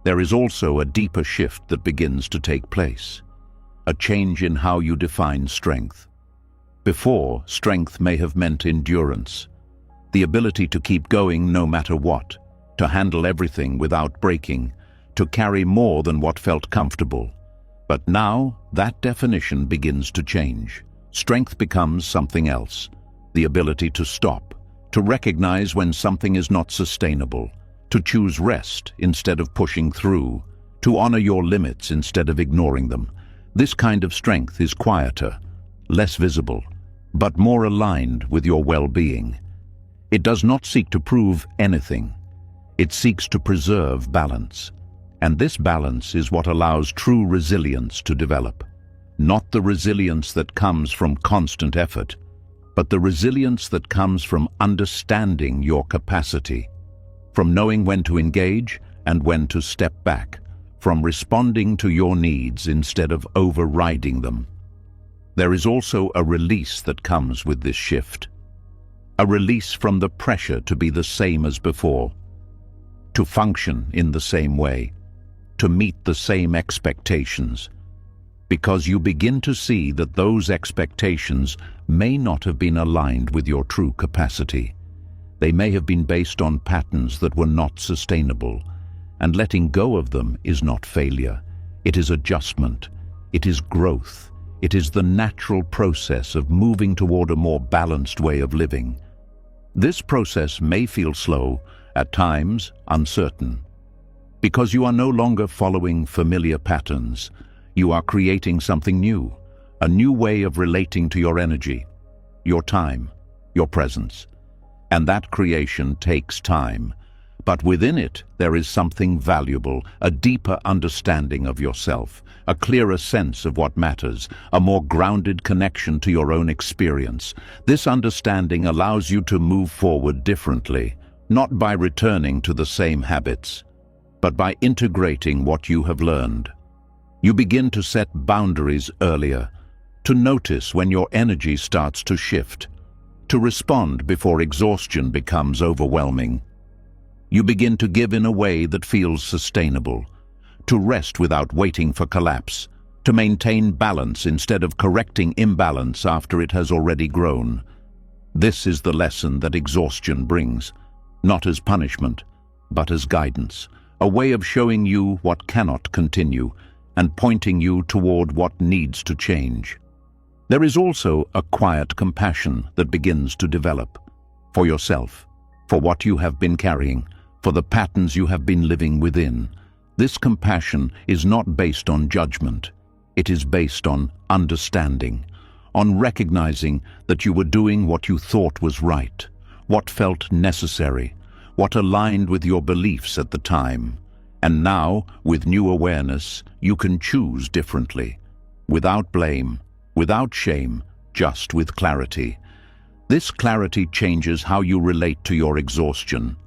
There is also a deeper shift that begins to take place, a change in how you define strength. Before, strength may have meant endurance, the ability to keep going no matter what, to handle everything without breaking, to carry more than what felt comfortable. But now, that definition begins to change. Strength becomes something else, the ability to stop, to recognize when something is not sustainable, to choose rest instead of pushing through, to honor your limits instead of ignoring them. This kind of strength is quieter, less visible, but more aligned with your well-being. It does not seek to prove anything. It seeks to preserve balance. And this balance is what allows true resilience to develop. Not the resilience that comes from constant effort, but the resilience that comes from understanding your capacity, from knowing when to engage and when to step back, from responding to your needs instead of overriding them. There is also a release that comes with this shift, a release from the pressure to be the same as before, to function in the same way, to meet the same expectations, because you begin to see that those expectations may not have been aligned with your true capacity. They may have been based on patterns that were not sustainable, and letting go of them is not failure. It is adjustment. It is growth. It is the natural process of moving toward a more balanced way of living. This process may feel slow, at times uncertain, because you are no longer following familiar patterns. You are creating something new, a new way of relating to your energy, your time, your presence. And that creation takes time. But within it, there is something valuable, a deeper understanding of yourself, a clearer sense of what matters, a more grounded connection to your own experience. This understanding allows you to move forward differently, not by returning to the same habits, but by integrating what you have learned. You begin to set boundaries earlier, to notice when your energy starts to shift, to respond before exhaustion becomes overwhelming. You begin to give in a way that feels sustainable, to rest without waiting for collapse, to maintain balance instead of correcting imbalance after it has already grown. This is the lesson that exhaustion brings, not as punishment, but as guidance, a way of showing you what cannot continue and pointing you toward what needs to change. There is also a quiet compassion that begins to develop for yourself, for what you have been carrying, for the patterns you have been living within. This compassion is not based on judgment. It is based on understanding, on recognizing that you were doing what you thought was right, what felt necessary, what aligned with your beliefs at the time. And now, with new awareness, you can choose differently, without blame, without shame, just with clarity. This clarity changes how you relate to your exhaustion.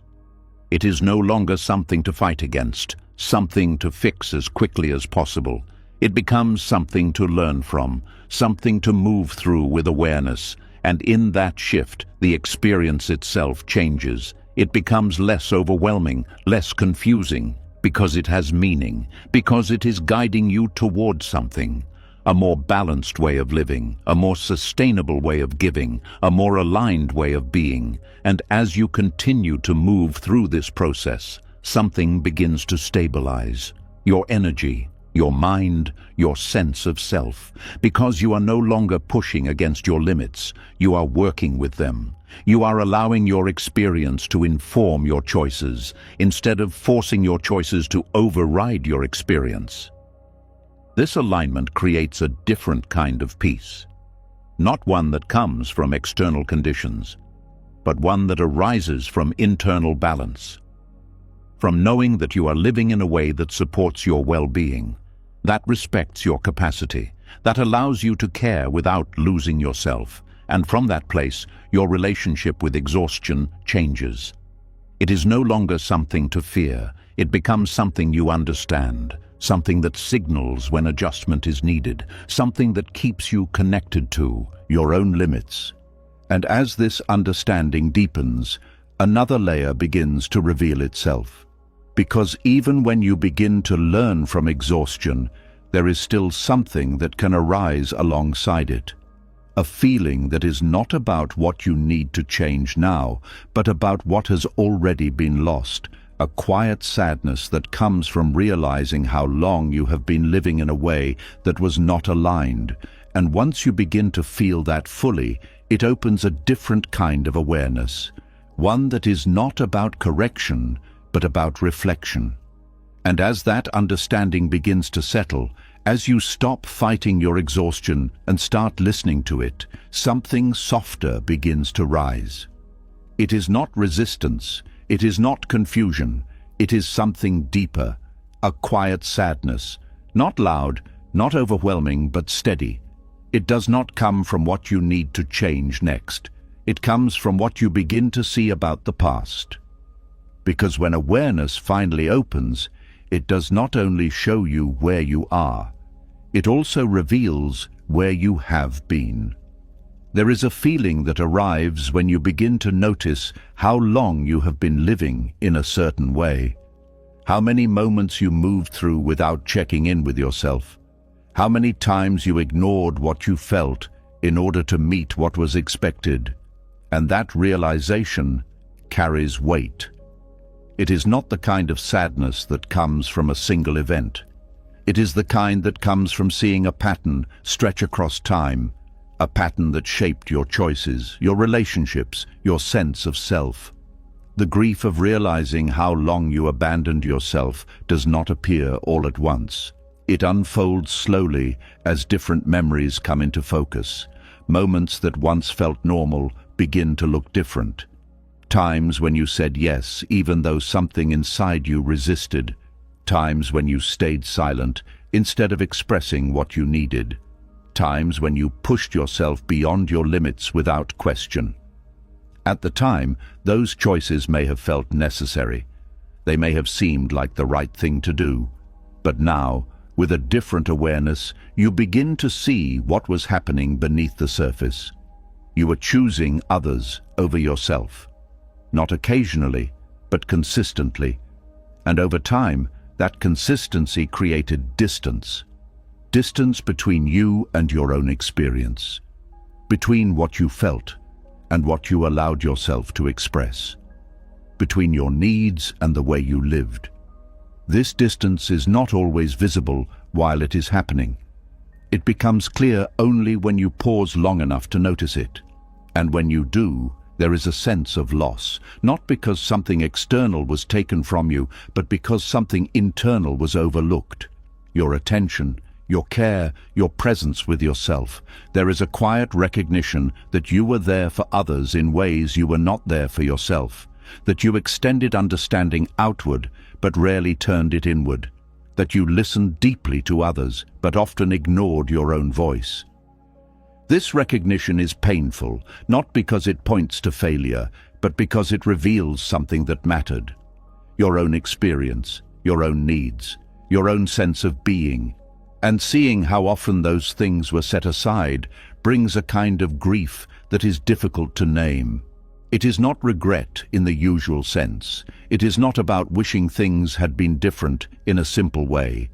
It is no longer something to fight against, something to fix as quickly as possible. It becomes something to learn from, something to move through with awareness, and in that shift, the experience itself changes. It becomes less overwhelming, less confusing, because it has meaning, because it is guiding you toward something. A more balanced way of living, a more sustainable way of giving, a more aligned way of being. And as you continue to move through this process, something begins to stabilize. Your energy, your mind, your sense of self. Because you are no longer pushing against your limits, you are working with them. You are allowing your experience to inform your choices, instead of forcing your choices to override your experience. This alignment creates a different kind of peace, not one that comes from external conditions, but one that arises from internal balance, from knowing that you are living in a way that supports your well-being, that respects your capacity, that allows you to care without losing yourself, and from that place, your relationship with exhaustion changes. It is no longer something to fear, it becomes something you understand. Something that signals when adjustment is needed, something that keeps you connected to your own limits. And as this understanding deepens, another layer begins to reveal itself. Because even when you begin to learn from exhaustion, there is still something that can arise alongside it. A feeling that is not about what you need to change now, but about what has already been lost. A quiet sadness that comes from realizing how long you have been living in a way that was not aligned. And once you begin to feel that fully, it opens a different kind of awareness. One that is not about correction, but about reflection. And as that understanding begins to settle, as you stop fighting your exhaustion and start listening to it, something softer begins to rise. It is not resistance. It is not confusion, it is something deeper, a quiet sadness, not loud, not overwhelming, but steady. It does not come from what you need to change next. It comes from what you begin to see about the past. Because when awareness finally opens, it does not only show you where you are, it also reveals where you have been. There is a feeling that arrives when you begin to notice how long you have been living in a certain way. How many moments you moved through without checking in with yourself. How many times you ignored what you felt in order to meet what was expected. And that realization carries weight. It is not the kind of sadness that comes from a single event. It is the kind that comes from seeing a pattern stretch across time. A pattern that shaped your choices, your relationships, your sense of self. The grief of realizing how long you abandoned yourself does not appear all at once. It unfolds slowly as different memories come into focus. Moments that once felt normal begin to look different. Times when you said yes, even though something inside you resisted. Times when you stayed silent instead of expressing what you needed. Times when you pushed yourself beyond your limits without question. At the time, those choices may have felt necessary. They may have seemed like the right thing to do. But now, with a different awareness, you begin to see what was happening beneath the surface. You were choosing others over yourself. Not occasionally, but consistently. And over time, that consistency created distance. Distance between you and your own experience, between what you felt and what you allowed yourself to express, between your needs and the way you lived. This distance is not always visible while it is happening. It becomes clear only when you pause long enough to notice it. And when you do, there is a sense of loss, not because something external was taken from you, but because something internal was overlooked. Your attention, your care, your presence with yourself. There is a quiet recognition that you were there for others in ways you were not there for yourself, that you extended understanding outward but rarely turned it inward, that you listened deeply to others but often ignored your own voice. This recognition is painful, not because it points to failure, but because it reveals something that mattered. Your own experience, your own needs, your own sense of being. And seeing how often those things were set aside brings a kind of grief that is difficult to name. It is not regret in the usual sense. It is not about wishing things had been different in a simple way.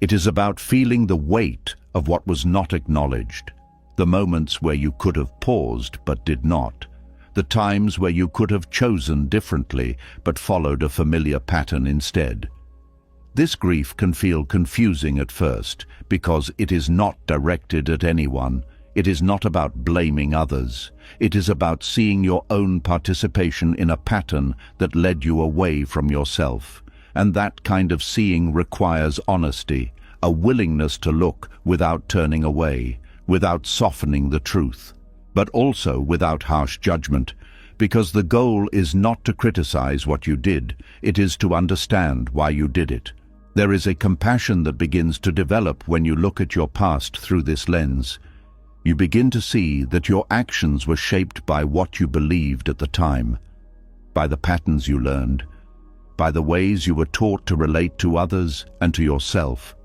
It is about feeling the weight of what was not acknowledged. The moments where you could have paused but did not. The times where you could have chosen differently but followed a familiar pattern instead. This grief can feel confusing at first because it is not directed at anyone. It is not about blaming others. It is about seeing your own participation in a pattern that led you away from yourself. And that kind of seeing requires honesty, a willingness to look without turning away, without softening the truth, but also without harsh judgment, because the goal is not to criticize what you did, it is to understand why you did it. There is a compassion that begins to develop when you look at your past through this lens. You begin to see that your actions were shaped by what you believed at the time, by the patterns you learned, by the ways you were taught to relate to others and to yourself.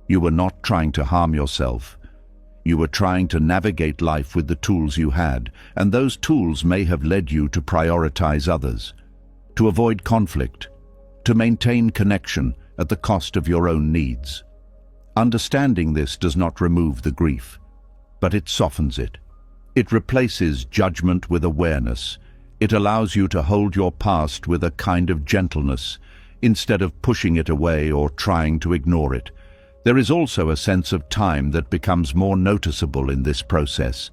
You were not trying to harm yourself. You were trying to navigate life with the tools you had, and those tools may have led you to prioritize others, to avoid conflict, to maintain connection at the cost of your own needs. Understanding this does not remove the grief, but it softens it. It replaces judgment with awareness. It allows you to hold your past with a kind of gentleness, instead of pushing it away or trying to ignore it. There is also a sense of time that becomes more noticeable in this process.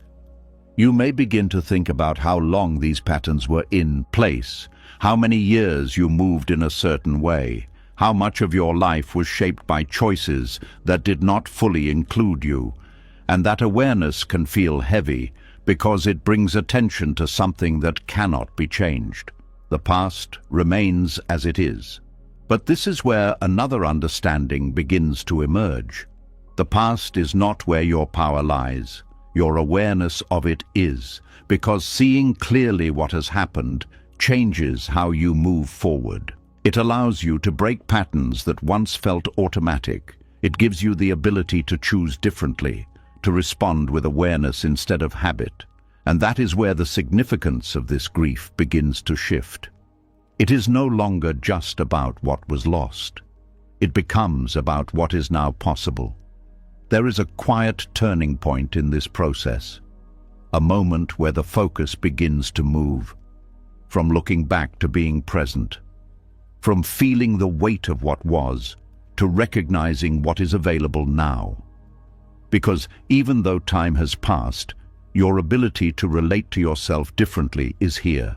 You may begin to think about how long these patterns were in place, how many years you moved in a certain way, how much of your life was shaped by choices that did not fully include you. And that awareness can feel heavy because it brings attention to something that cannot be changed. The past remains as it is. But this is where another understanding begins to emerge. The past is not where your power lies. Your awareness of it is, because seeing clearly what has happened changes how you move forward. It allows you to break patterns that once felt automatic. It gives you the ability to choose differently, to respond with awareness instead of habit. And that is where the significance of this grief begins to shift. It is no longer just about what was lost. It becomes about what is now possible. There is a quiet turning point in this process, a moment where the focus begins to move, from looking back to being present, from feeling the weight of what was to recognizing what is available now. Because even though time has passed, your ability to relate to yourself differently is here,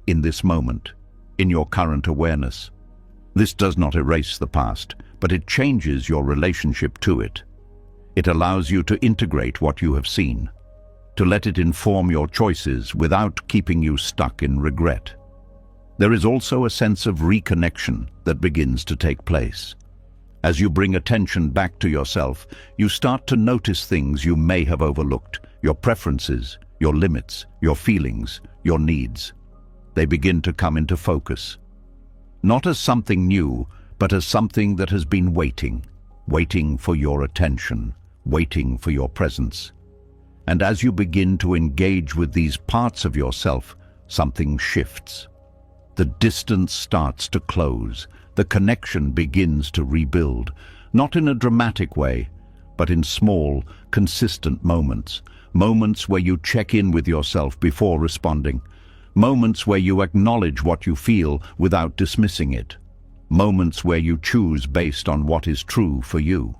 in this moment, in your current awareness. This does not erase the past, but it changes your relationship to it. It allows you to integrate what you have seen, to let it inform your choices without keeping you stuck in regret. There is also a sense of reconnection that begins to take place. As you bring attention back to yourself, you start to notice things you may have overlooked, your preferences, your limits, your feelings, your needs. They begin to come into focus. Not as something new, but as something that has been waiting for your attention, waiting for your presence. And as you begin to engage with these parts of yourself, something shifts. The distance starts to close. The connection begins to rebuild, not in a dramatic way, but in small, consistent moments. Moments where you check in with yourself before responding. Moments where you acknowledge what you feel without dismissing it. moments where you choose based on what is true for you.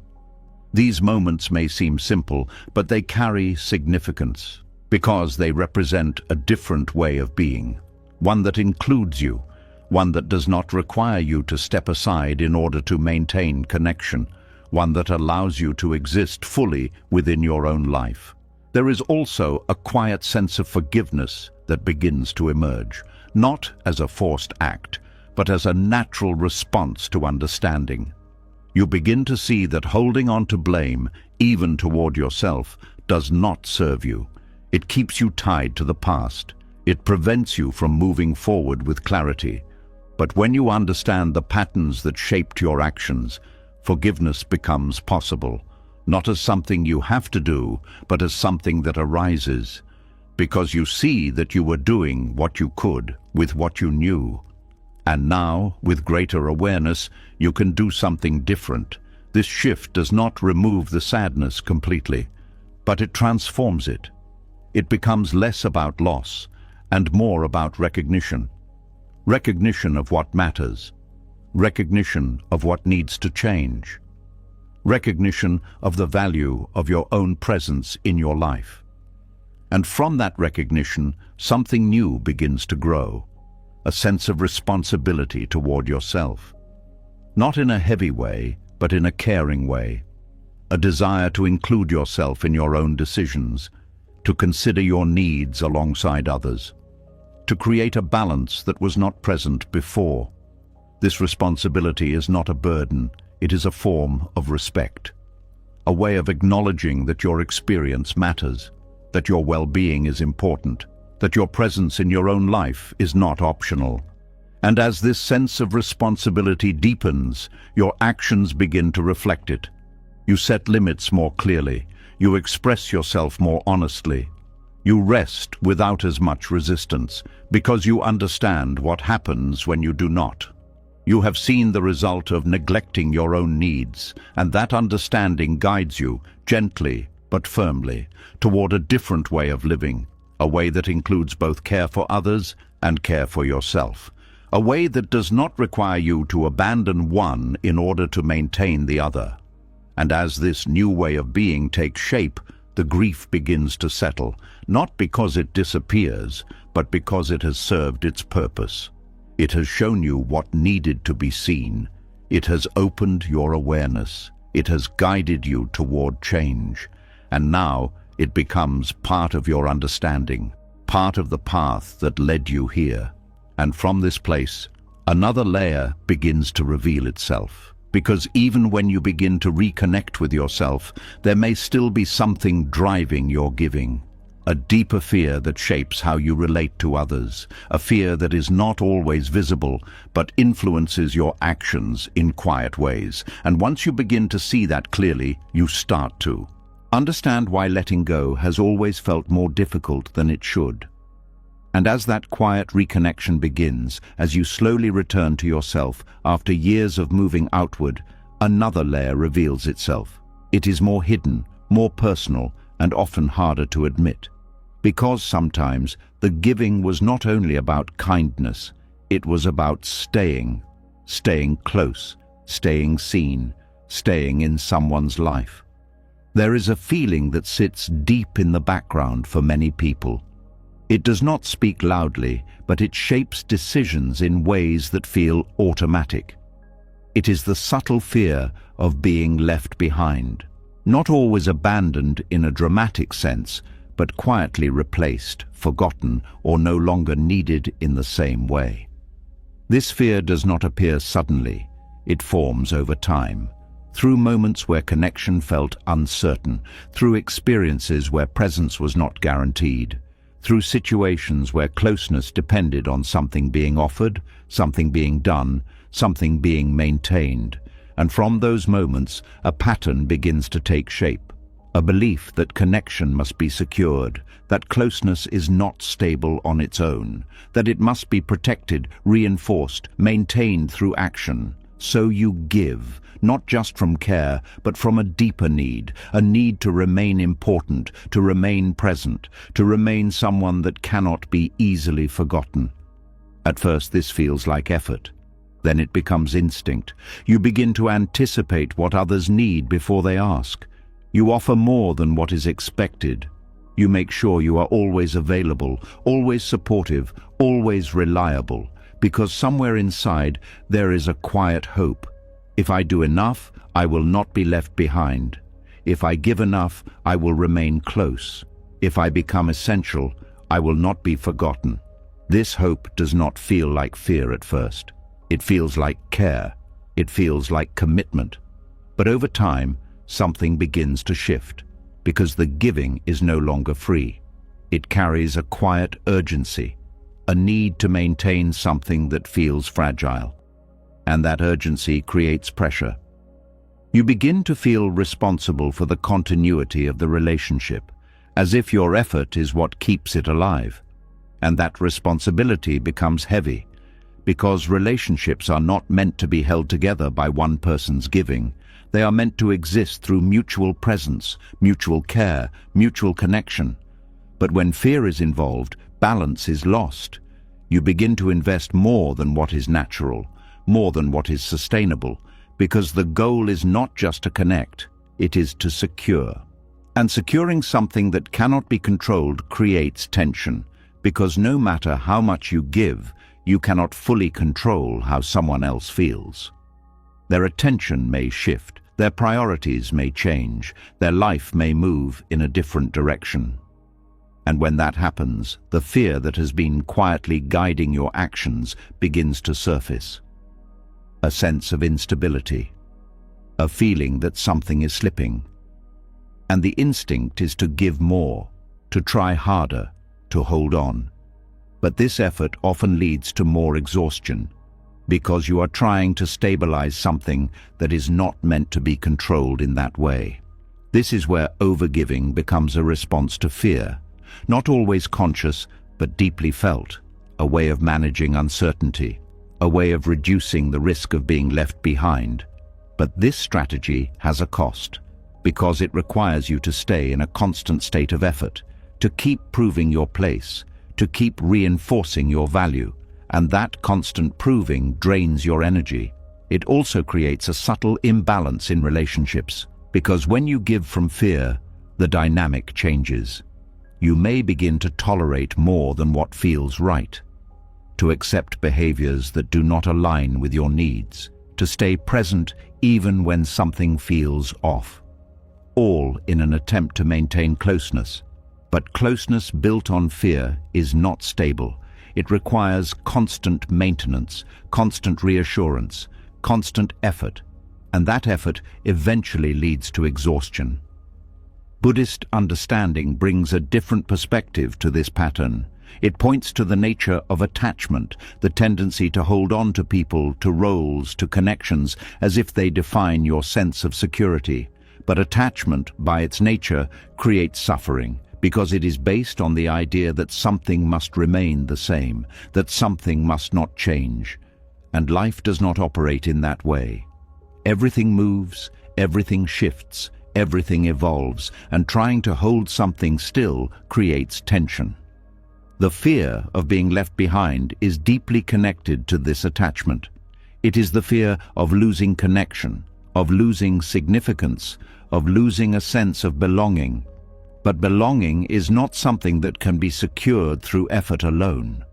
These moments may seem simple, but they carry significance because they represent a different way of being, one that includes you, one that does not require you to step aside in order to maintain connection, one that allows you to exist fully within your own life. There is also a quiet sense of forgiveness that begins to emerge, not as a forced act, but as a natural response to understanding. You begin to see that holding on to blame, even toward yourself, does not serve you. It keeps you tied to the past. It prevents you from moving forward with clarity. But when you understand the patterns that shaped your actions, forgiveness becomes possible, not as something you have to do, but as something that arises, because you see that you were doing what you could with what you knew. And now, with greater awareness, you can do something different. This shift does not remove the sadness completely, but it transforms it. It becomes less about loss and more about recognition. Recognition of what matters. Recognition of what needs to change. Recognition of the value of your own presence in your life. And from that recognition, something new begins to grow, a sense of responsibility toward yourself. Not in a heavy way, but in a caring way. A desire to include yourself in your own decisions, to consider your needs alongside others, to create a balance that was not present before. This responsibility is not a burden, it is a form of respect, a way of acknowledging that your experience matters, that your well-being is important, that your presence in your own life is not optional. And as this sense of responsibility deepens, your actions begin to reflect it. You set limits more clearly, you express yourself more honestly, you rest without as much resistance, because you understand what happens when you do not. You have seen the result of neglecting your own needs, and that understanding guides you, gently but firmly, toward a different way of living, a way that includes both care for others and care for yourself, a way that does not require you to abandon one in order to maintain the other. And as this new way of being takes shape, the grief begins to settle, not because it disappears, but because it has served its purpose. It has shown you what needed to be seen. It has opened your awareness. It has guided you toward change. And now it becomes part of your understanding, part of the path that led you here. And from this place, another layer begins to reveal itself. Because even when you begin to reconnect with yourself, there may still be something driving your giving. A deeper fear that shapes how you relate to others, a fear that is not always visible, but influences your actions in quiet ways. And once you begin to see that clearly, you start to understand why letting go has always felt more difficult than it should. And as that quiet reconnection begins, as you slowly return to yourself after years of moving outward, another layer reveals itself. It is more hidden, more personal, and often harder to admit. Because sometimes the giving was not only about kindness, it was about staying close, staying seen, staying in someone's life. There is a feeling that sits deep in the background for many people. It does not speak loudly, but it shapes decisions in ways that feel automatic. It is the subtle fear of being left behind, not always abandoned in a dramatic sense, but quietly replaced, forgotten, or no longer needed in the same way. This fear does not appear suddenly. It forms over time, through moments where connection felt uncertain, through experiences where presence was not guaranteed, through situations where closeness depended on something being offered, something being done, something being maintained. And from those moments, a pattern begins to take shape. A belief that connection must be secured, that closeness is not stable on its own, that it must be protected, reinforced, maintained through action. So you give, not just from care, but from a deeper need, a need to remain important, to remain present, to remain someone that cannot be easily forgotten. At first this feels like effort. Then it becomes instinct. You begin to anticipate what others need before they ask. You offer more than what is expected. You make sure you are always available, always supportive, always reliable, because somewhere inside there is a quiet hope. If I do enough, I will not be left behind. If I give enough, I will remain close. If I become essential, I will not be forgotten. This hope does not feel like fear at first. It feels like care. It feels like commitment. But over time, something begins to shift, because the giving is no longer free. It carries a quiet urgency, a need to maintain something that feels fragile. And that urgency creates pressure. You begin to feel responsible for the continuity of the relationship, as if your effort is what keeps it alive. And that responsibility becomes heavy, because relationships are not meant to be held together by one person's giving. They are meant to exist through mutual presence, mutual care, mutual connection. But when fear is involved, balance is lost. You begin to invest more than what is natural, more than what is sustainable, because the goal is not just to connect, it is to secure. And securing something that cannot be controlled creates tension, because no matter how much you give, you cannot fully control how someone else feels. Their attention may shift, their priorities may change, their life may move in a different direction. And when that happens, the fear that has been quietly guiding your actions begins to surface. A sense of instability, a feeling that something is slipping. And the instinct is to give more, to try harder, to hold on. But this effort often leads to more exhaustion, because you are trying to stabilize something that is not meant to be controlled in that way. This is where overgiving becomes a response to fear, not always conscious, but deeply felt, a way of managing uncertainty, a way of reducing the risk of being left behind. But this strategy has a cost, because it requires you to stay in a constant state of effort, to keep proving your place, to keep reinforcing your value, and that constant proving drains your energy. It also creates a subtle imbalance in relationships, because when you give from fear, the dynamic changes. You may begin to tolerate more than what feels right, to accept behaviors that do not align with your needs, to stay present even when something feels off, all in an attempt to maintain closeness. But closeness built on fear is not stable. It requires constant maintenance, constant reassurance, constant effort, and that effort eventually leads to exhaustion. Buddhist understanding brings a different perspective to this pattern. It points to the nature of attachment, the tendency to hold on to people, to roles, to connections, as if they define your sense of security. But attachment, by its nature, creates suffering, because it is based on the idea that something must remain the same, that something must not change. And life does not operate in that way. Everything moves, everything shifts, everything evolves, and trying to hold something still creates tension. The fear of being left behind is deeply connected to this attachment. It is the fear of losing connection, of losing significance, of losing a sense of belonging. But belonging is not something that can be secured through effort alone.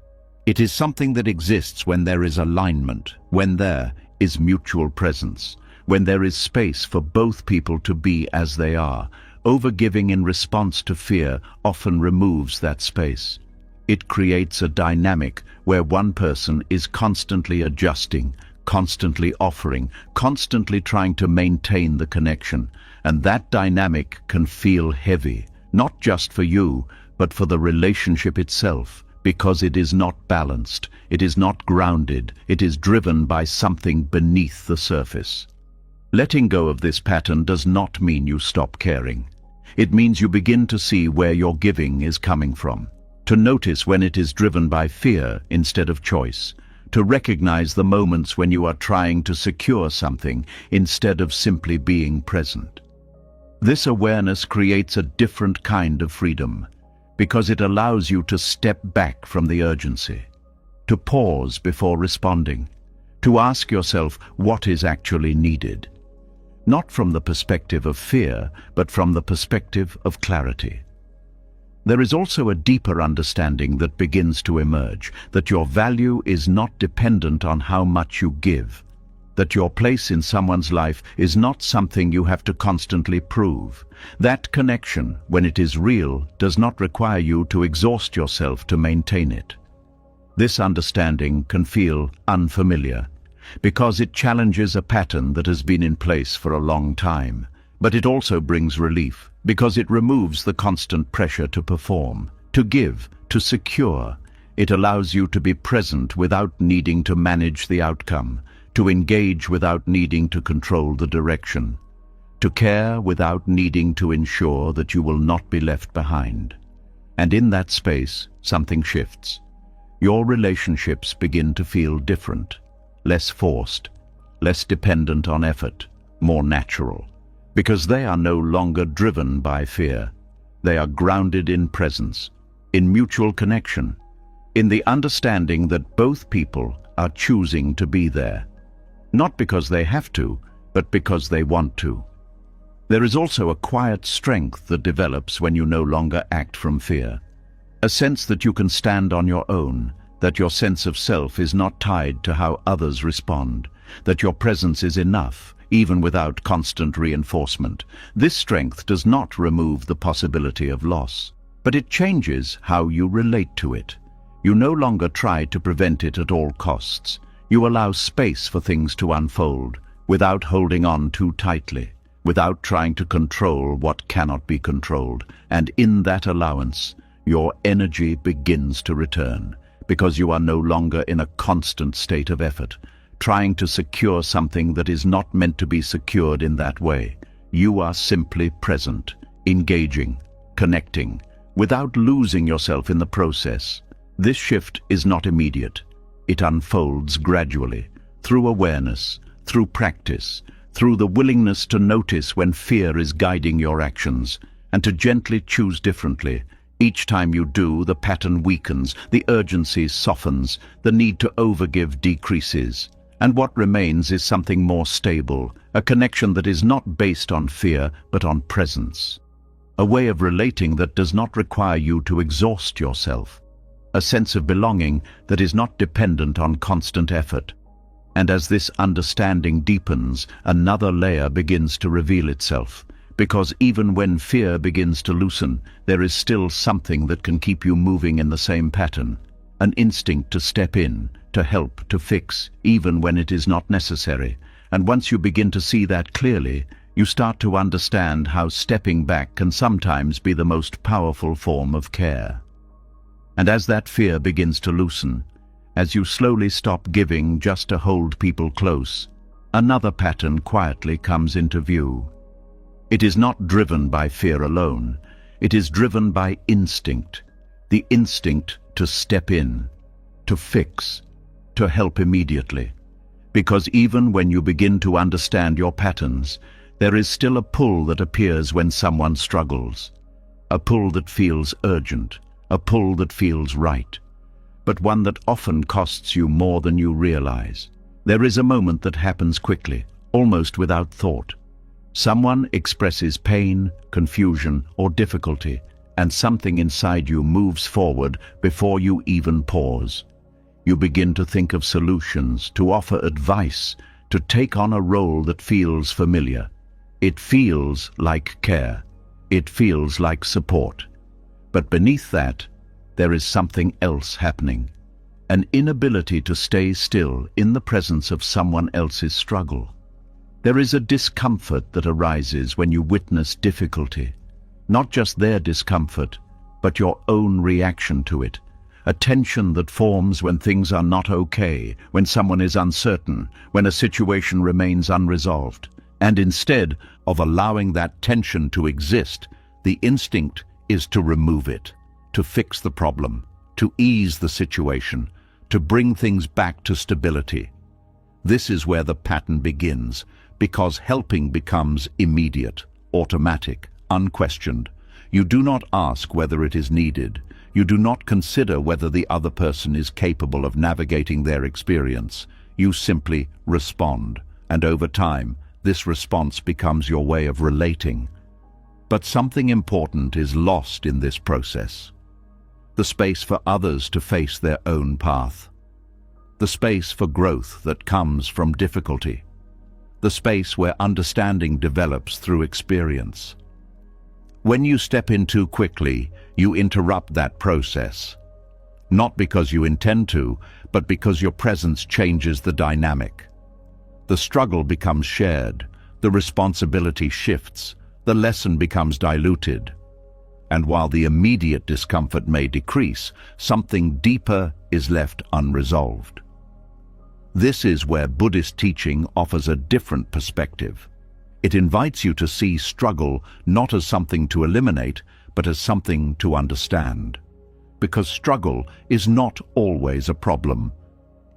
It is something that exists when there is alignment, when there is mutual presence, when there is space for both people to be as they are. Overgiving in response to fear often removes that space. It creates a dynamic where one person is constantly adjusting, constantly offering, constantly trying to maintain the connection. And that dynamic can feel heavy, not just for you, but for the relationship itself, because it is not balanced, it is not grounded, it is driven by something beneath the surface. Letting go of this pattern does not mean you stop caring. It means you begin to see where your giving is coming from, to notice when it is driven by fear instead of choice, to recognize the moments when you are trying to secure something instead of simply being present. This awareness creates a different kind of freedom, because it allows you to step back from the urgency, to pause before responding, to ask yourself what is actually needed. Not from the perspective of fear, but from the perspective of clarity. There is also a deeper understanding that begins to emerge, that your value is not dependent on how much you give, that your place in someone's life is not something you have to constantly prove. That connection, when it is real, does not require you to exhaust yourself to maintain it. This understanding can feel unfamiliar, because it challenges a pattern that has been in place for a long time. But it also brings relief, because it removes the constant pressure to perform, to give, to secure. It allows you to be present without needing to manage the outcome, to engage without needing to control the direction, to care without needing to ensure that you will not be left behind. And in that space, something shifts. Your relationships begin to feel different, less forced, less dependent on effort, more natural. Because they are no longer driven by fear. They are grounded in presence, in mutual connection, in the understanding that both people are choosing to be there. Not because they have to, but because they want to. There is also a quiet strength that develops when you no longer act from fear. A sense that you can stand on your own, that your sense of self is not tied to how others respond, that your presence is enough, even without constant reinforcement. This strength does not remove the possibility of loss, but it changes how you relate to it. You no longer try to prevent it at all costs. You allow space for things to unfold, without holding on too tightly, without trying to control what cannot be controlled. And in that allowance, your energy begins to return, because you are no longer in a constant state of effort, trying to secure something that is not meant to be secured in that way. You are simply present, engaging, connecting, without losing yourself in the process. This shift is not immediate. It unfolds gradually, through awareness, through practice, through the willingness to notice when fear is guiding your actions, and to gently choose differently. Each time you do, the pattern weakens, the urgency softens, the need to overgive decreases. And what remains is something more stable, a connection that is not based on fear, but on presence. A way of relating that does not require you to exhaust yourself. A sense of belonging that is not dependent on constant effort. And as this understanding deepens, another layer begins to reveal itself. Because even when fear begins to loosen, there is still something that can keep you moving in the same pattern. An instinct to step in, to help, to fix, even when it is not necessary. And once you begin to see that clearly, you start to understand how stepping back can sometimes be the most powerful form of care. And as that fear begins to loosen, as you slowly stop giving just to hold people close, another pattern quietly comes into view. It is not driven by fear alone. It is driven by instinct. The instinct to step in, to fix, to help immediately. Because even when you begin to understand your patterns, there is still a pull that appears when someone struggles. A pull that feels urgent, a pull that feels right, but one that often costs you more than you realize. There is a moment that happens quickly, almost without thought. Someone expresses pain, confusion, or difficulty, and something inside you moves forward before you even pause. You begin to think of solutions, to offer advice, to take on a role that feels familiar. It feels like care. It feels like support. But beneath that, there is something else happening. An inability to stay still in the presence of someone else's struggle. There is a discomfort that arises when you witness difficulty. Not just their discomfort, but your own reaction to it. A tension that forms when things are not okay, when someone is uncertain, when a situation remains unresolved. And instead of allowing that tension to exist, the instinct is to remove it, to fix the problem, to ease the situation, to bring things back to stability. This is where the pattern begins, because helping becomes immediate, automatic, unquestioned. You do not ask whether it is needed. You do not consider whether the other person is capable of navigating their experience. You simply respond, and over time, this response becomes your way of relating. But something important is lost in this process. The space for others to face their own path. The space for growth that comes from difficulty. The space where understanding develops through experience. When you step in too quickly, you interrupt that process. Not because you intend to, but because your presence changes the dynamic. The struggle becomes shared, the responsibility shifts, the lesson becomes diluted. And while the immediate discomfort may decrease, something deeper is left unresolved. This is where Buddhist teaching offers a different perspective. It invites you to see struggle not as something to eliminate, but as something to understand. Because struggle is not always a problem.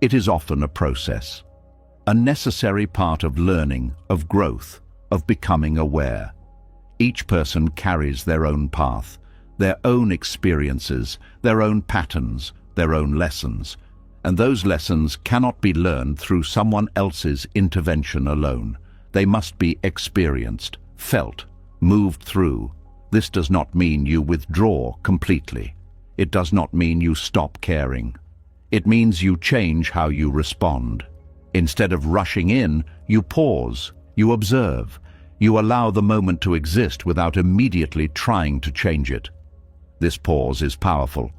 It is often a process. A necessary part of learning, of growth, of becoming aware. Each person carries their own path, their own experiences, their own patterns, their own lessons. And those lessons cannot be learned through someone else's intervention alone. They must be experienced, felt, moved through. This does not mean you withdraw completely. It does not mean you stop caring. It means you change how you respond. Instead of rushing in, you pause, you observe, you allow the moment to exist without immediately trying to change it. This pause is powerful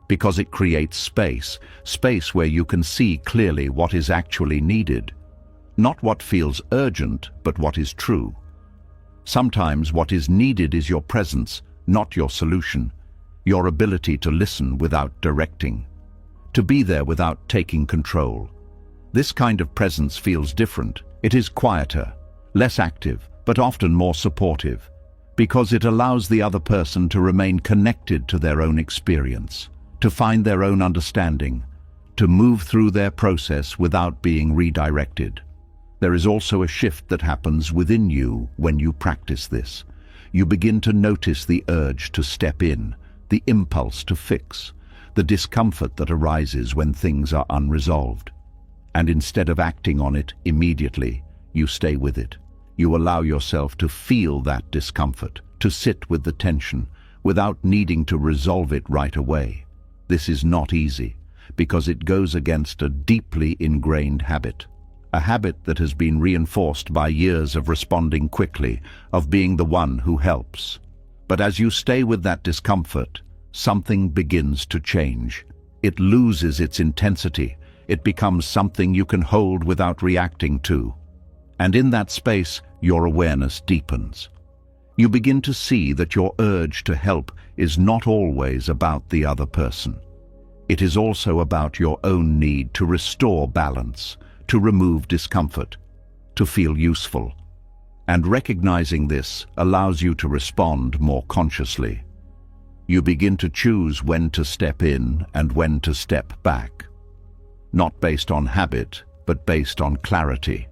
because it creates space where you can see clearly what is actually needed. Not what feels urgent, but what is true. Sometimes what is needed is your presence, not your solution. Your ability to listen without directing. To be there without taking control. This kind of presence feels different. It is quieter, less active, but often more supportive, because it allows the other person to remain connected to their own experience, to find their own understanding, to move through their process without being redirected. There is also a shift that happens within you when you practice this. You begin to notice the urge to step in, the impulse to fix, the discomfort that arises when things are unresolved. And instead of acting on it immediately, you stay with it. You allow yourself to feel that discomfort, to sit with the tension, without needing to resolve it right away. This is not easy, because it goes against a deeply ingrained habit. A habit that has been reinforced by years of responding quickly, of being the one who helps. But as you stay with that discomfort, something begins to change. It loses its intensity. It becomes something you can hold without reacting to. And in that space, your awareness deepens. You begin to see that your urge to help is not always about the other person. It is also about your own need to restore balance, to remove discomfort, to feel useful. And recognizing this allows you to respond more consciously. You begin to choose when to step in and when to step back. Not based on habit, but based on clarity.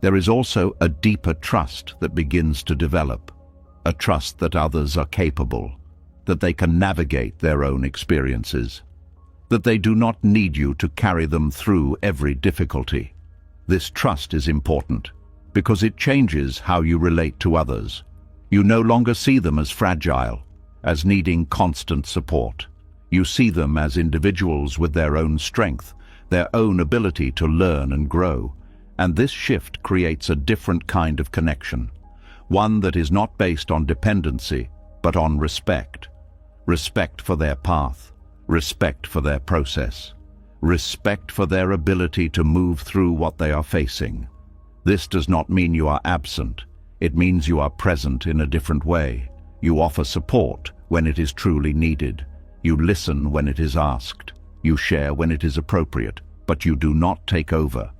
There is also a deeper trust that begins to develop. A trust that others are capable, that they can navigate their own experiences, that they do not need you to carry them through every difficulty. This trust is important because it changes how you relate to others. You no longer see them as fragile, as needing constant support. You see them as individuals with their own strength, their own ability to learn and grow. And this shift creates a different kind of connection. One that is not based on dependency, but on respect. Respect for their path, respect for their process, respect for their ability to move through what they are facing. This does not mean you are absent. It means you are present in a different way. You offer support when it is truly needed. You listen when it is asked. You share when it is appropriate, but you do not take over.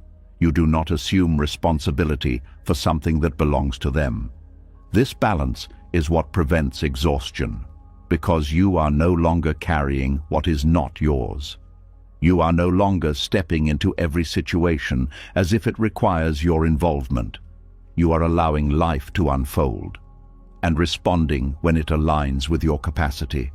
You do not assume responsibility for something that belongs to them. This balance is what prevents exhaustion, because you are no longer carrying what is not yours. You are no longer stepping into every situation as if it requires your involvement. You are allowing life to unfold and responding when it aligns with your capacity.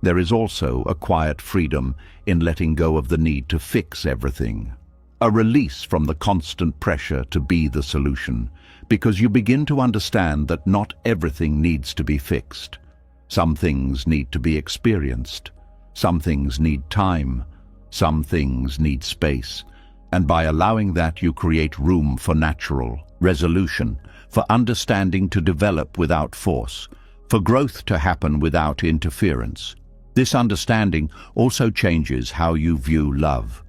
There is also a quiet freedom in letting go of the need to fix everything. A release from the constant pressure to be the solution, because you begin to understand that not everything needs to be fixed. Some things need to be experienced. Some things need time. Some things need space. And by allowing that, you create room for natural resolution, for understanding to develop without force, for growth to happen without interference. This understanding also changes how you view love.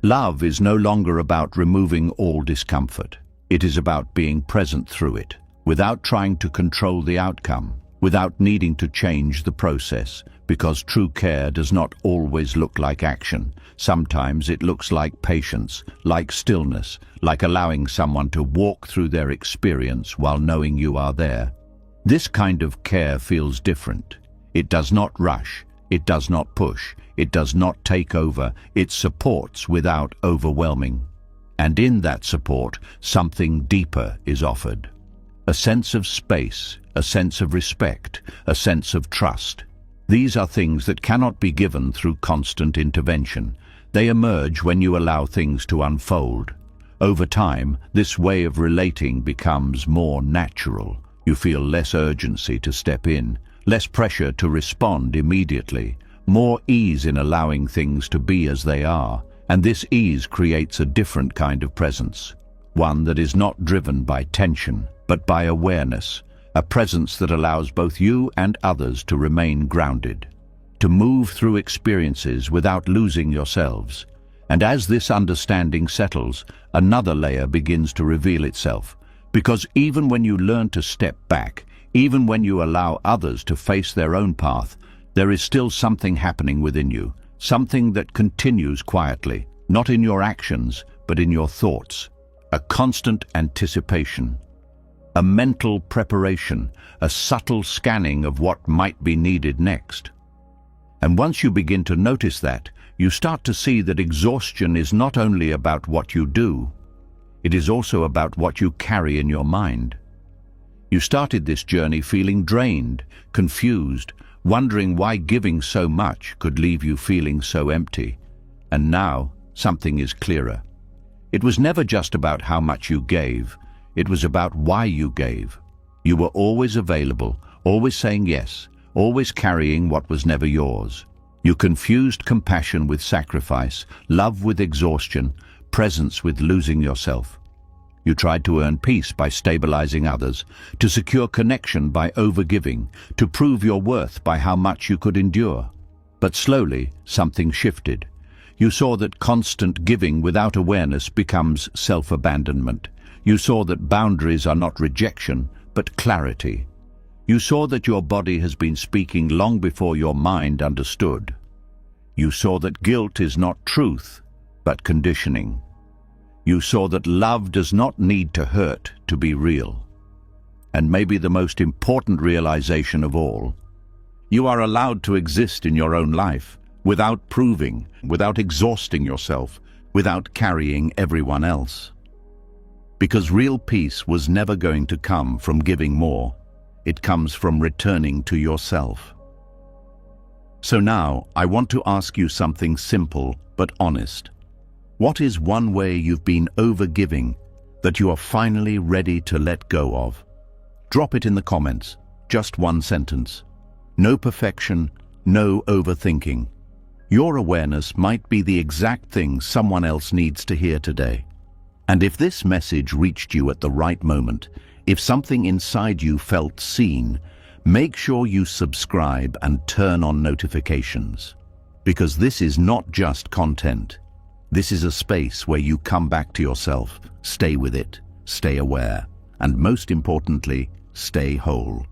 Love is no longer about removing all discomfort. It is about being present through it, without trying to control the outcome, without needing to change the process, because true care does not always look like action. Sometimes it looks like patience, like stillness, like allowing someone to walk through their experience while knowing you are there. This kind of care feels different. It does not rush. It does not push. It does not take over. It supports without overwhelming. And in that support, something deeper is offered. A sense of space, a sense of respect, a sense of trust. These are things that cannot be given through constant intervention. They emerge when you allow things to unfold. Over time, this way of relating becomes more natural. You feel less urgency to step in, less pressure to respond immediately, more ease in allowing things to be as they are. And this ease creates a different kind of presence, one that is not driven by tension, but by awareness, a presence that allows both you and others to remain grounded, to move through experiences without losing yourselves. And as this understanding settles, another layer begins to reveal itself, because even when you learn to step back, even when you allow others to face their own path, there is still something happening within you. Something that continues quietly, not in your actions, but in your thoughts. A constant anticipation, a mental preparation, a subtle scanning of what might be needed next. And once you begin to notice that, you start to see that exhaustion is not only about what you do, it is also about what you carry in your mind. You started this journey feeling drained, confused, wondering why giving so much could leave you feeling so empty. And now, something is clearer. It was never just about how much you gave. It was about why you gave. You were always available, always saying yes, always carrying what was never yours. You confused compassion with sacrifice, love with exhaustion, presence with losing yourself. You tried to earn peace by stabilizing others, to secure connection by overgiving, to prove your worth by how much you could endure. But slowly, something shifted. You saw that constant giving without awareness becomes self-abandonment. You saw that boundaries are not rejection, but clarity. You saw that your body has been speaking long before your mind understood. You saw that guilt is not truth, but conditioning. You saw that love does not need to hurt to be real. And maybe the most important realization of all, you are allowed to exist in your own life without proving, without exhausting yourself, without carrying everyone else. Because real peace was never going to come from giving more. It comes from returning to yourself. So now, I want to ask you something simple but honest. What is one way you've been overgiving that you are finally ready to let go of? Drop it in the comments, just one sentence. No perfection, no overthinking. Your awareness might be the exact thing someone else needs to hear today. And if this message reached you at the right moment, if something inside you felt seen, make sure you subscribe and turn on notifications. Because this is not just content. This is a space where you come back to yourself, stay with it, stay aware, and most importantly, stay whole.